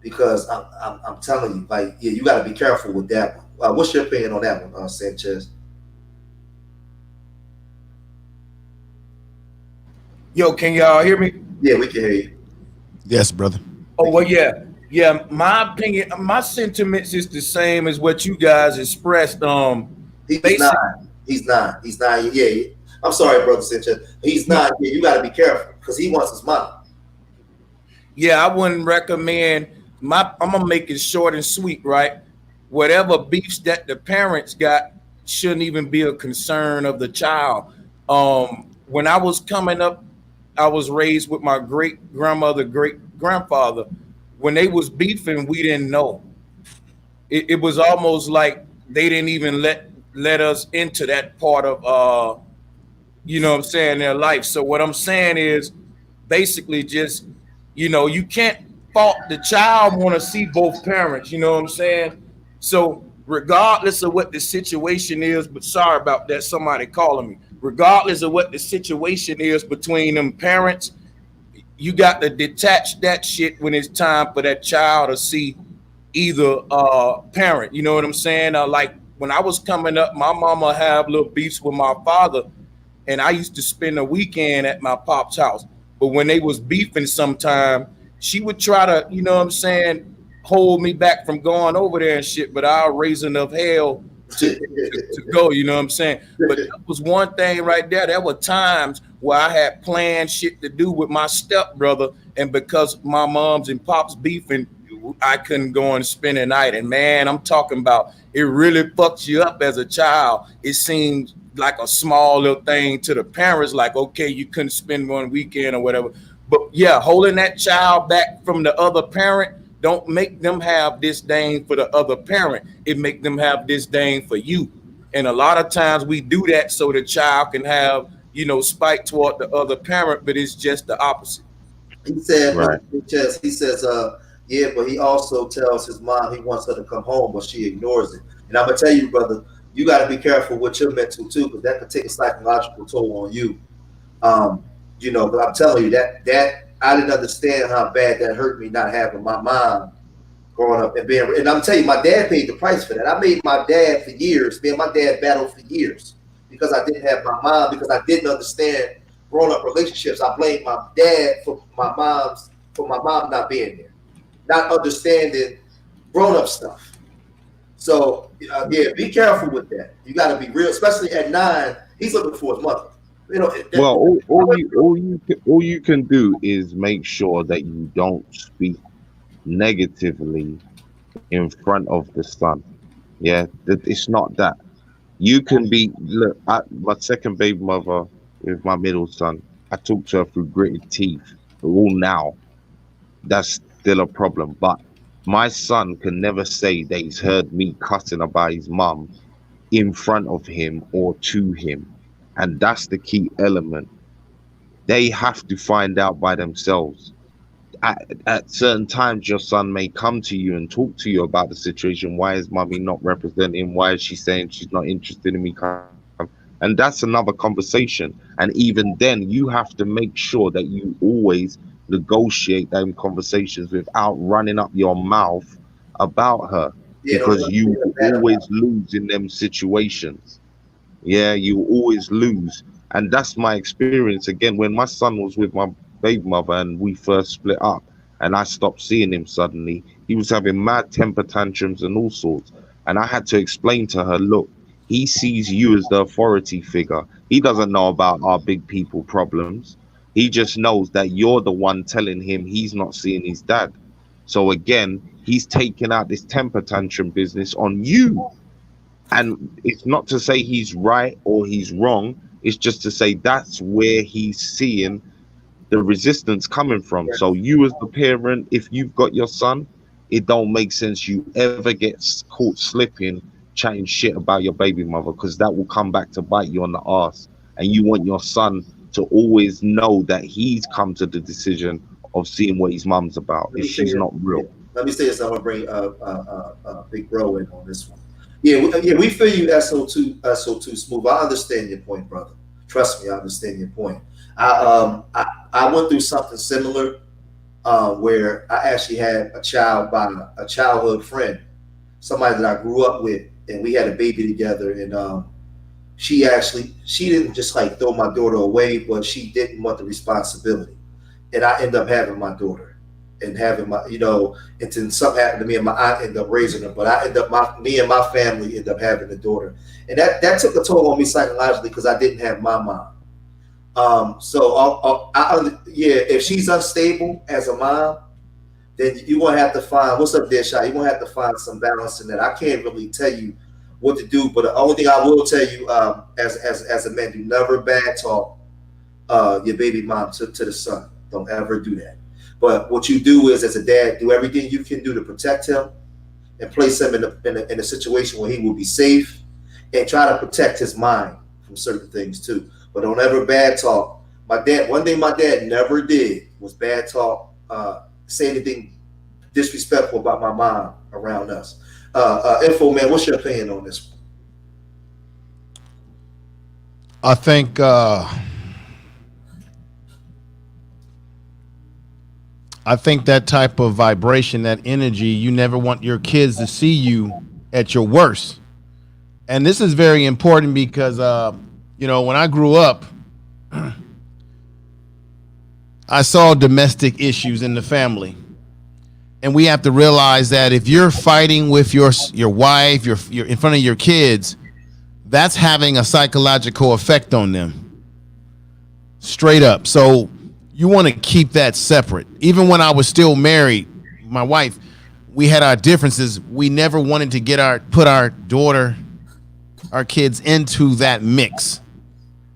Because I'm telling you, like, you got to be careful with that one. What's your opinion on that one, Sanchez? Yo, can y'all hear me? Yeah, we can hear you. Yes, brother. Oh, well, yeah. My opinion, my sentiments is the same as what you guys expressed. He's 9. He's 9. Yeah. I'm sorry, brother Sanchez. He's 9. Yeah, you got to be careful, because he wants his money. Yeah, I wouldn't recommend. I'm gonna make it short and sweet, right? Whatever beefs that the parents got shouldn't even be a concern of the child. When I was coming up, I was raised with my great grandmother, great grandfather. When they was beefing, we didn't know. It was almost like they didn't even let us into that part of their life. So what I'm saying is basically just, you can't fault the child want to see both parents, you know what I'm saying? So regardless of what the situation is, but sorry about that, somebody calling me. Regardless of what the situation is between them parents, you got to detach that shit when it's time for that child to see either parent. You know what I'm saying? Like when I was coming up, my mama have little beefs with my father, and I used to spend the weekend at my pop's house. But when they was beefing sometime, she would try to, you know what I'm saying, hold me back from going over there and shit, but I'll raise enough hell to go, you know what I'm saying? But that was one thing right there. There were times where I had planned shit to do with my stepbrother, and because my mom's and pops beefing, I couldn't go and spend a night. And man, I'm talking about it really fucks you up as a child. It seems like a small little thing to the parents, like, okay, you couldn't spend one weekend or whatever. But yeah, holding that child back from the other parent don't make them have disdain for the other parent. It make them have disdain for you. And a lot of times we do that so the child can have, you know, spite toward the other parent, but it's just the opposite. He said, Right. he says, yeah, but he also tells his mom he wants her to come home, but she ignores it. And I'm gonna tell you, brother, you got to be careful with your mental too, because that could take a psychological toll on you. You know, but I'm telling you that I didn't understand how bad that hurt me not having my mom growing up and being. And I'm telling you, my dad paid the price for that. I made my dad for years. Me and my dad battled for years because I didn't have my mom, because I didn't understand growing up relationships. I blamed my dad for my mom not being there, not understanding grown up stuff. So yeah, be careful with that. You got to be real, especially at 9. He's looking for his mother. You know. Well, all you can do is make sure that you don't speak negatively in front of the son. Yeah, it's not that. You can be, look, my second baby mother with my middle son, I talked to her through gritted teeth. All now, that's still a problem. But my son can never say that he's heard me cussing about his mum in front of him or to him. And that's the key element. They have to find out by themselves. At certain times, your son may come to you and talk to you about the situation. Why is mommy not representing? Why is she saying she's not interested in me? And that's another conversation. And even then, you have to make sure that you always negotiate them conversations without running up your mouth about her, because you will always lose in them situations. Yeah, you always lose. And that's my experience. Again, when my son was with my baby mother and we first split up and I stopped seeing him suddenly, he was having mad temper tantrums and all sorts. And I had to explain to her, look, he sees you as the authority figure. He doesn't know about our big people problems. He just knows that you're the one telling him he's not seeing his dad. So again, he's taking out this temper tantrum business on you. And it's not to say he's right or he's wrong. It's just to say that's where he's seeing the resistance coming from. So you as the parent, if you've got your son, it don't make sense you ever get caught slipping, chatting shit about your baby mother, because that will come back to bite you on the ass. And you want your son to always know that he's come to the decision of seeing what his mum's about if she's not real. Let me say this. I'm gonna bring Big Bro in on this one. Yeah, we feel you, SO2 Smooth. I understand your point, brother. Trust me, I understand your point. I went through something similar where I actually had a child by a childhood friend, somebody that I grew up with, and we had a baby together. And she didn't just like throw my daughter away, but she didn't want the responsibility. And I ended up having my daughter and having my, and then something happened to me and my aunt ended up raising her. But me and my family ended up having a daughter. And that took a toll on me psychologically because I didn't have my mom. If she's unstable as a mom, then you're gonna have to find, what's up there, Shy? You're gonna have to find some balance in that. I can't really tell you what to do, but the only thing I will tell you, as a man, do never bad talk your baby mom to the son. Don't ever do that. But what you do is, as a dad, do everything you can do to protect him and place him in a situation where he will be safe, and try to protect his mind from certain things too. But don't ever bad talk. One thing my dad never did was bad talk, say anything disrespectful about my mom around us. Info Man, what's your opinion on this one? I think I think that type of vibration, that energy, you never want your kids to see you at your worst. And this is very important because, when I grew up, I saw domestic issues in the family. And we have to realize that if you're fighting with your wife, you're in front of your kids, that's having a psychological effect on them. Straight up. So you want to keep that separate. Even when I was still married, my wife, we had our differences. We never wanted to put our kids into that mix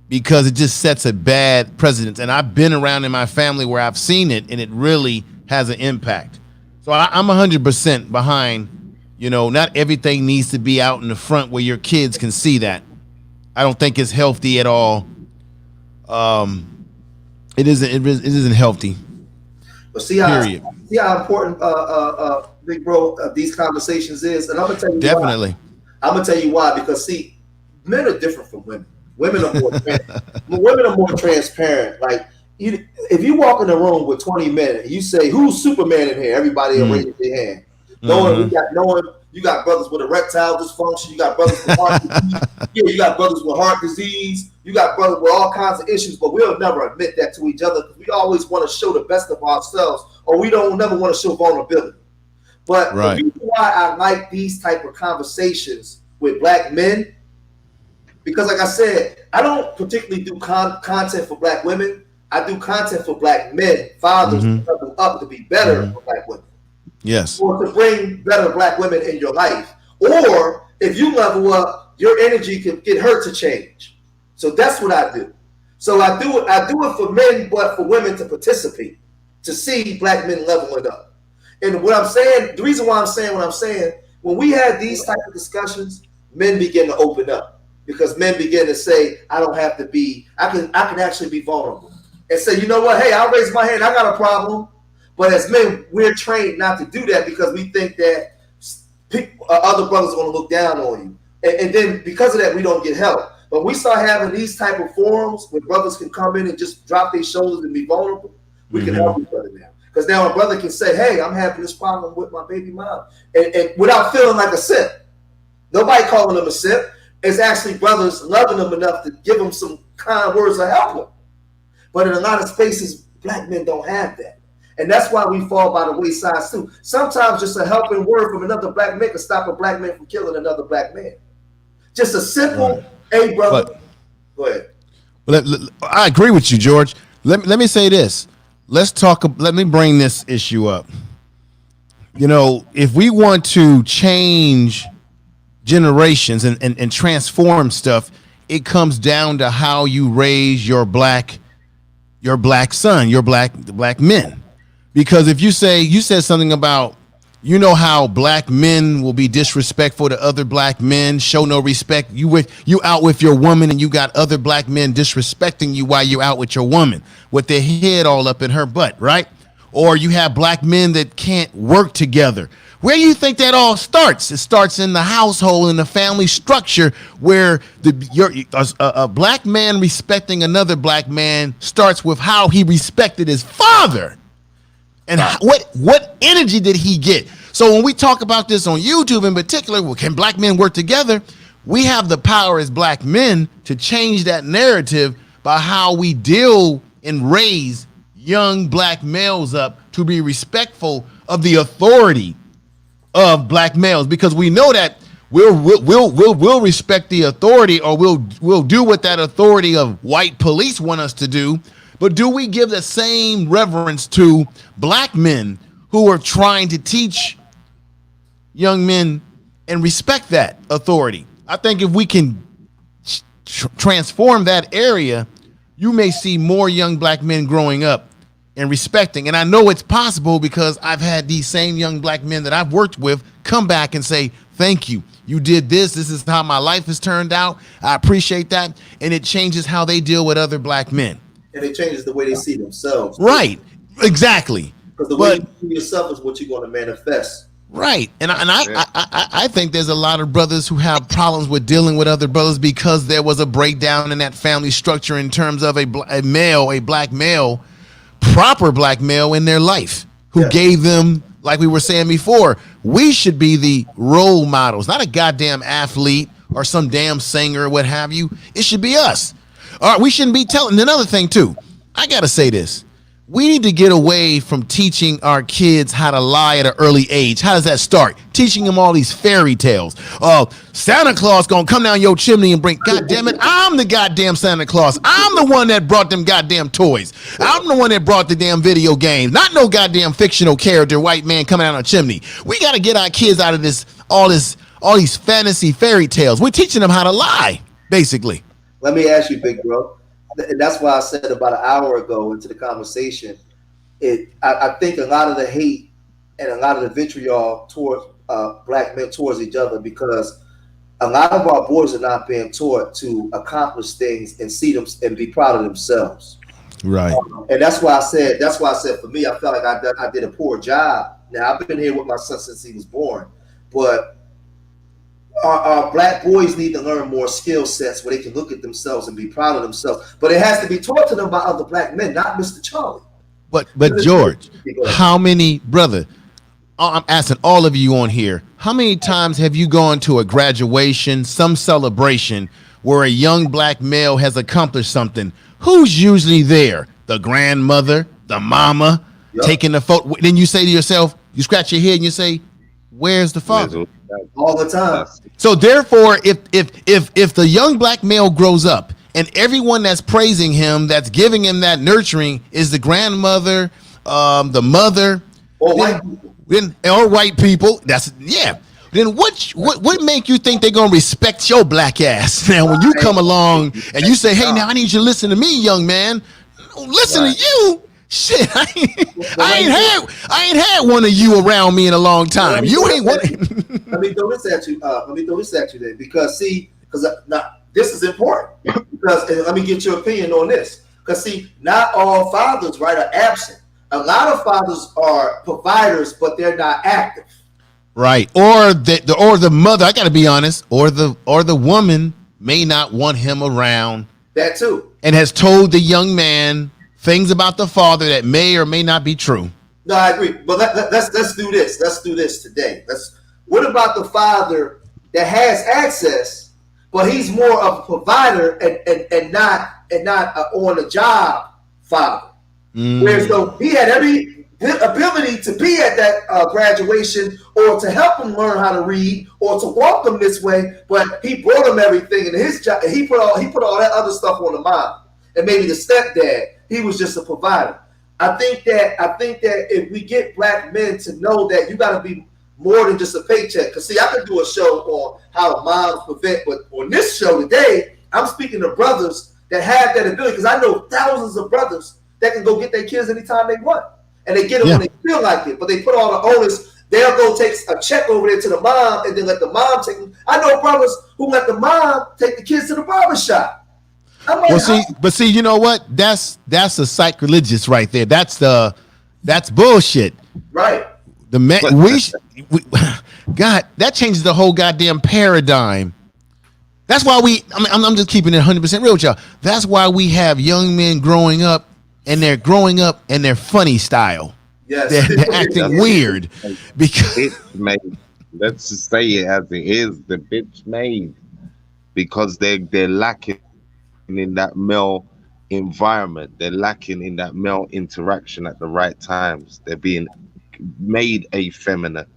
because it just sets a bad precedent. And I've been around in my family where I've seen it, and it really has an impact. So I'm 100% behind, not everything needs to be out in the front where your kids can see that. I don't think it's healthy at all. It isn't healthy. But see how important, big bro, these conversations is, and I'm gonna tell you definitely. Why. I'm gonna tell you why, because see, men are different from women. Women are more transparent. Like, if you walk in a room with 20 men and you say, "Who's Superman in here?" Everybody will raise their hand. Knowing you got brothers with erectile dysfunction, you got brothers with heart disease, you got brothers with heart disease, you got brothers with all kinds of issues, but we'll never admit that to each other because we always want to show the best of ourselves, or we don't never want to show vulnerability. But the reason why I like these type of conversations with black men, because like I said, I don't particularly do content for black women. I do content for black men, fathers, to level up to be better for black women. Yes. Or to bring better black women in your life. Or if you level up, your energy can get her to change. So that's what I do. So I do it for men, but for women to participate, to see black men leveling up. And what I'm saying, the reason why I'm saying what I'm saying, when we have these type of discussions, men begin to open up because men begin to say, I don't have to be, I can actually be vulnerable and say, you know what? Hey, I'll raise my hand. I got a problem. But as men, we're trained not to do that because we think that other brothers are going to look down on you. And then because of that, we don't get help. But we start having these type of forums where brothers can come in and just drop their shoulders and be vulnerable. We can help each other now. Because now a brother can say, hey, I'm having this problem with my baby mom. And without feeling like a simp. Nobody calling them a simp. It's actually brothers loving them enough to give them some kind words to help them. But in a lot of spaces, black men don't have that. And that's why we fall by the wayside too. Sometimes just a helping word from another black man can stop a black man from killing another black man. Just a simple, hey, brother. Go ahead. I agree with you, George. Let me say this. Let me bring this issue up. If we want to change generations and transform stuff, it comes down to how you raise your black son, your black men. Because if you said something about, how black men will be disrespectful to other black men, show no respect. You out with your woman and you got other black men disrespecting you while you're out with your woman with their head all up in her butt, right? Or you have black men that can't work together. Where do you think that all starts? It starts in the household, in the family structure, where a black man respecting another black man starts with how he respected his father. And what energy did he get? So when we talk about this on YouTube in particular, well, can black men work together? We have the power as black men to change that narrative by how we deal and raise young black males up to be respectful of the authority of black males, because we know that we'll respect the authority, or we'll do what that authority of white police want us to do. But do we give the same reverence to black men who are trying to teach young men and respect that authority? I think if we can transform that area, you may see more young black men growing up and respecting. And I know it's possible because I've had these same young black men that I've worked with come back and say, thank you. You did this. This is how my life has turned out. I appreciate that. And it changes how they deal with other black men. And it changes the way they see themselves. Right. Exactly. Because the way you see yourself is what you're going to manifest. Right. And I think there's a lot of brothers who have problems with dealing with other brothers because there was a breakdown in that family structure in terms of a black male, proper black male in their life. who Yeah. gave them, like we were saying before, we should be the role models, not a goddamn athlete or some damn singer or what have you. It should be us. All right, we shouldn't be telling. And another thing too, I gotta say this. We need to get away from teaching our kids how to lie at an early age. How does that start? Teaching them all these fairy tales. Oh, Santa Claus gonna come down your chimney and bring, God damn it, I'm the goddamn Santa Claus. I'm the one that brought them goddamn toys. I'm the one that brought the damn video games. Not no goddamn fictional character, white man coming out on a chimney. We gotta get our kids out of all these fantasy fairy tales. We're teaching them how to lie, basically. Let me ask you, big bro. And that's why I said about an hour ago into the conversation, I think a lot of the hate and a lot of the vitriol towards black men towards each other, because a lot of our boys are not being taught to accomplish things and see them and be proud of themselves. Right. And that's why I said for me, I felt like I did a poor job. Now I've been here with my son since he was born, but our black boys need to learn more skill sets where they can look at themselves and be proud of themselves. But it has to be taught to them by other black men, not Mr. Charlie. But George, how many, brother, I'm asking all of you on here, how many times have you gone to a graduation, some celebration where a young black male has accomplished something? Who's usually there? The grandmother, the mama, taking the photo. Then you say to yourself, you scratch your head and you say, where's the father? All the time. So therefore, if the young black male grows up and everyone that's praising him, that's giving him that nurturing, is the grandmother, the mother, Or white people. or white people, then what make you think they're gonna respect your black ass? Now, when you come along and you say, "Hey, now I need you to listen to me, young man," listen to you. Shit, I ain't had one of you around me in a long time. You ain't one. Let me throw this at you. Then, because now this is important. Because let me get your opinion on this. Because not all fathers, right, are absent. A lot of fathers are providers, but they're not active. Right, or the mother. I got to be honest. Or the woman may not want him around. That too. And has told the young man things about the father that may or may not be true. No, I agree. But let's do this. Let's do this today. What about the father that has access, but he's more of a provider and not on the job father? Whereas though he had every ability to be at that graduation or to help him learn how to read or to walk them this way, but he brought him everything, and his job, he put all that other stuff on the mom and maybe the stepdad. He was just a provider. I think that if we get black men to know that you got to be more than just a paycheck. Because I could do a show on how moms prevent, but on this show today, I'm speaking to brothers that have that ability. Because I know thousands of brothers that can go get their kids anytime they want, and they get them when they feel like it. But they put all the onus. They'll go take a check over there to the mom, and then let the mom take them. I know brothers who let the mom take the kids to the barbershop. See, you know what? That's a sacrilegious right there. That's bullshit. Right. God, that changes the whole goddamn paradigm. That's why I'm just keeping it 100% real with y'all. That's why we have young men growing up in their funny style. Yes. They're acting weird because let's just say it as it is. The bitch made because they're lacking in that male environment. They're lacking in that male interaction at the right times. They're being made effeminate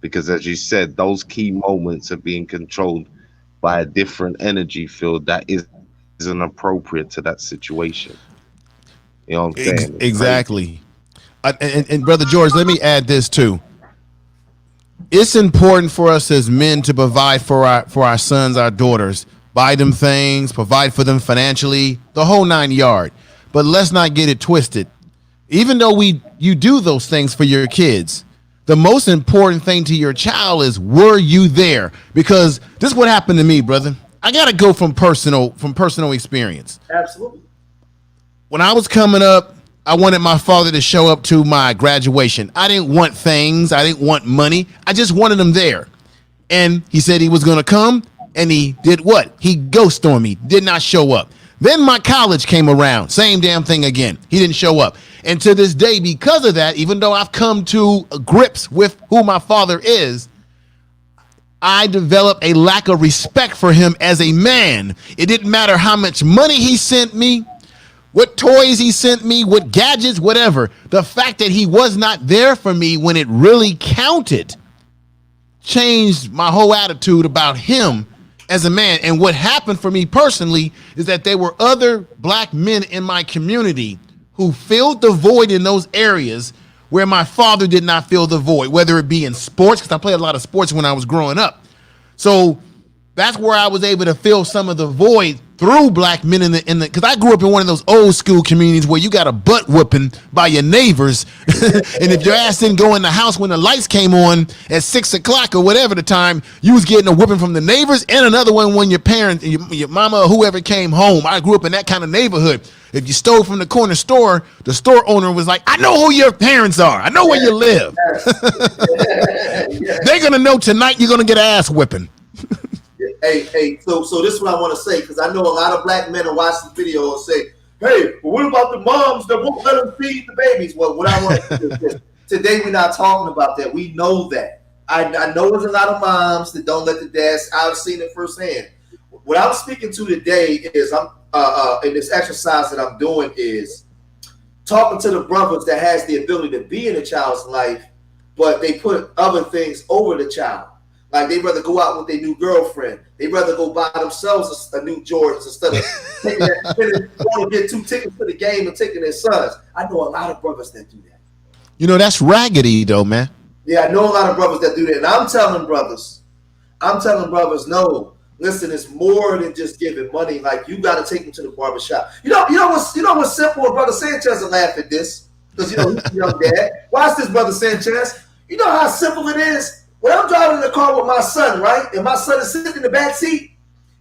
because, as you said, those key moments are being controlled by a different energy field that isn't appropriate to that situation. You know what I'm saying? Exactly. And Brother George, let me add this too. It's important for us as men to provide for our sons, our daughters, buy them things, provide for them financially, the whole 9 yards. But let's not get it twisted. Even though you do those things for your kids, the most important thing to your child is, were you there? Because this is what happened to me, brother. I got to go from personal experience. Absolutely. When I was coming up, I wanted my father to show up to my graduation. I didn't want things. I didn't want money. I just wanted him there. And he said he was going to come, and he did what? He ghosted on me, did not show up. Then my college came around, same damn thing again. He didn't show up. And to this day, because of that, even though I've come to grips with who my father is, I developed a lack of respect for him as a man. It didn't matter how much money he sent me, what toys he sent me, what gadgets, whatever. The fact that he was not there for me when it really counted changed my whole attitude about him as a man. And what happened for me personally is that there were other black men in my community who filled the void in those areas where my father did not fill the void, whether it be in sports, because I played a lot of sports when I was growing up. So that's where I was able to fill some of the void through black men in the because I grew up in one of those old school communities where you got a butt whooping by your neighbors. And if your ass didn't go in the house when the lights came on at 6 o'clock or whatever the time, you was getting a whipping from the neighbors and another one when your parents, your mama or whoever came home. I grew up in that kind of neighborhood. If you stole from the corner store, the store owner was like, I know who your parents are. I know where you live. They're going to know tonight you're going to get an ass whipping. Hey, so this is what I want to say, because I know a lot of black men will watch the video and say, hey, but what about the moms that won't let them feed the babies? Well, what I want to do is this. Today we're not talking about that. We know that. I know there's a lot of moms that don't let the dads. I've seen it firsthand. What I'm speaking to today is I'm in this exercise that I'm doing is talking to the brothers that has the ability to be in a child's life, but they put other things over the child. Like they'd rather go out with their new girlfriend. They'd rather go buy themselves a new Jordans instead of taking that, going to get 2 tickets for the game and taking their sons. I know a lot of brothers that do that. You know, that's raggedy though, man. Yeah, I know a lot of brothers that do that. And I'm telling brothers, no, listen, it's more than just giving money. Like you got to take them to the barbershop. You know what's simple? And Brother Sanchez will laugh at this because he's a young dad. Watch this, Brother Sanchez. You know how simple it is? When I'm driving in the car with my son, right, and my son is sitting in the back seat,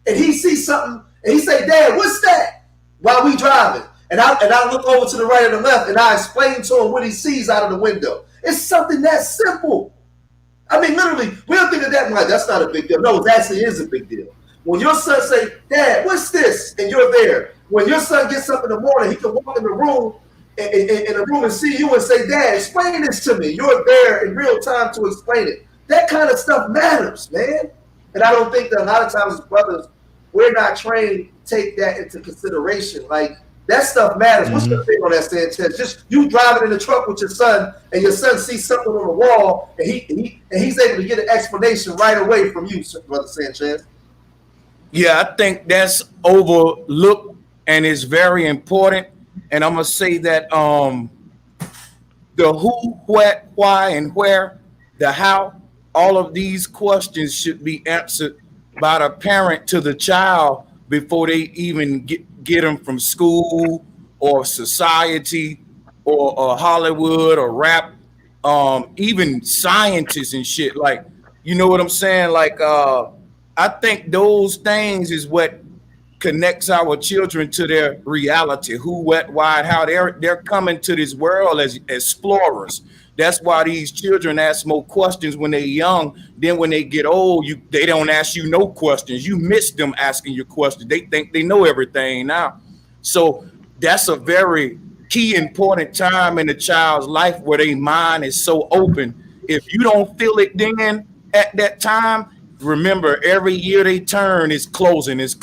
and he sees something, and he say, Dad, what's that? While we driving. And I look over to the right and the left, and I explain to him what he sees out of the window. It's something that simple. I mean, literally, we don't think of that like that's not a big deal. No, it actually is a big deal. When your son say, Dad, what's this? And you're there. When your son gets up in the morning, he can walk in the room and see you and say, Dad, explain this to me. You're there in real time to explain it. That kind of stuff matters, man. And I don't think that a lot of times as brothers, we're not trained to take that into consideration. Like, that stuff matters. What's your thing on that, Sanchez? Just you driving in the truck with your son, and your son sees something on the wall, and he's able to get an explanation right away from you, Brother Sanchez. Yeah, I think that's overlooked and is very important. And I'm gonna say that the who, what, why, and where, the how, all of these questions should be answered by the parent to the child before they even get them from school or society or Hollywood or rap, even scientists and shit. Like, you know what I'm saying? Like, I think those things is what connects our children to their reality. Who, what, why, and how they're coming to this world as explorers. That's why these children ask more questions when they're young. Then when they get old, they don't ask you no questions. You miss them asking you questions. They think they know everything now. So that's a very key, important time in a child's life where their mind is so open. If you don't feel it then at that time, remember, every year they turn is closing, and it's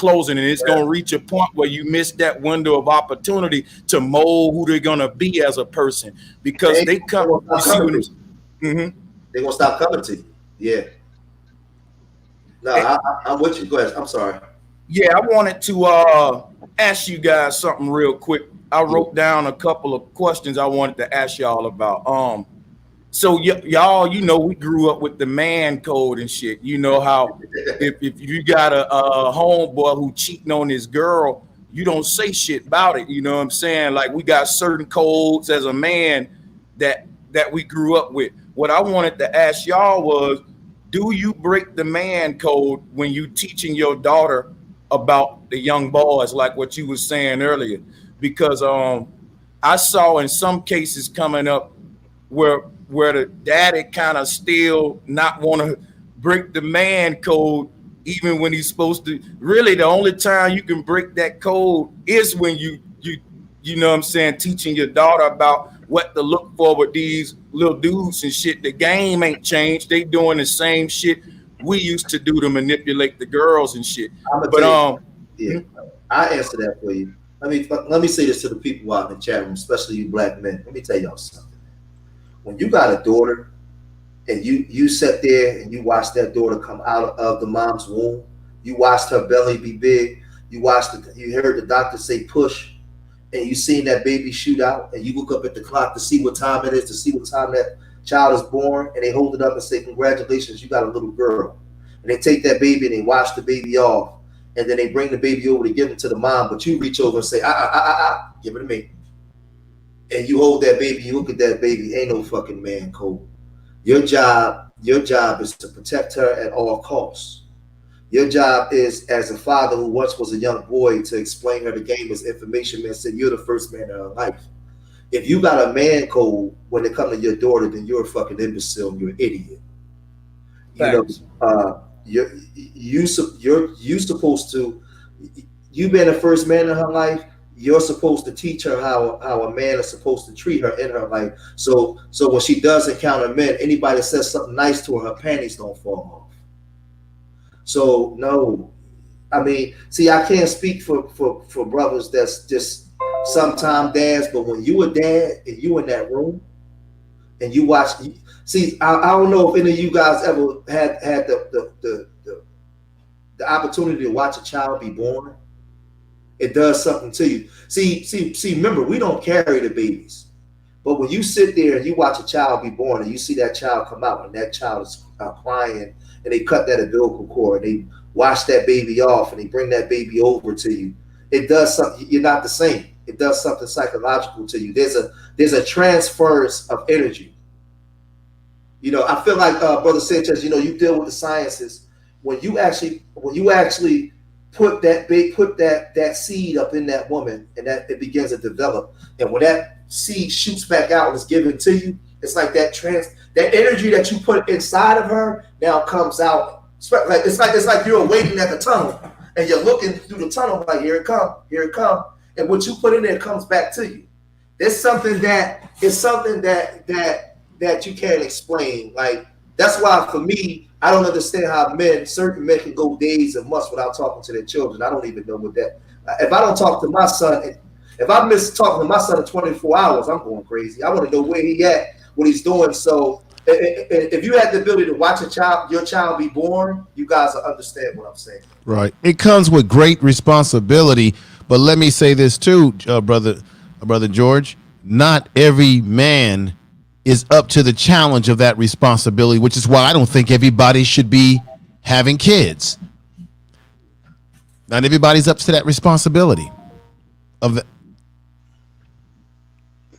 going to reach a point where you miss that window of opportunity to mold who they're going to be as a person, because they come. They're going to stop coming to you. Yeah. No, I'm with you. Go ahead. I'm sorry. Yeah, I wanted to ask you guys something real quick. I wrote down a couple of questions I wanted to ask y'all about. So y'all, you know, we grew up with the man code and shit. You know how if you got a homeboy who cheating on his girl, you don't say shit about it. You know what I'm saying? Like, we got certain codes as a man that we grew up with. What I wanted to ask y'all was, do you break the man code when you teaching your daughter about the young boys, like what you was saying earlier? Because I saw in some cases coming up where the daddy kind of still not want to break the man code even when he's supposed to. Really, the only time you can break that code is when you know what I'm saying, teaching your daughter about what to look for with these little dudes and shit. The game ain't changed. They doing the same shit we used to do to manipulate the girls and shit. But yeah, I answer that for you. Let me say this to the people out in the chat room, especially you black men. Let me tell y'all something. When you got a daughter and you sit there and you watch that daughter come out of the mom's womb, you watched her belly be big, you heard the doctor say push, and you seen that baby shoot out, and you look up at the clock to see what time it is, to see what time that child is born, and they hold it up and say, congratulations, you got a little girl. And they take that baby and they wash the baby off, and then they bring the baby over to give it to the mom, but you reach over and say, give it to me. And you hold that baby, you look at that baby, ain't no fucking man code. Your job is to protect her at all costs. Your job is, as a father who once was a young boy, to explain her the game as information man said, you're the first man in her life. If you got a man code when it comes to your daughter, then you're a fucking imbecile and you're an idiot. Thanks. You supposed to, you being the first man in her life, you're supposed to teach her how a man is supposed to treat her in her life. So when she does encounter men, anybody that says something nice to her, her panties don't fall off. So no, I mean, see, I can't speak for brothers that's just sometime dads, but when you a dad and you in that room and you watch, see, I don't know if any of you guys ever had the opportunity to watch a child be born. It does something to you. See, remember, we don't carry the babies. But when you sit there and you watch a child be born and you see that child come out and that child is crying and they cut that umbilical cord and they wash that baby off and they bring that baby over to you, it does something. You're not the same. It does something psychological to you. There's a transference of energy. You know, I feel like Brother Sanchez, you know, you deal with the sciences. When you actually put that seed up in that woman and that it begins to develop, and when that seed shoots back out and is given to you, it's like that energy that you put inside of her now comes out. It's like you're waiting at the tunnel and you're looking through the tunnel like, here it come, and what you put in there comes back to you. There's something that you can't explain. Like, that's why for me, I don't understand how certain men can go days and months without talking to their children. I don't even know what that. If I don't talk to my son, if I miss talking to my son in 24 hours, I'm going crazy. I want to know where he at, what he's doing. So if you had the ability to watch your child be born, you guys will understand what I'm saying. Right. It comes with great responsibility. But let me say this too, brother George. Not every man is up to the challenge of that responsibility, which is why I don't think everybody should be having kids. Not everybody's up to that responsibility of the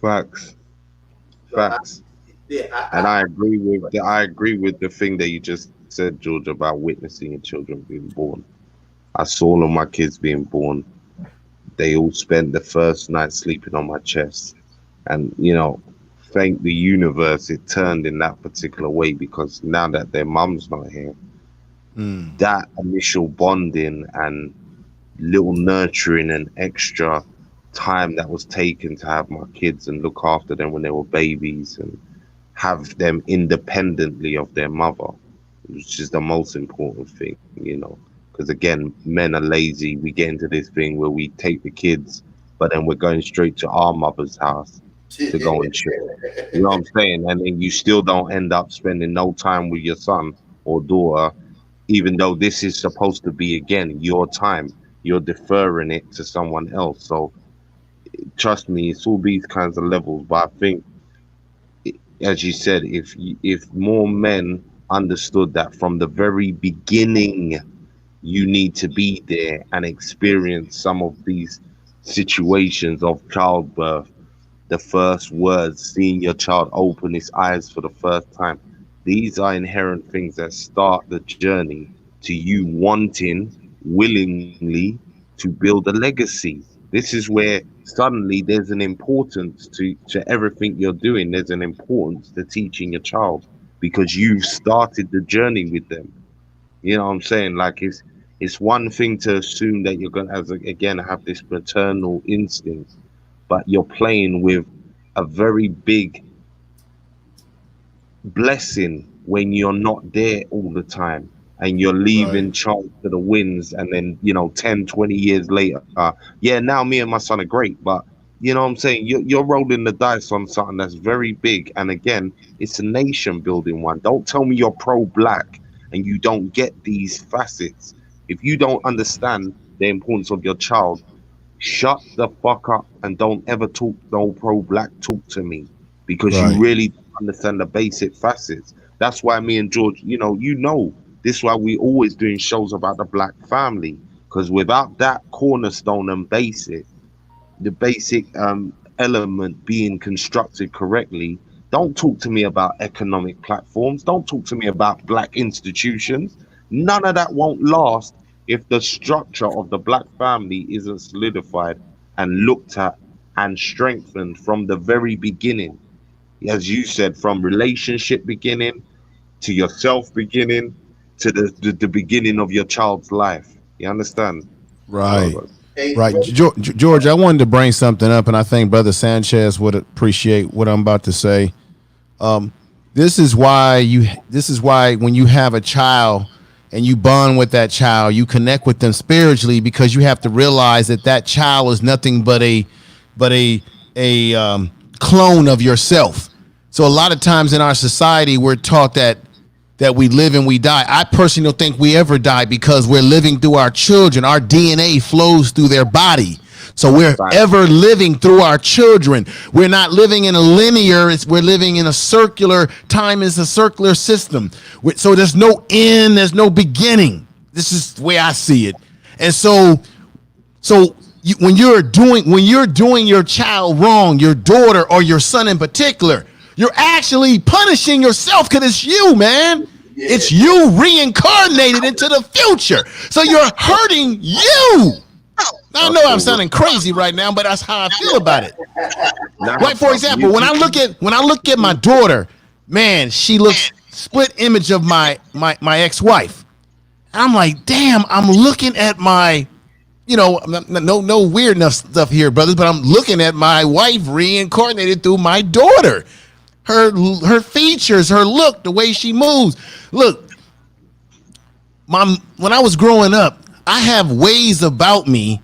facts. Yeah, and I agree with the thing that you just said, George, about witnessing your children being born. I saw all of my kids being born. They all spent the first night sleeping on my chest, and you know, thank the universe it turned in that particular way, because now that their mum's not here, that initial bonding and little nurturing and extra time that was taken to have my kids and look after them when they were babies and have them independently of their mother, which is the most important thing, you know, because again, men are lazy. We get into this thing where we take the kids, but then we're going straight to our mother's house to go and chill. You know what I'm saying? And then you still don't end up spending no time with your son or daughter, even though this is supposed to be, again, your time. You're deferring it to someone else. So trust me, it's all these kinds of levels. But I think, as you said, if more men understood that from the very beginning, you need to be there and experience some of these situations of childbirth, the first words, seeing your child open his eyes for the first time. These are inherent things that start the journey to you wanting willingly to build a legacy. This is where suddenly there's an importance to everything you're doing. There's an importance to teaching your child because you've started the journey with them. You know what I'm saying? Like it's one thing to assume that you're gonna, as again, have this maternal instinct, but you're playing with a very big blessing when you're not there all the time and you're Right. leaving child to the winds, and then 10, 20 years later, yeah, now me and my son are great, but you know what I'm saying, you're rolling the dice on something that's very big, and again, it's a nation building one. Don't tell me you're pro-black and you don't get these facets. If you don't understand the importance of your child, shut the fuck up and don't ever talk no pro-black talk to me, because you Right. really don't understand the basic facets. That's why me and George, this is why we always doing shows about the black family, because without that cornerstone and the basic element being constructed correctly, don't talk to me about economic platforms. Don't talk to me about black institutions. None of that won't last if the structure of the black family isn't solidified and looked at and strengthened from the very beginning. As you said, from relationship beginning to yourself beginning to the beginning of your child's life. You understand? Right. Hey, Right. George, I wanted to bring something up, and I think Brother Sanchez would appreciate what I'm about to say. This is why when you have a child and you bond with that child, you connect with them spiritually, because you have to realize that that child is nothing but a clone of yourself. So a lot of times in our society, we're taught that we live and we die. I personally don't think we ever die, because we're living through our children. Our DNA flows through their body. So we're Right. ever living through our children. We're not living in a linear, we're living in a circular, time is a circular system. So there's no end, there's no beginning. This is the way I see it. And when you're doing your child wrong, your daughter or your son in particular, you're actually punishing yourself, because it's you, man. It's you reincarnated into the future. So you're hurting you. I know I'm sounding crazy right now, but that's how I feel about it. Now, Like, for example, when I look at my daughter, man, she looks split image of my ex-wife. I'm like, damn, I'm looking at my, no weird enough stuff here, brothers, but I'm looking at my wife reincarnated through my daughter. Her features, her look, the way she moves. Look, when I was growing up, I have ways about me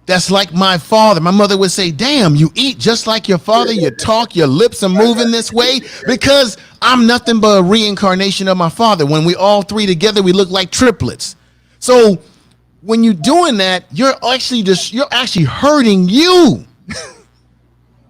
that's like my father. My mother would say, damn, you eat just like your father, you talk, your lips are moving this way, because I'm nothing but a reincarnation of my father. When we all three together, we look like triplets. So when you're doing that, you're actually hurting you.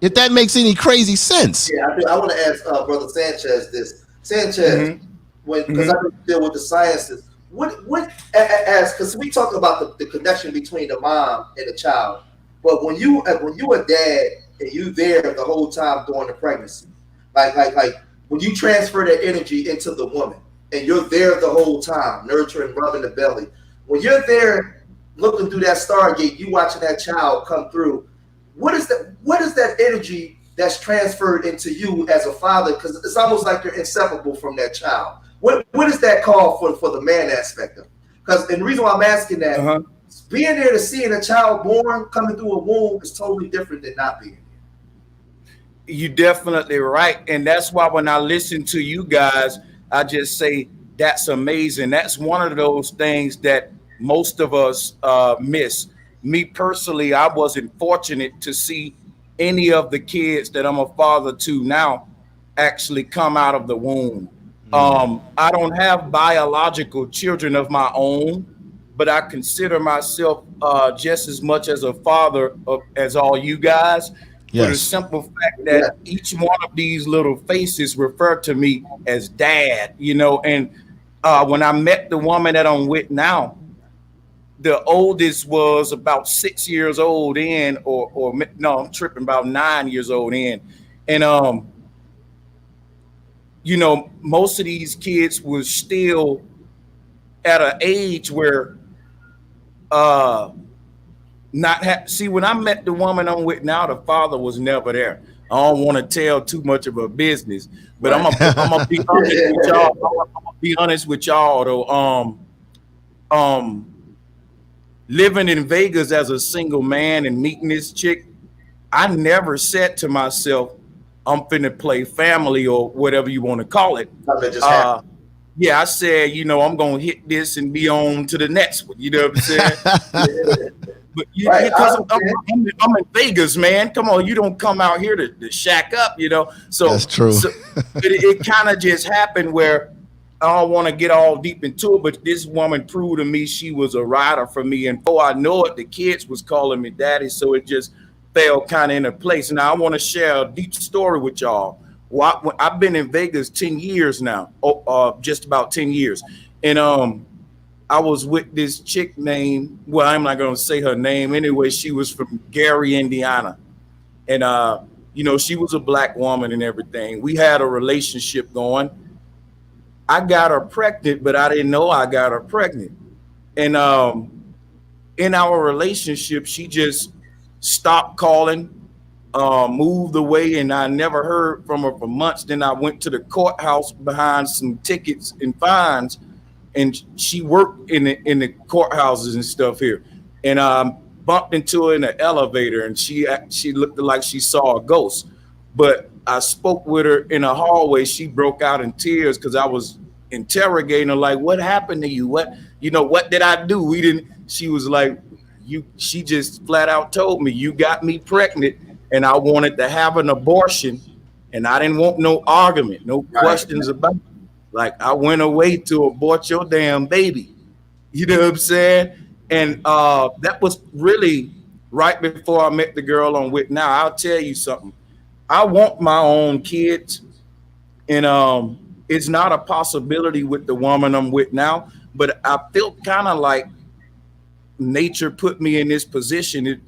If that makes any crazy sense. Yeah, I want to ask Brother Sanchez this. Sanchez, because I deal with the sciences. Because we talk about the connection between the mom and the child, but when you a dad and you there the whole time during the pregnancy, like when you transfer that energy into the woman and you're there the whole time, nurturing, rubbing the belly, when you're there looking through that stargate, you watching that child come through. What is that energy that's transferred into you as a father? Because it's almost like you're inseparable from that child. What is that call for the man aspect of? Because the reason why I'm asking that, being there to seeing a child born coming through a womb is totally different than not being there. You're definitely right. And that's why when I listen to you guys, I just say that's amazing. That's one of those things that most of us miss. Me personally, I wasn't fortunate to see any of the kids that I'm a father to now actually come out of the womb. I don't have biological children of my own, but I consider myself just as much as a father as all you guys. Yes. For the simple fact that each one of these little faces refer to me as dad, and when I met the woman that I'm with now, the oldest was about 6 years old in, or no, I'm tripping, about 9 years old in. And, most of these kids was still at an age where see, when I met the woman I'm with now, the father was never there. I don't want to tell too much of her business, but I'm gonna be honest with y'all. I'm gonna be honest with y'all though. Living in Vegas as a single man and meeting this chick, I never said to myself, I'm finna play family or whatever you want to call it. Something just happened. Yeah, I said, you know, I'm gonna hit this and be on to the next one. You know what I'm saying? But Right, because I I'm in Vegas, man. Come on, you don't come out here to shack up, you know. So That's true. So it kind of just happened where I don't want to get all deep into it, but this woman proved to me she was a rider for me, and before I know it, the kids was calling me daddy. So it just fell kind of into place. Now I want to share a deep story with y'all. Well, I've been in Vegas 10 years now, just about 10 years, and I was with this chick named, well, I'm not going to say her name. Anyway, she was from Gary, Indiana. And, you know, she was a black woman and everything. We had a relationship going. I got her pregnant, but I didn't know I got her pregnant. And in our relationship, she just stopped calling, moved away, and I never heard from her for months. Then I went to the courthouse behind some tickets and fines, and she worked in the courthouses and stuff here, and bumped into her in the elevator, and she looked like she saw a ghost. But I spoke with her in a hallway. She broke out in tears because I was interrogating her, like, what happened to you? What did I do? We didn't. She was like, she just flat out told me, you got me pregnant, and I wanted to have an abortion, and I didn't want no argument, no questions about it. Like, I went away to abort your damn baby. You know what I'm saying? And that was really right before I met the girl I'm with now. I'll tell you something. I want my own kids. And it's not a possibility with the woman I'm with now. But I feel kind of like nature put me in this position.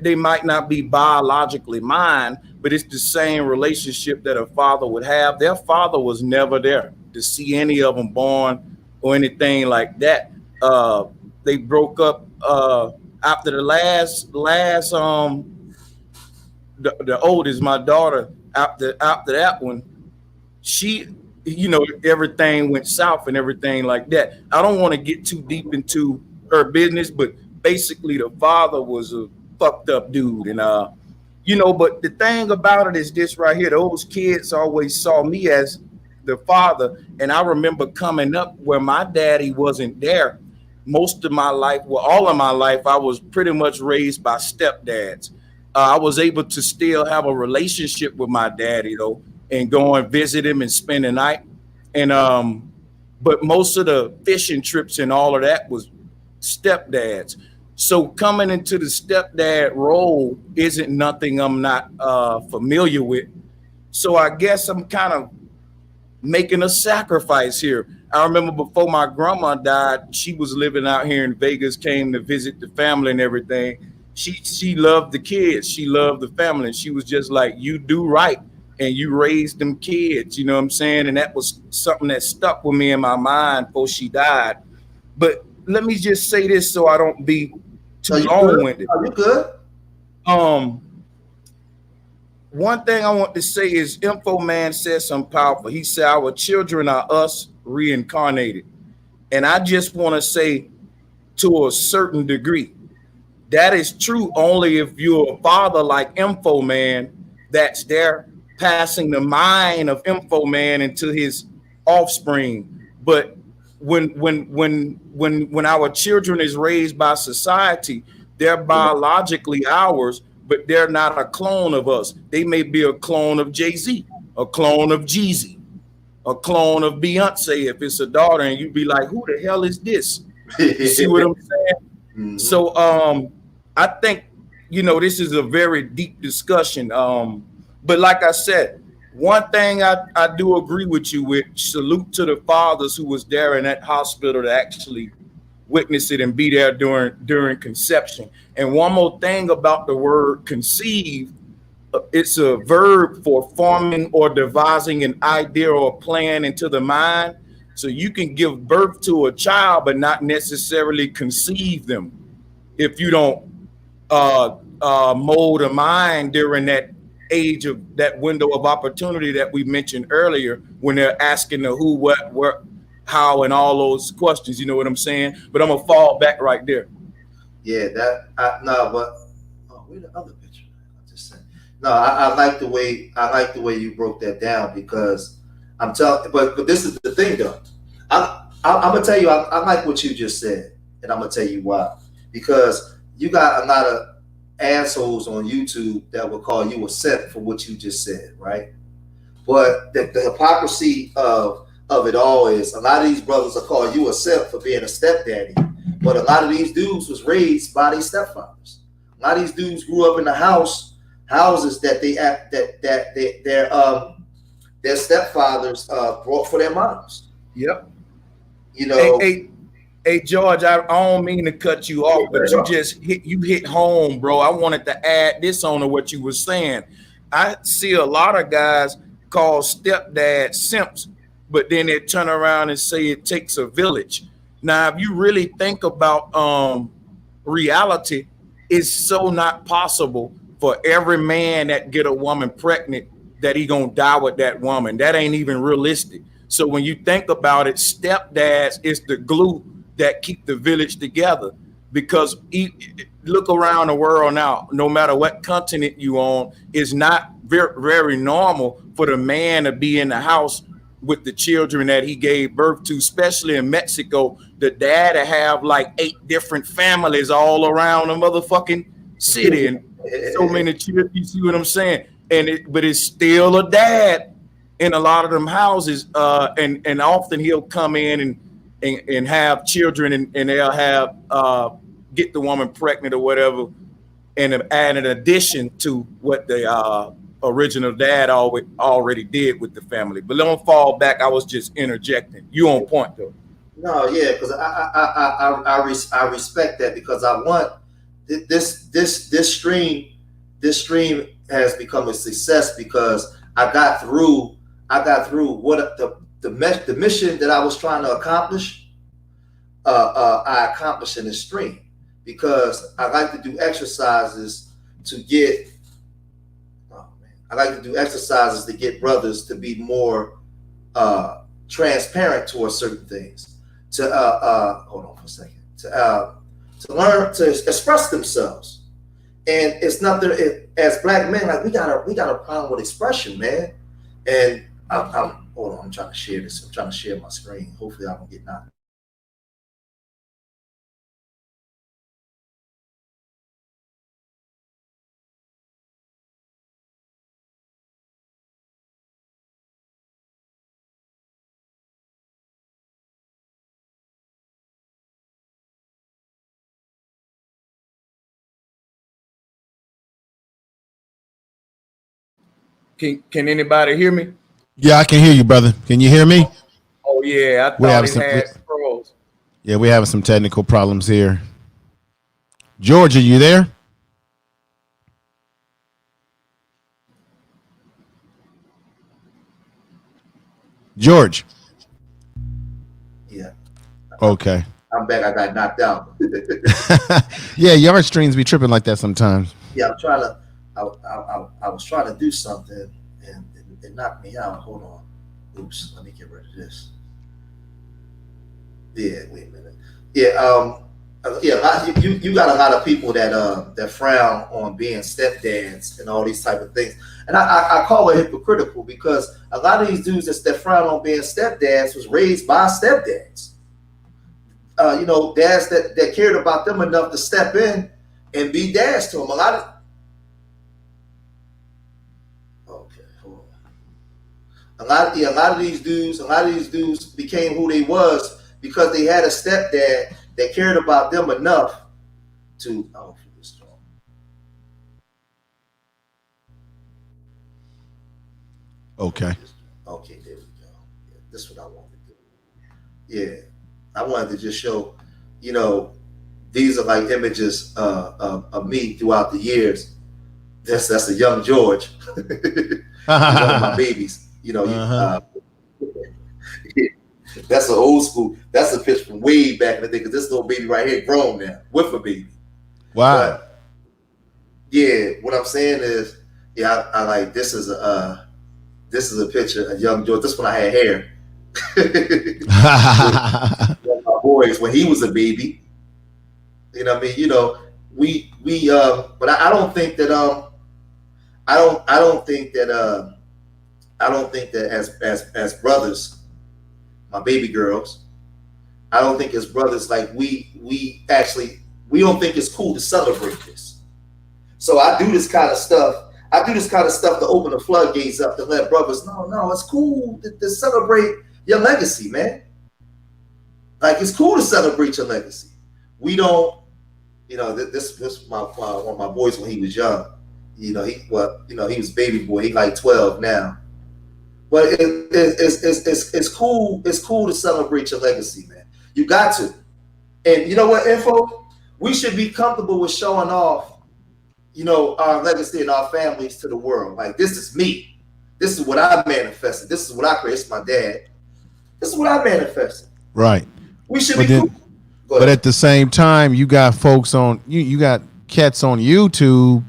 They might not be biologically mine, but it's the same relationship that a father would have. Their father was never there to see any of them born or anything like that. They broke up after the last the oldest, my daughter. After that one, she, you know, everything went south and everything like that. I don't want to get too deep into her business, but basically the father was a fucked up dude. And you know, but the thing about it is this right here: those kids always saw me as the father. And I remember coming up where my daddy wasn't there most of my life. Well, all of my life, I was pretty much raised by stepdads. I was able to still have a relationship with my daddy though, and go and visit him and spend the night. And but most of the fishing trips and all of that was stepdads. So coming into the stepdad role isn't nothing I'm not familiar with. So I guess I'm kind of making a sacrifice here. I remember before my grandma died, she was living out here in Vegas, came to visit the family and everything. She loved the kids. She loved the family. And she was just like, you do right. And you raised them kids, you know what I'm saying? And that was something that stuck with me in my mind before she died. But let me just say this so I don't be too long-winded. Are you good? One thing I want to say is Info Man said something powerful. He said, our children are us reincarnated. And I just want to say, to a certain degree, that is true only if you're a father like Info Man that's there passing the mind of Info Man into his offspring. But when our children is raised by society, they're biologically ours, but they're not a clone of us. They may be a clone of Jay-Z, a clone of Jeezy, a clone of Beyonce if it's a daughter, and you'd be like, who the hell is this? You see what I'm saying? Mm-hmm. So I think, you know, this is a very deep discussion. But like I said, one thing I do agree with you with, salute to the fathers who was there in that hospital to actually witness it and be there during conception. And one more thing about the word conceive, it's a verb for forming or devising an idea or plan into the mind. So you can give birth to a child, but not necessarily conceive them if you don't mold a mind during that age of that window of opportunity that we mentioned earlier when they're asking the who, what, where, how, and all those questions. You know what I'm saying? But I'm gonna fall back right there. Yeah, but where's the other picture? I'm just saying. No, I like the way you broke that down, because I'm telling. But this is the thing, though. I'm gonna tell you. I like what you just said, and I'm gonna tell you why. Because you got a lot of assholes on YouTube that will call you a simp for what you just said, right? But the hypocrisy of it all is a lot of these brothers will call you a simp for being a stepdaddy, but a lot of these dudes was raised by these stepfathers. A lot of these dudes grew up in the houses that their stepfathers brought for their moms. Yep. You know. Hey, George, I don't mean to cut you off, but you hit home, bro. I wanted to add this on to what you were saying. I see a lot of guys call stepdad simps, but then they turn around and say it takes a village. Now, if you really think about reality, it's so not possible for every man that get a woman pregnant that he gonna die with that woman. That ain't even realistic. So when you think about it, stepdads is the glue that keep the village together, because look around the world now, no matter what continent you on, it's not very, very normal for the man to be in the house with the children that he gave birth to, especially in Mexico. The dad to have like 8 different families all around the motherfucking city and so many children. You see what I'm saying? But it's still a dad in a lot of them houses, and often he'll come in and have children, and they'll have get the woman pregnant or whatever, and add an addition to what the original dad already did with the family. But don't fall back. I was just interjecting. You on point though. No, yeah, because I respect that, because I want this stream has become a success because I got through what the mission that I was trying to accomplish. I accomplished in this stream, because I like to do exercises to get. I like to do exercises to get brothers to be more transparent towards certain things. To hold on for a second. To learn to express themselves, and it's nothing. As black men, like we got a problem with expression, man. And I'm hold on. I'm trying to share this. I'm trying to share my screen. Hopefully, I don't get knocked. Can anybody hear me? Yeah, I can hear you, brother. Can you hear me? Oh yeah, I thought it had pros. Yeah, we're having some technical problems here. George, are you there? George. Yeah. Okay. I'm back. I got knocked out. Yeah, your streams be tripping like that sometimes. Yeah, I'm trying to. I was trying to do something, and it knocked me out. Hold on. Oops. Let me get rid of this. Yeah. Wait a minute. Yeah. You got a lot of people that frown on being stepdads and all these type of things, and I call it hypocritical, because a lot of these dudes that frown on being stepdads was raised by stepdads. Dads that cared about them enough to step in and be dads to them. A lot of these dudes became who they was because they had a stepdad that cared about them enough to. Oh, okay. Okay, there we go. Yeah, this is what I wanted to do. Yeah, I wanted to just show, these are like images of me throughout the years. That's a young George, one of my babies. That's an old school. That's a picture from way back in the day, because this little baby right here grown now with a baby. Wow. But, yeah, what I'm saying is, Yeah, I like this is a picture of young George. This when I had hair. My boys when he was a baby. You know what I mean? You know, we but I don't think that I don't think that as brothers, my baby girls, I don't think as brothers like we don't think it's cool to celebrate this. So I do this kind of stuff. To open the floodgates up to let brothers know, no, it's cool to celebrate your legacy, man. Like it's cool to celebrate your legacy. We don't, you know, this one of my boys when he was young. You know, he was baby boy. He like 12 now. But it's cool. It's cool to celebrate your legacy, man. You got to. And you know what, Info? We should be comfortable with showing off, you know, our legacy and our families to the world. Like, this is me. This is what I manifested. This is what I created. This is my dad. This is what I manifested. Right. We should be cool. But at the same time, you got folks on you got cats on YouTube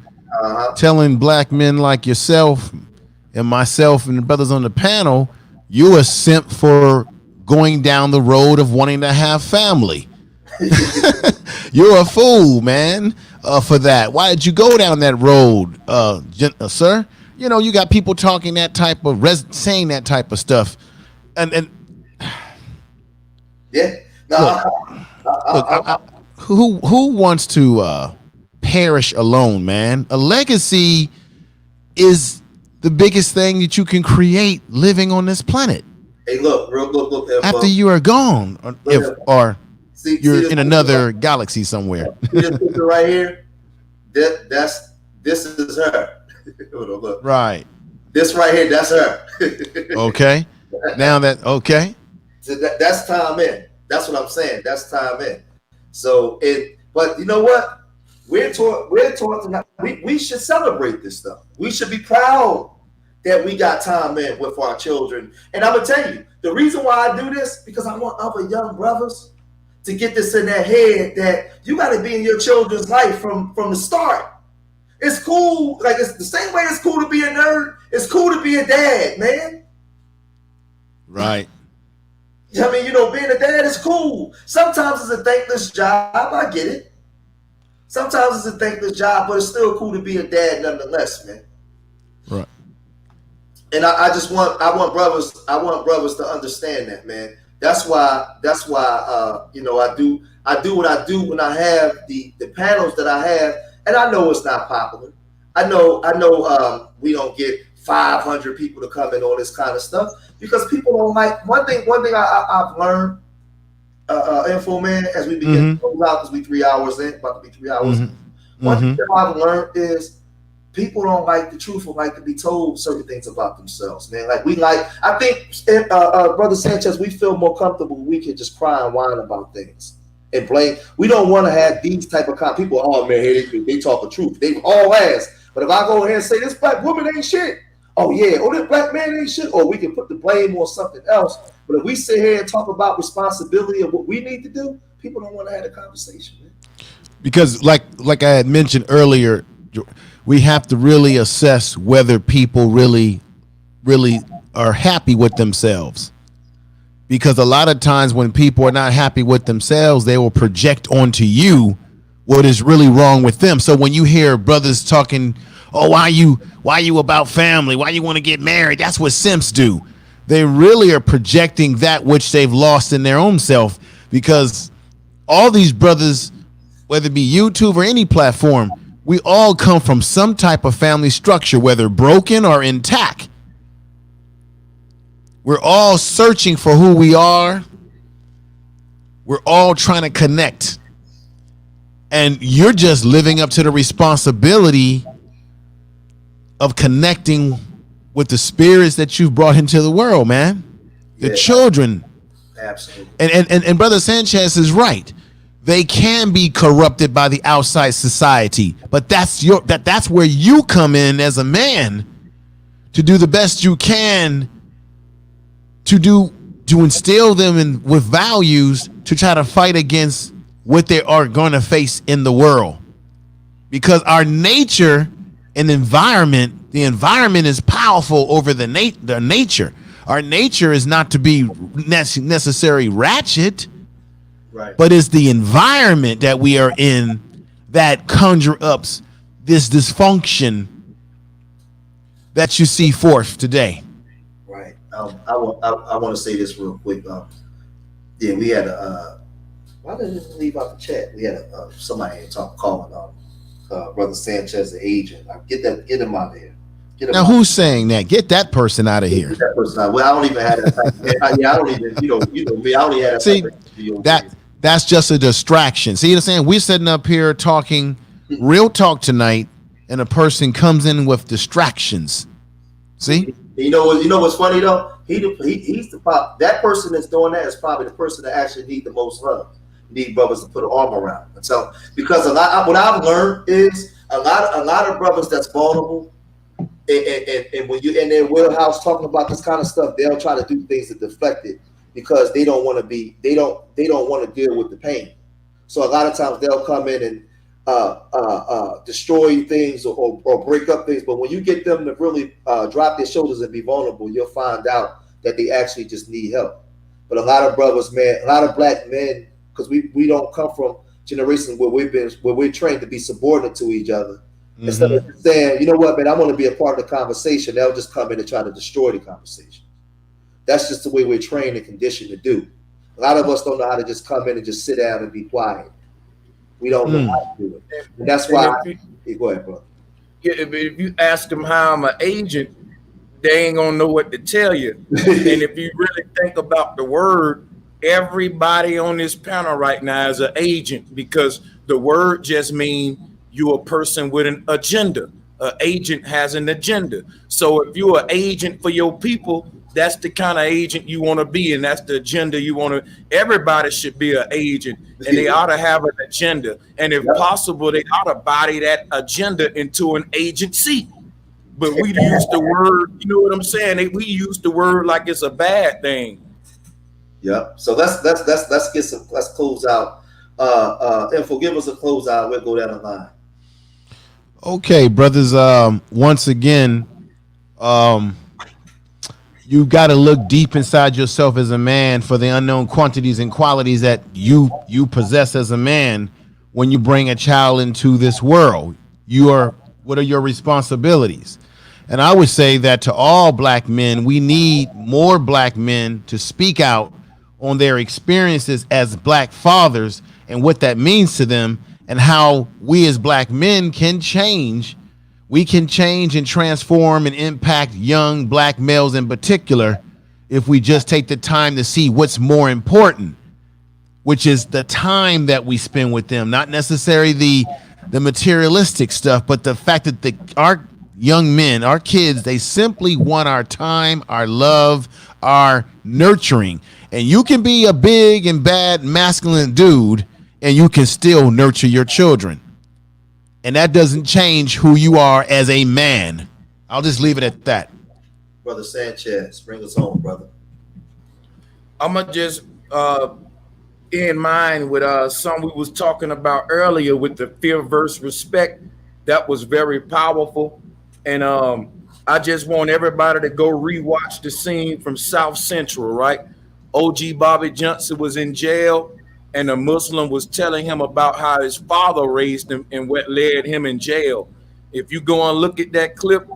telling black men like yourself and myself and the brothers on the panel, you a simp for going down the road of wanting to have family. You're a fool, man, for that. Why did you go down that road, sir? You know, you got people talking that type of saying that type of stuff, and yeah. Look, who wants to perish alone, man? A legacy is the biggest thing that you can create living on this planet. Hey, look. After you are gone, you're in another galaxy somewhere. See this picture right here? This is her. Look. Right. This right here, that's her. Okay. Now okay. So that's time in. That's what I'm saying. That's time in. So but you know what? We're taught tonight. We should celebrate this stuff. We should be proud that we got time in with our children. And I'm gonna tell you, the reason why I do this, because I want other young brothers to get this in their head that you gotta be in your children's life from the start. It's cool, like it's the same way it's cool to be a nerd, it's cool to be a dad, man. Right. I mean, you know, being a dad is cool. Sometimes it's a thankless job. I get it. Sometimes it's a thankless job, but it's still cool to be a dad nonetheless, man. Right. And I want brothers to understand that, man. That's why you know, I do what I do when I have the panels that I have, and I know it's not popular. I know we don't get 500 people to come in on this kind of stuff because people don't like. One thing I've learned, Info Man, as we begin to close out, because we 3 hours in, about to be 3 hours. One thing that I've learned is people don't like the truth or like to be told certain things about themselves, man. I think, Brother Sanchez, we feel more comfortable. We can just cry and whine about things and blame. We don't want to have these type of people. Oh man, they talk the truth. They all ask. But if I go ahead and say this black woman ain't shit, oh yeah, or this black man ain't shit, or we can put the blame on something else. But if we sit here and talk about responsibility of what we need to do, people don't want to have a conversation, man. Because like I had mentioned earlier, we have to really assess whether people really are happy with themselves. Because a lot of times when people are not happy with themselves, they will project onto you what is really wrong with them. So when you hear brothers talking, oh, why you about family? Why you want to get married? That's what simps do. They really are projecting that which they've lost in their own self, because all these brothers, whether it be YouTube or any platform, we all come from some type of family structure, whether broken or intact. We're all searching for who we are. We're all trying to connect. And you're just living up to the responsibility of connecting with the spirits that you've brought into the world, man. The children. Absolutely. And Brother Sanchez is right. They can be corrupted by the outside society, but that's where you come in as a man to do the best you can to instill them with values to try to fight against what they are going to face in the world. Because our nature an environment, the environment is powerful over the nature. Our nature is not to be necessarily ratchet, Right. but it's the environment that we are in that conjure up this dysfunction that you see forth today. Right. I want to say this real quick. Yeah, we had a. Why did it leave out the chat? We had somebody calling Brother Sanchez, the agent. Get him out of here. Get him Now, out. who's saying that? Get that person out of here. Get that person out. Well, I don't even have that. Yeah, I don't even. You know me. I only had that. See, type of video. that's just a distraction. See what I'm saying? We're sitting up here talking real talk tonight, and a person comes in with distractions. See? You know what's funny though? He's the pop. That person that's doing that is probably the person that actually need the most love. Need brothers to put an arm around. And so, because what I've learned is a lot of brothers that's vulnerable, and when you in their wheelhouse talking about this kind of stuff, they'll try to do things to deflect it because they don't want to be, they don't want to deal with the pain. So a lot of times they'll come in and destroy things or break up things. But when you get them to really drop their shoulders and be vulnerable, you'll find out that they actually just need help. But a lot of brothers, man, a lot of black men, because we don't come from generations where we're trained to be subordinate to each other. Mm-hmm. Instead of saying, you know what, man, I want to be a part of the conversation, they'll just come in and try to destroy the conversation. That's just the way we're trained and conditioned to do. A lot of us don't know how to just come in and just sit down and be quiet. We don't know how to do it. And that's why. Go ahead, bro. Yeah, if you ask them how I'm an agent, they ain't gonna know what to tell you. And if you really think about the word, everybody on this panel right now is an agent, because the word just means you're a person with an agenda. An agent has an agenda. So if you're an agent for your people, that's the kind of agent you want to be, and that's the agenda you want to. Everybody should be an agent, and they ought to have an agenda. And if possible, they ought to body that agenda into an agency. But we use the word, you know what I'm saying? We use the word like it's a bad thing. Yep. So let's close out. Info, give us a close out. We'll go down the line. Okay, brothers. Once again, you got to look deep inside yourself as a man for the unknown quantities and qualities that you possess as a man. When you bring a child into this world, what are your responsibilities? And I would say that to all black men, we need more black men to speak out on their experiences as black fathers and what that means to them, and how we as black men can change. We can change and transform and impact young black males in particular if we just take the time to see what's more important, which is the time that we spend with them, not necessarily the materialistic stuff, but the fact that our young men, our kids, they simply want our time, our love, our nurturing. And you can be a big and bad masculine dude and you can still nurture your children. And that doesn't change who you are as a man. I'll just leave it at that. Brother Sanchez, bring us home, brother. I'm going to just in mind with something we was talking about earlier with the fear versus respect. That was very powerful. And I just want everybody to go rewatch the scene from South Central, right? OG Bobby Johnson was in jail, and a Muslim was telling him about how his father raised him and what led him in jail. If you go and look at that clip,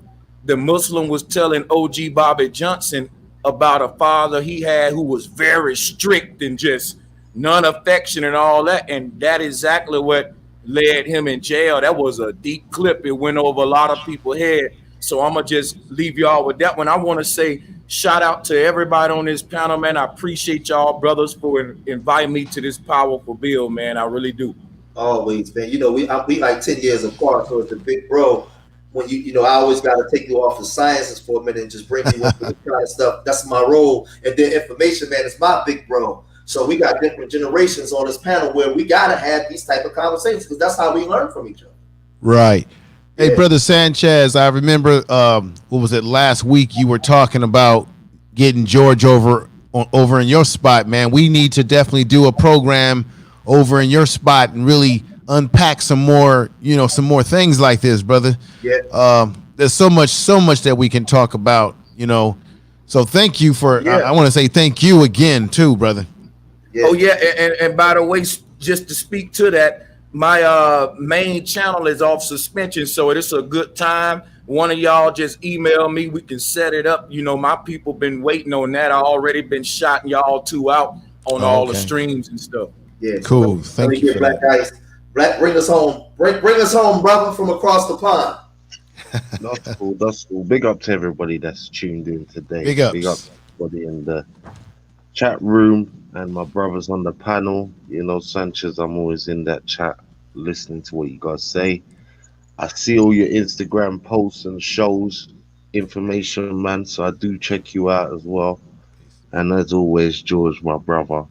the Muslim was telling OG Bobby Johnson about a father he had who was very strict and just non-affection and all that. And that is exactly what led him in jail. That was a deep clip. It went over a lot of people's head. So I'm going to just leave y'all with that one. I want to say shout out to everybody on this panel, man. I appreciate y'all brothers for inviting me to this powerful bill, man. I really do. Always, man. You know, we like 10 years apart, so it's a big bro. When I always got to take you off the sciences for a minute and just bring you up to the kind of stuff. That's my role. And then information, man, is my big bro. So we got different generations on this panel where we got to have these type of conversations because that's how we learn from each other. Right. Hey, Brother Sanchez, I remember, what was it, last week you were talking about getting George over in your spot, man. We need to definitely do a program over in your spot and really unpack some more, some more things like this, brother. Yeah. There's so much that we can talk about, So thank you for. Yeah. I want to say thank you again, too, brother. Yeah. Oh yeah, and by the way, just to speak to that, my main channel is off suspension, so it's a good time. One of y'all just email me, we can set it up. My people been waiting on that. I already been shouting y'all two out on all the okay. streams and stuff. Yeah. Cool. Let Thank me you get for Black that. Ice. Bring us home. Bring us home, brother, from across the pond. That's cool. That's cool. Big up to everybody that's tuned in today. Big ups. Big up to everybody in the chat room and my brothers on the panel. Sanchez, I'm always in that chat listening to what you guys say. I see all your Instagram posts and shows, information, man. So I do check you out as well. And as always, George, my brother,